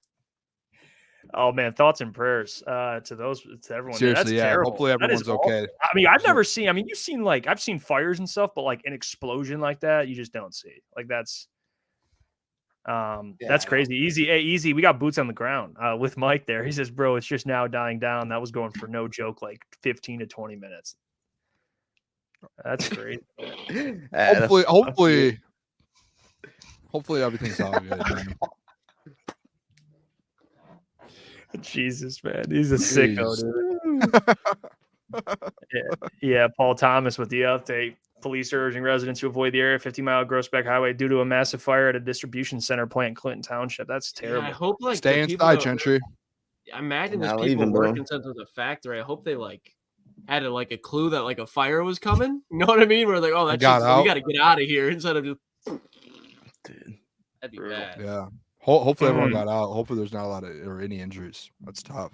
Oh man, thoughts and prayers to everyone. Seriously, That's yeah. terrible. Hopefully everyone's okay. I mean, I've seen fires and stuff, but like an explosion like that, you just don't see. Like that's crazy. Easy. We got boots on the ground with Mike there. He says, bro, it's just now dying down. That was going for no joke, like 15 to 20 minutes. That's great. Hopefully everything's all good. Man. Jesus, man. He's a sicko, dude. yeah, Paul Thomas with the update. Police are urging residents to avoid the area 50 Mile Groesbeck Highway due to a massive fire at a distribution center plant in Clinton Township. That's terrible. Yeah, I hope like stay inside, Gentry. I imagine there's people working since it was a factory. I hope they like had a clue that like a fire was coming. You know what I mean? We're like, oh, we got to get out of here instead of just. Dude, that'd be bad. Yeah. Hopefully everyone got out. Hopefully there's not a lot of or any injuries. That's tough.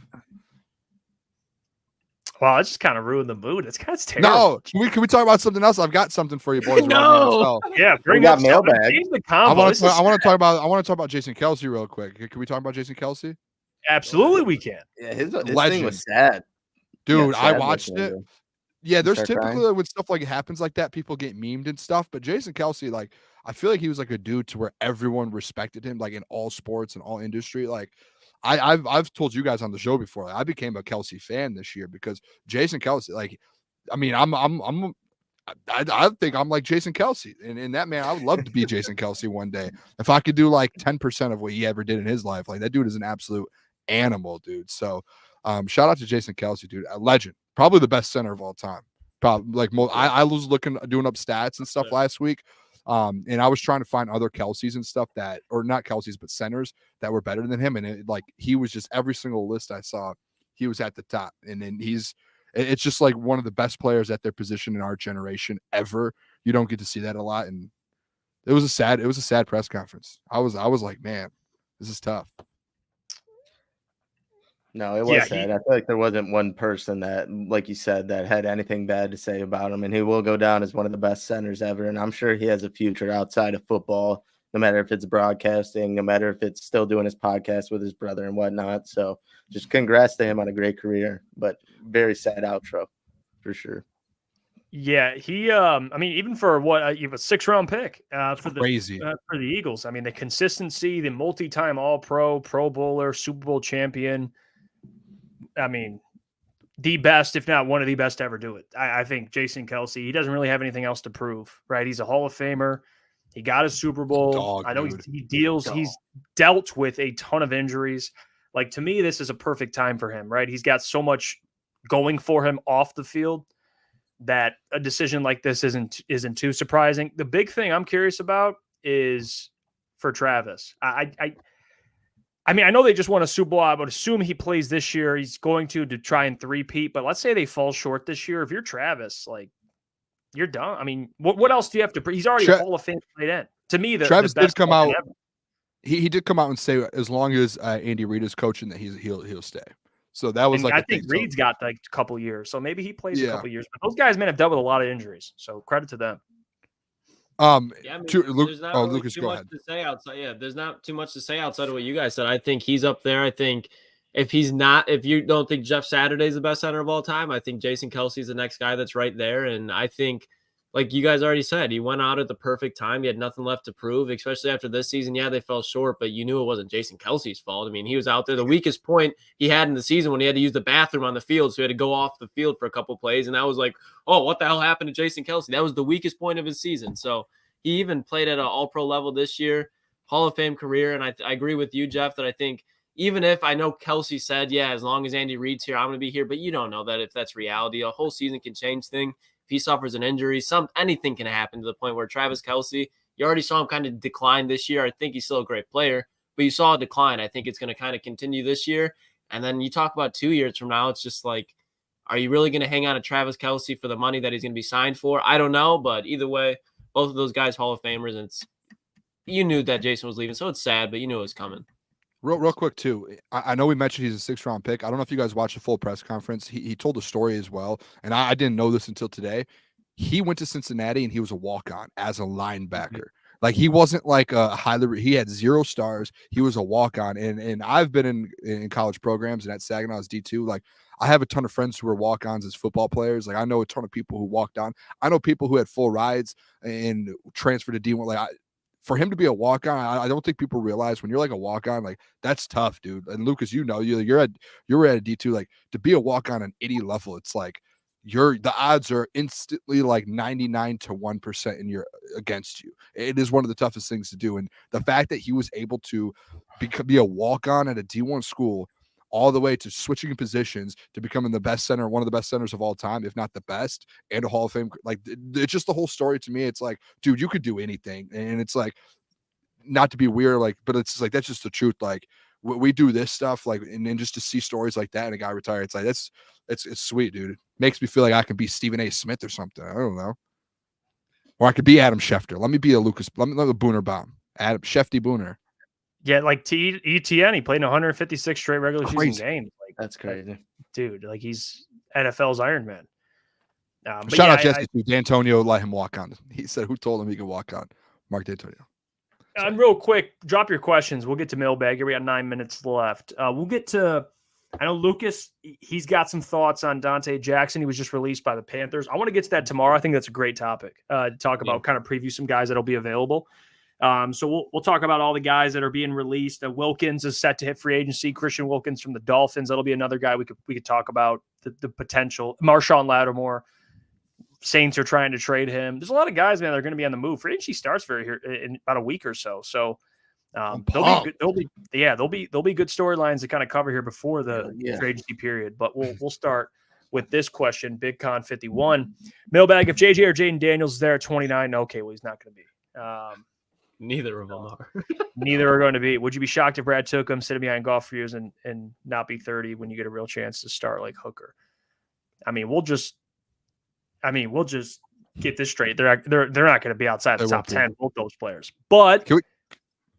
Wow, it just kind of ruined the mood. It's kind of terrible. No, can we talk about something else? I've got something for you boys. No. Yeah, bring up Mailbag. I want to talk about Jason Kelce real quick. Can we talk about Jason Kelce? Absolutely, we can. Yeah, his thing was sad. Dude, I watched it. Yeah, there's typically when stuff like happens like that, people get memed and stuff. But Jason Kelce, like, I feel like he was like a dude to where everyone respected him, like in all sports and all industry. Like, I've told you guys on the show before, I became a Kelce fan this year because Jason Kelce, like, I mean, I think I'm like Jason Kelce, and that man, I would love to be Jason Kelce one day if I could do like 10% of what he ever did in his life. Like, that dude is an absolute animal, dude. So, shout out to Jason Kelce, dude, a legend, probably the best center of all time. Probably like I was doing up stats and stuff last week. And I was trying to find other Kelce's and stuff or not Kelce's, but centers that were better than him. And he was just every single list I saw, he was at the top. And then it's just like one of the best players at their position in our generation ever. You don't get to see that a lot. And it was a sad press conference. I was like, man, this is tough. No, it was sad. I feel like there wasn't one person that, like you said, that had anything bad to say about him. And he will go down as one of the best centers ever. And I'm sure he has a future outside of football, no matter if it's broadcasting, no matter if it's still doing his podcast with his brother and whatnot. So just congrats to him on a great career, but very sad outro for sure. Yeah, he. I mean, even for what you have a 6th-round pick for the Eagles. I mean, the consistency, the multi-time All-Pro, Pro Bowler, Super Bowl champion. I mean, the best, if not one of the best to ever do it. I think Jason Kelce, he doesn't really have anything else to prove, right? He's a Hall of Famer. He got a Super Bowl. I know he's dealt with a ton of injuries. Like, to me, this is a perfect time for him, right? He's got so much going for him off the field that a decision like this isn't too surprising. The big thing I'm curious about is for Travis. I mean, I know they just won a Super Bowl. I would assume he plays this year. He's going to try and three-peat, but let's say they fall short this year. If you're Travis, like, you're done. I mean, what else do you have to? He's already a Hall of Fame tight end. To me, Travis did come out. He did come out and say as long as Andy Reid is coaching, that he'll stay. So that was I think Reid's got like a couple years, so maybe he plays a couple years. But those guys, man, have dealt with a lot of injuries. So credit to them. There's not Lucas, too much to say outside. Yeah, there's not too much to say outside of what you guys said. I think he's up there. I think if you don't think Jeff Saturday's the best center of all time, I think Jason Kelce's the next guy that's right there. And I think, like you guys already said, he went out at the perfect time. He had nothing left to prove, especially after this season. Yeah, they fell short, but you knew it wasn't Jason Kelce's fault. I mean, he was out there. The weakest point he had in the season when he had to use the bathroom on the field, so he had to go off the field for a couple plays, and that was like, oh, what the hell happened to Jason Kelce? That was the weakest point of his season. So he even played at an all-pro level this year, Hall of Fame career, and I agree with you, Jeff, that I think even if I know Kelce said, yeah, as long as Andy Reid's here, I'm going to be here. But you don't know that if that's reality. A whole season can change things. If he suffers an injury, anything can happen to the point where Travis Kelce, you already saw him kind of decline this year. I think he's still a great player, but you saw a decline. I think it's going to kind of continue this year. And then you talk about 2 years from now, it's just like, are you really going to hang on to Travis Kelce for the money that he's going to be signed for? I don't know, but either way, both of those guys, Hall of Famers, and you knew that Jason was leaving, so it's sad, but you knew it was coming. Real quick, too. I know we mentioned he's a 6th-round pick. I don't know if you guys watched the full press conference. He told a story as well, and I didn't know this until today. He went to Cincinnati, and he was a walk-on as a linebacker. Like, he wasn't like a he had 0 stars. He was a walk-on, and I've been in college programs, and at Saginaw as D2. Like, I have a ton of friends who were walk-ons as football players. Like, I know a ton of people who walked on. I know people who had full rides and transferred to D1. Like, for him to be a walk-on, I don't think people realize when you're like a walk-on, like, that's tough, dude. And Lucas, you know, you're at a D2, like, to be a walk-on an 80 level, it's like the odds are instantly like 99 to 1% against you. It is one of the toughest things to do. And the fact that he was able to be a walk-on at a D1 school all the way to switching positions to becoming the best center, one of the best centers of all time, if not the best, and a Hall of Fame. Like, it's just the whole story to me. It's like, dude, you could do anything. And it's like, not to be weird, like, but it's like, that's just the truth. Like, we do this stuff, like, and then just to see stories like that and a guy retire, it's like, it's sweet, dude. It makes me feel like I could be Stephen A. Smith or something. I don't know. Or I could be Adam Schefter. Let me be let me the Booner bomb. Adam Shefty Booner. Yeah, like ETN, he played in 156 straight regular season games. Like, that's crazy, dude. Like, he's NFL's Iron Man. Shout out Jesse. D'Antonio let him walk on. He said, "Who told him he could walk on?" Mark D'Antonio. Real quick, drop your questions. We'll get to mailbag here. We got 9 minutes left. We'll get to. I know Lucas. He's got some thoughts on Dante Jackson. He was just released by the Panthers. I want to get to that tomorrow. I think that's a great topic. To talk about, kind of preview some guys that'll be available. So we'll talk about all the guys that are being released. Wilkins is set to hit free agency. Christian Wilkins from the Dolphins. That'll be another guy we could talk about the potential. Marshawn Lattimore. Saints are trying to trade him. There's a lot of guys, man, that are going to be on the move. Free agency starts here in about a week or so. So there'll be good storylines to kind of cover here before the free agency period. But we'll start with this question. Big Con 51 mailbag. If JJ or Jaden Daniels is there at 29, okay, well, he's not going to be. Neither of them are. Neither are going to be. Would you be shocked if Brad took him, sit behind golf for years, and not be 30 when you get a real chance to start like Hooker? We'll just get this straight. They're not going to be outside the top 10, both those players. But do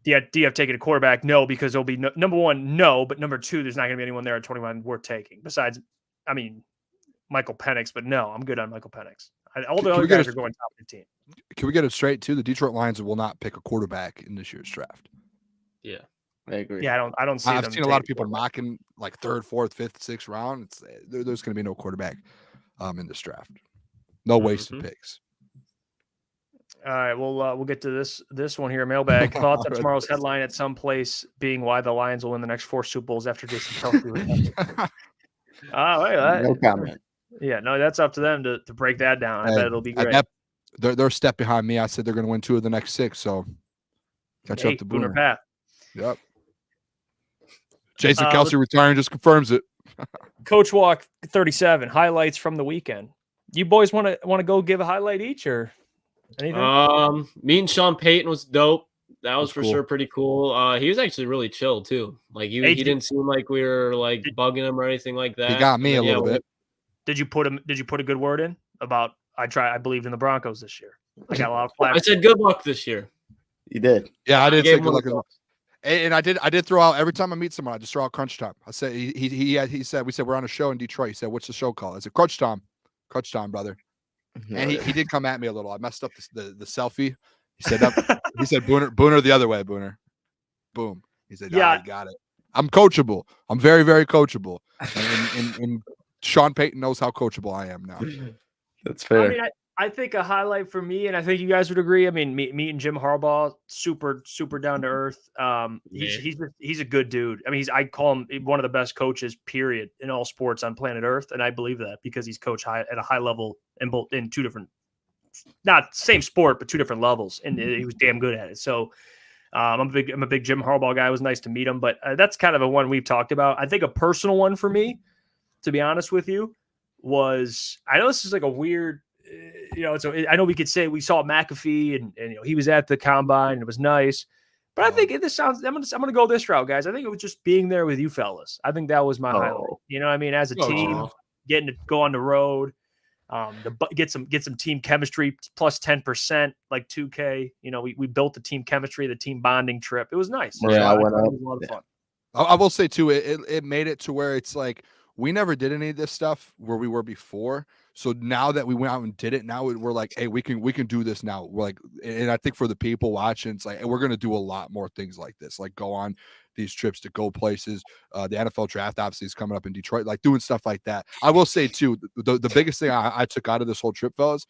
you have taken a quarterback? No, because there'll be number one, no. But number two, there's not going to be anyone there at 21 worth taking. Besides, Michael Penix. But no, I'm good on Michael Penix. All the other guys are going top 15. Can we get it straight too? The Detroit Lions will not pick a quarterback in this year's draft. Yeah, I agree. Yeah, I don't see. I've seen a lot of people mocking like 3rd, 4th, 5th, 6th round. There's going to be no quarterback in this draft. No wasted picks. All right, we'll get to this one here. Mailbag thoughts on tomorrow's headline at some place being why the Lions will win the next 4 Super Bowls after Jason Kelce. No comment. Yeah, no, that's up to them to break that down. I bet it'll be great. They're a step behind me. I said they're going to win 2 of the next 6, so catch up to Booner. Path. Yep. Jason Kelce retiring just confirms it. Coach Walk 37 highlights from the weekend. You boys want to go give a highlight each or anything? Meeting Sean Payton was dope. That was for cool. Sure pretty cool. He was actually really chill too. Like he didn't seem like we were like bugging him or anything like that. He got me a little bit. Did you put a good word in about I believed in the Broncos this year. I got a lot of flack. I said good luck this year. You did. Yeah, I did say good luck. And I did throw out every time I meet someone, I just throw out crunch time. I said he said we said we're on a show in Detroit. He said, "What's the show called?" I said, "Crunch time, brother." And he did come at me a little. I messed up the selfie. He said that he said Booner the other way, Booner. Boom. He said, "Yeah, you got it." I'm coachable. I'm very, very coachable. And Sean Payton knows how coachable I am now. That's fair. I think a highlight for me, and I think you guys would agree. Meeting Jim Harbaugh, super, super down to earth. He's a good dude. I call him one of the best coaches, period, in all sports on planet Earth, and I believe that because he's coached at a high level in 2 different, not same sport, but 2 different levels, and he was damn good at it. So, I'm a big Jim Harbaugh guy. It was nice to meet him, but that's kind of a one we've talked about. I think a personal one for me, to be honest with you, was, I know this is like a weird, I know we could say we saw McAfee and he was at the combine and it was nice, but I think I'm going to go this route, guys. I think it was just being there with you fellas. I think that was my highlight. You know what I mean? As a team, getting to go on the road, get some team chemistry plus 10%, like 2K. We built the team chemistry, the team bonding trip. It was nice. Yeah, it was a lot of fun. I will say too, it made it to where it's like we never did any of this stuff where we were before. So now that we went out and did it, now we're like, hey, we can do this now. We're like, and I think for the people watching, it's like, we're going to do a lot more things like this, like go on these trips to go places. The NFL draft obviously is coming up in Detroit, like doing stuff like that. I will say too, the biggest thing I took out of this whole trip, fellas,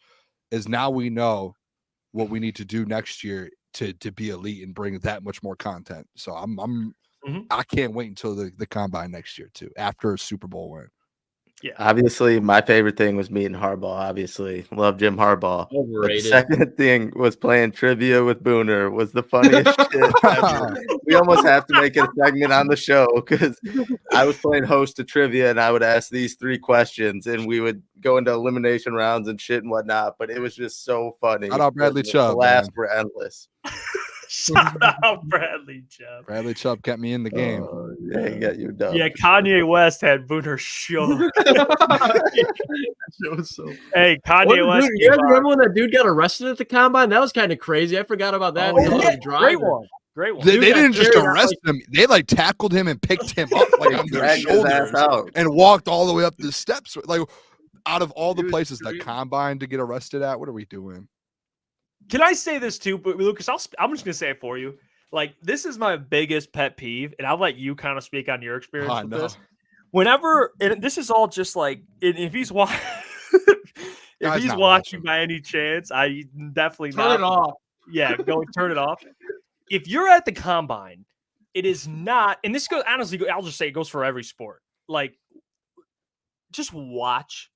is now we know what we need to do next year to be elite and bring that much more content. So I can't wait until the combine next year too, after a Super Bowl win. Yeah. Obviously, my favorite thing was meeting Harbaugh. Obviously, love Jim Harbaugh. Overrated. The second thing was playing trivia with Booner. Was the funniest shit ever. We almost have to make it a segment on the show because I was playing host to trivia and I would ask these 3 questions and we would go into elimination rounds and shit and whatnot. But it was just so funny. Shout out Bradley Chubb. The laughs were endless. Shout out Bradley Chubb. Bradley Chubb kept me in the game. Yeah, he got you done. Yeah, Kanye West had Booner shook. Hey, Kanye West. You guys remember when that dude got arrested at the combine? That was kind of crazy. I forgot about that. Great one. They didn't just arrest him. They like tackled him and picked him up like on their shoulders and walked all the way up the steps. Like out of all the places, the combine to get arrested at, what are we doing? Can I say this too, but Lucas? I'm just gonna say it for you. Like, this is my biggest pet peeve, and I'll let you kind of speak on your experience with this. Whenever, and this is all just like, if he's watching, if he's watching by any chance, I definitely turn it off. Yeah, go turn it off. If you're at the combine, it is not, and this goes honestly. I'll just say it goes for every sport. Like, just watch.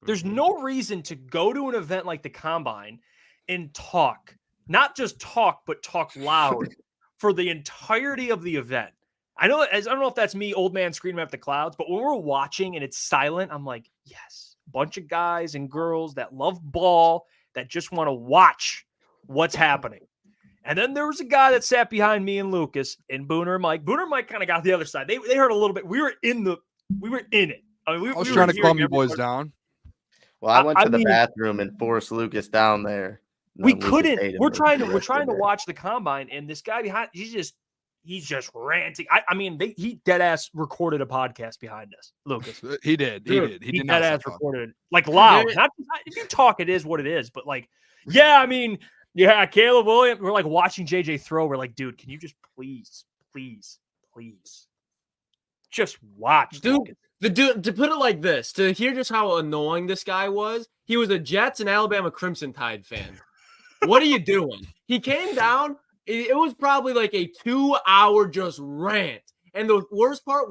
There's no reason to go to an event like the combine and talk, not just talk, but talk loud for the entirety of the event. I don't know if that's me, old man screaming at the clouds, but when we're watching and it's silent, I'm like, yes, bunch of guys and girls that love ball, that just want to watch what's happening. And then there was a guy that sat behind me and Lucas and Booner and Mike. Booner and Mike kind of got the other side. They heard a little bit. We were in it. I mean, I was trying to calm you boys down. Well, I went to the bathroom and forced Lucas down there. We couldn't. We're trying to watch the combine, and this guy behind, he's just ranting. I mean, he dead ass recorded a podcast behind us, Lucas. He did. He dead ass recorded like loud. Not if you talk, it is what it is. But like, yeah, I mean, yeah, Caleb Williams. We're like watching JJ throw. We're like, dude, can you just please, just watch, dude. Lucas. The dude, to put it like this, to hear just how annoying this guy was, he was a Jets and Alabama Crimson Tide fan. What are you doing? He came down. It was probably like a 2-hour just rant. And the worst part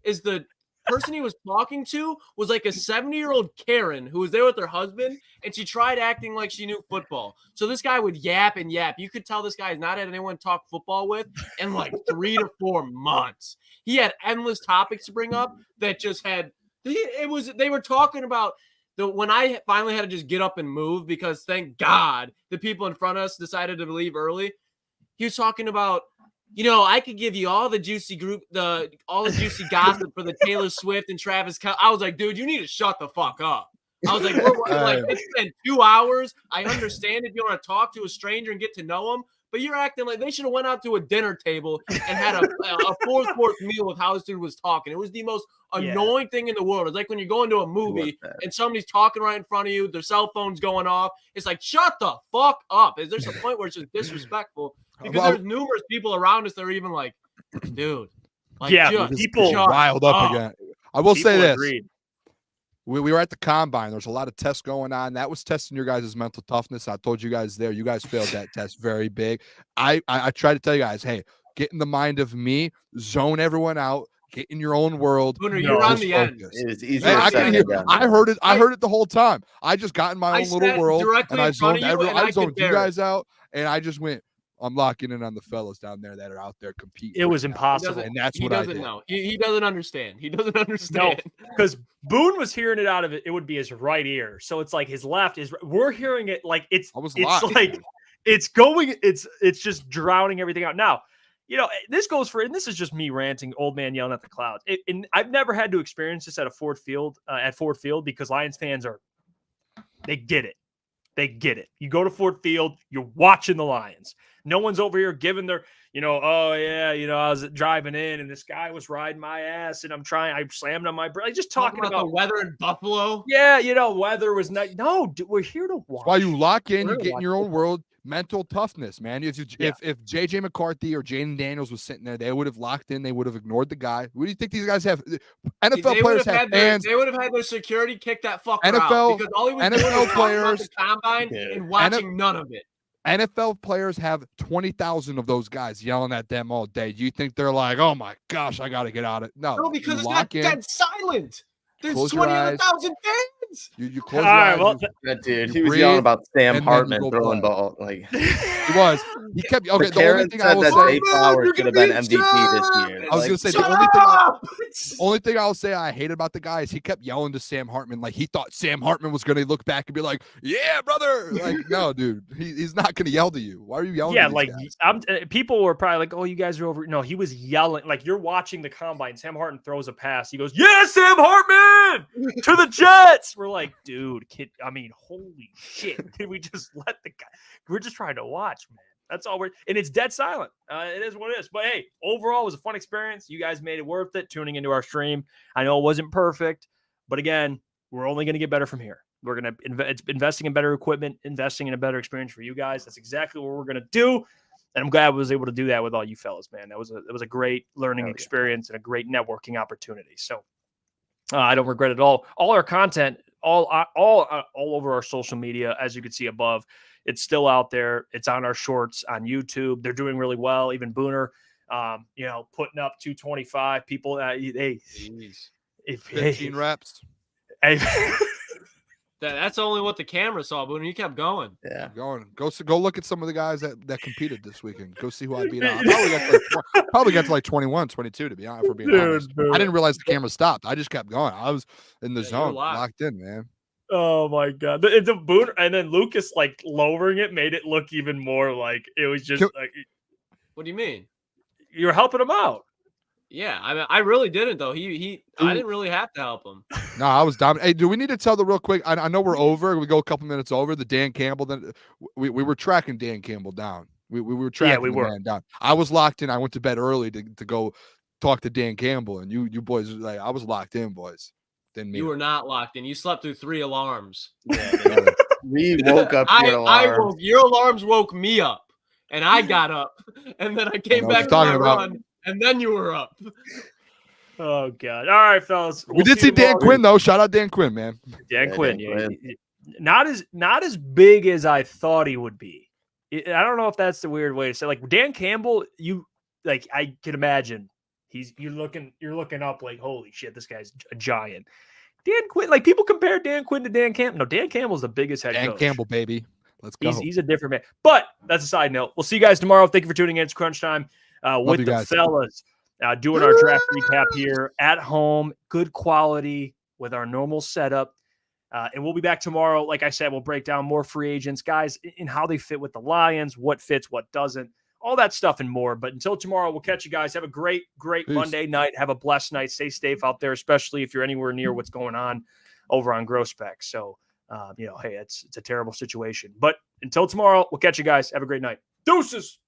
is the person he was talking to was like a 70-year-old Karen who was there with her husband, and she tried acting like she knew football. So this guy would yap and yap. You could tell this guy has not had anyone talk football with in like 3 to 4 months. He had endless topics to bring up that just had they were talking about when I finally had to just get up and move because thank God the people in front of us decided to leave early. He was talking about, I could give you all the juicy juicy gossip for the Taylor Swift and Travis Kelce. I was like, dude, you need to shut the fuck up. I was like, it's been 2 hours. I understand if you want to talk to a stranger and get to know them, but you're acting like they should have went out to a dinner table and had a fourth meal with how this dude was talking. It was the most annoying thing in the world. It's like when you're going to a movie and somebody's talking right in front of you, their cell phone's going off. It's like, shut the fuck up. There's a point where it's just disrespectful because there's numerous people around us that are even like, dude. Like, people riled up again. I will say this. Agreed. We were at the combine. There's a lot of tests going on. That was testing your guys' mental toughness. I told you guys there. You guys failed that test very big. I tried to tell you guys, hey, get in the mind of me, zone everyone out, get in your own world. Booner, you're on the end. It's easier. Hey, I can hear. I heard it. I heard it the whole time. I just got in my own little world, and I zoned you guys out, and I just went, I'm locking in on the fellas down there that are out there competing. It was impossible. And that's He what I doesn't did. know. He doesn't understand. He doesn't understand. Because Boone was hearing it out of it. It would be his right ear. So it's like his left is. We're hearing it like it's like it's going. It's just drowning everything out. Now, this goes for, and this is just me ranting, old man yelling at the clouds. And I've never had to experience this at Ford Field because Lions fans they get it. They get it. You go to Ford Field, you're watching the Lions. No one's over here giving their, I was driving in and this guy was riding my ass and I slammed on my brake. Just talking about the weather in Buffalo. Yeah, weather was not. No, we're here to watch. That's why you lock in, you get in your own world. Mental toughness, man. If JJ McCarthy or Jaden Daniels was sitting there, they would have locked in. They would have ignored the guy. What do you think these guys have? NFL players have fans. They would have had their security kick that fucker out because all he was doing was players the combine and watching none of it. NFL players have 20,000 of those guys yelling at them all day. Do you think they're like, oh my gosh, I got to get out of it? No, because it's not dead silent. There's 20,000 fans. You close your eyes. That dude, he was yelling about Sam Hartman throwing ball. Like he was. He kept. Okay, the only thing I will say, Zay Flowers could have been MVP this year. I was gonna say the only thing I'll say I hate about the guy is he kept yelling to Sam Hartman like he thought Sam Hartman was gonna look back and be like, "Yeah, brother." Like, no, dude, he's not gonna yell to you. Why are you yelling? Yeah, like people were probably like, "Oh, you guys are over." No, he was yelling like you're watching the combine. Sam Hartman throws a pass. He goes, "Yeah, Sam Hartman to the Jets." We're like, dude, holy shit! Did we just let the guy? We're just trying to watch, man. That's all and it's dead silent. It is what it is. But hey, overall, it was a fun experience. You guys made it worth it tuning into our stream. I know it wasn't perfect, but again, we're only going to get better from here. We're going to investing in better equipment, investing in a better experience for you guys. That's exactly what we're going to do. And I'm glad I was able to do that with all you fellas, man. It was a great learning experience and a great networking opportunity. So I don't regret it at all. All our content, all over our social media, as you can see above, it's still out there. It's on our shorts on YouTube. They're doing really well. Even Booner, putting up 225 people. 15 reps. That's only what the camera saw, Booner. You kept going. Yeah, going. Go look at some of the guys that competed this weekend. Go see who I beat out. Probably got to like 21, 22 to be honest. For being honest, I didn't realize the camera stopped. I just kept going. I was in the zone, locked in, man. Oh my god! The Booner and then Lukas like lowering it made it look even more like it was just like. What do you mean? You're helping him out. Yeah, I really didn't though. I didn't really have to help him. No, I was dominant. Hey, do we need to tell the real quick? I know we're over. We go a couple minutes over. The Dan Campbell. Then we were tracking Dan Campbell down. We were tracking the man down. I was locked in. I went to bed early to go talk to Dan Campbell, and you boys like I was locked in, boys. You were not locked in. You slept through 3 alarms. Yeah, we woke up. Your alarms woke me up, and I got up, and then I came back to my run, and then you were up. Oh God! All right, fellas. We did see Dan Quinn though. Shout out Dan Quinn, man. Dan Quinn, not as big as I thought he would be. I don't know if that's the weird way to say. Like Dan Campbell, I can imagine. You're looking up like, holy shit, this guy's a giant. Dan Quinn, like people compare Dan Quinn to Dan Campbell. No, Dan Campbell's the biggest head coach. Dan Campbell, baby. Let's go. He's a different man. But that's a side note. We'll see you guys tomorrow. Thank you for tuning in. It's crunch time with the fellas. Doing our draft recap here at home. Good quality with our normal setup. And we'll be back tomorrow. Like I said, we'll break down more free agents, guys, in how they fit with the Lions, what fits, what doesn't. All that stuff and more. But until tomorrow, we'll catch you guys. Have a great Peace. Monday night. Have a blessed night. Stay safe out there, especially if you're anywhere near what's going on over on Groesbeck. So, hey, it's a terrible situation. But until tomorrow, we'll catch you guys. Have a great night. Deuces.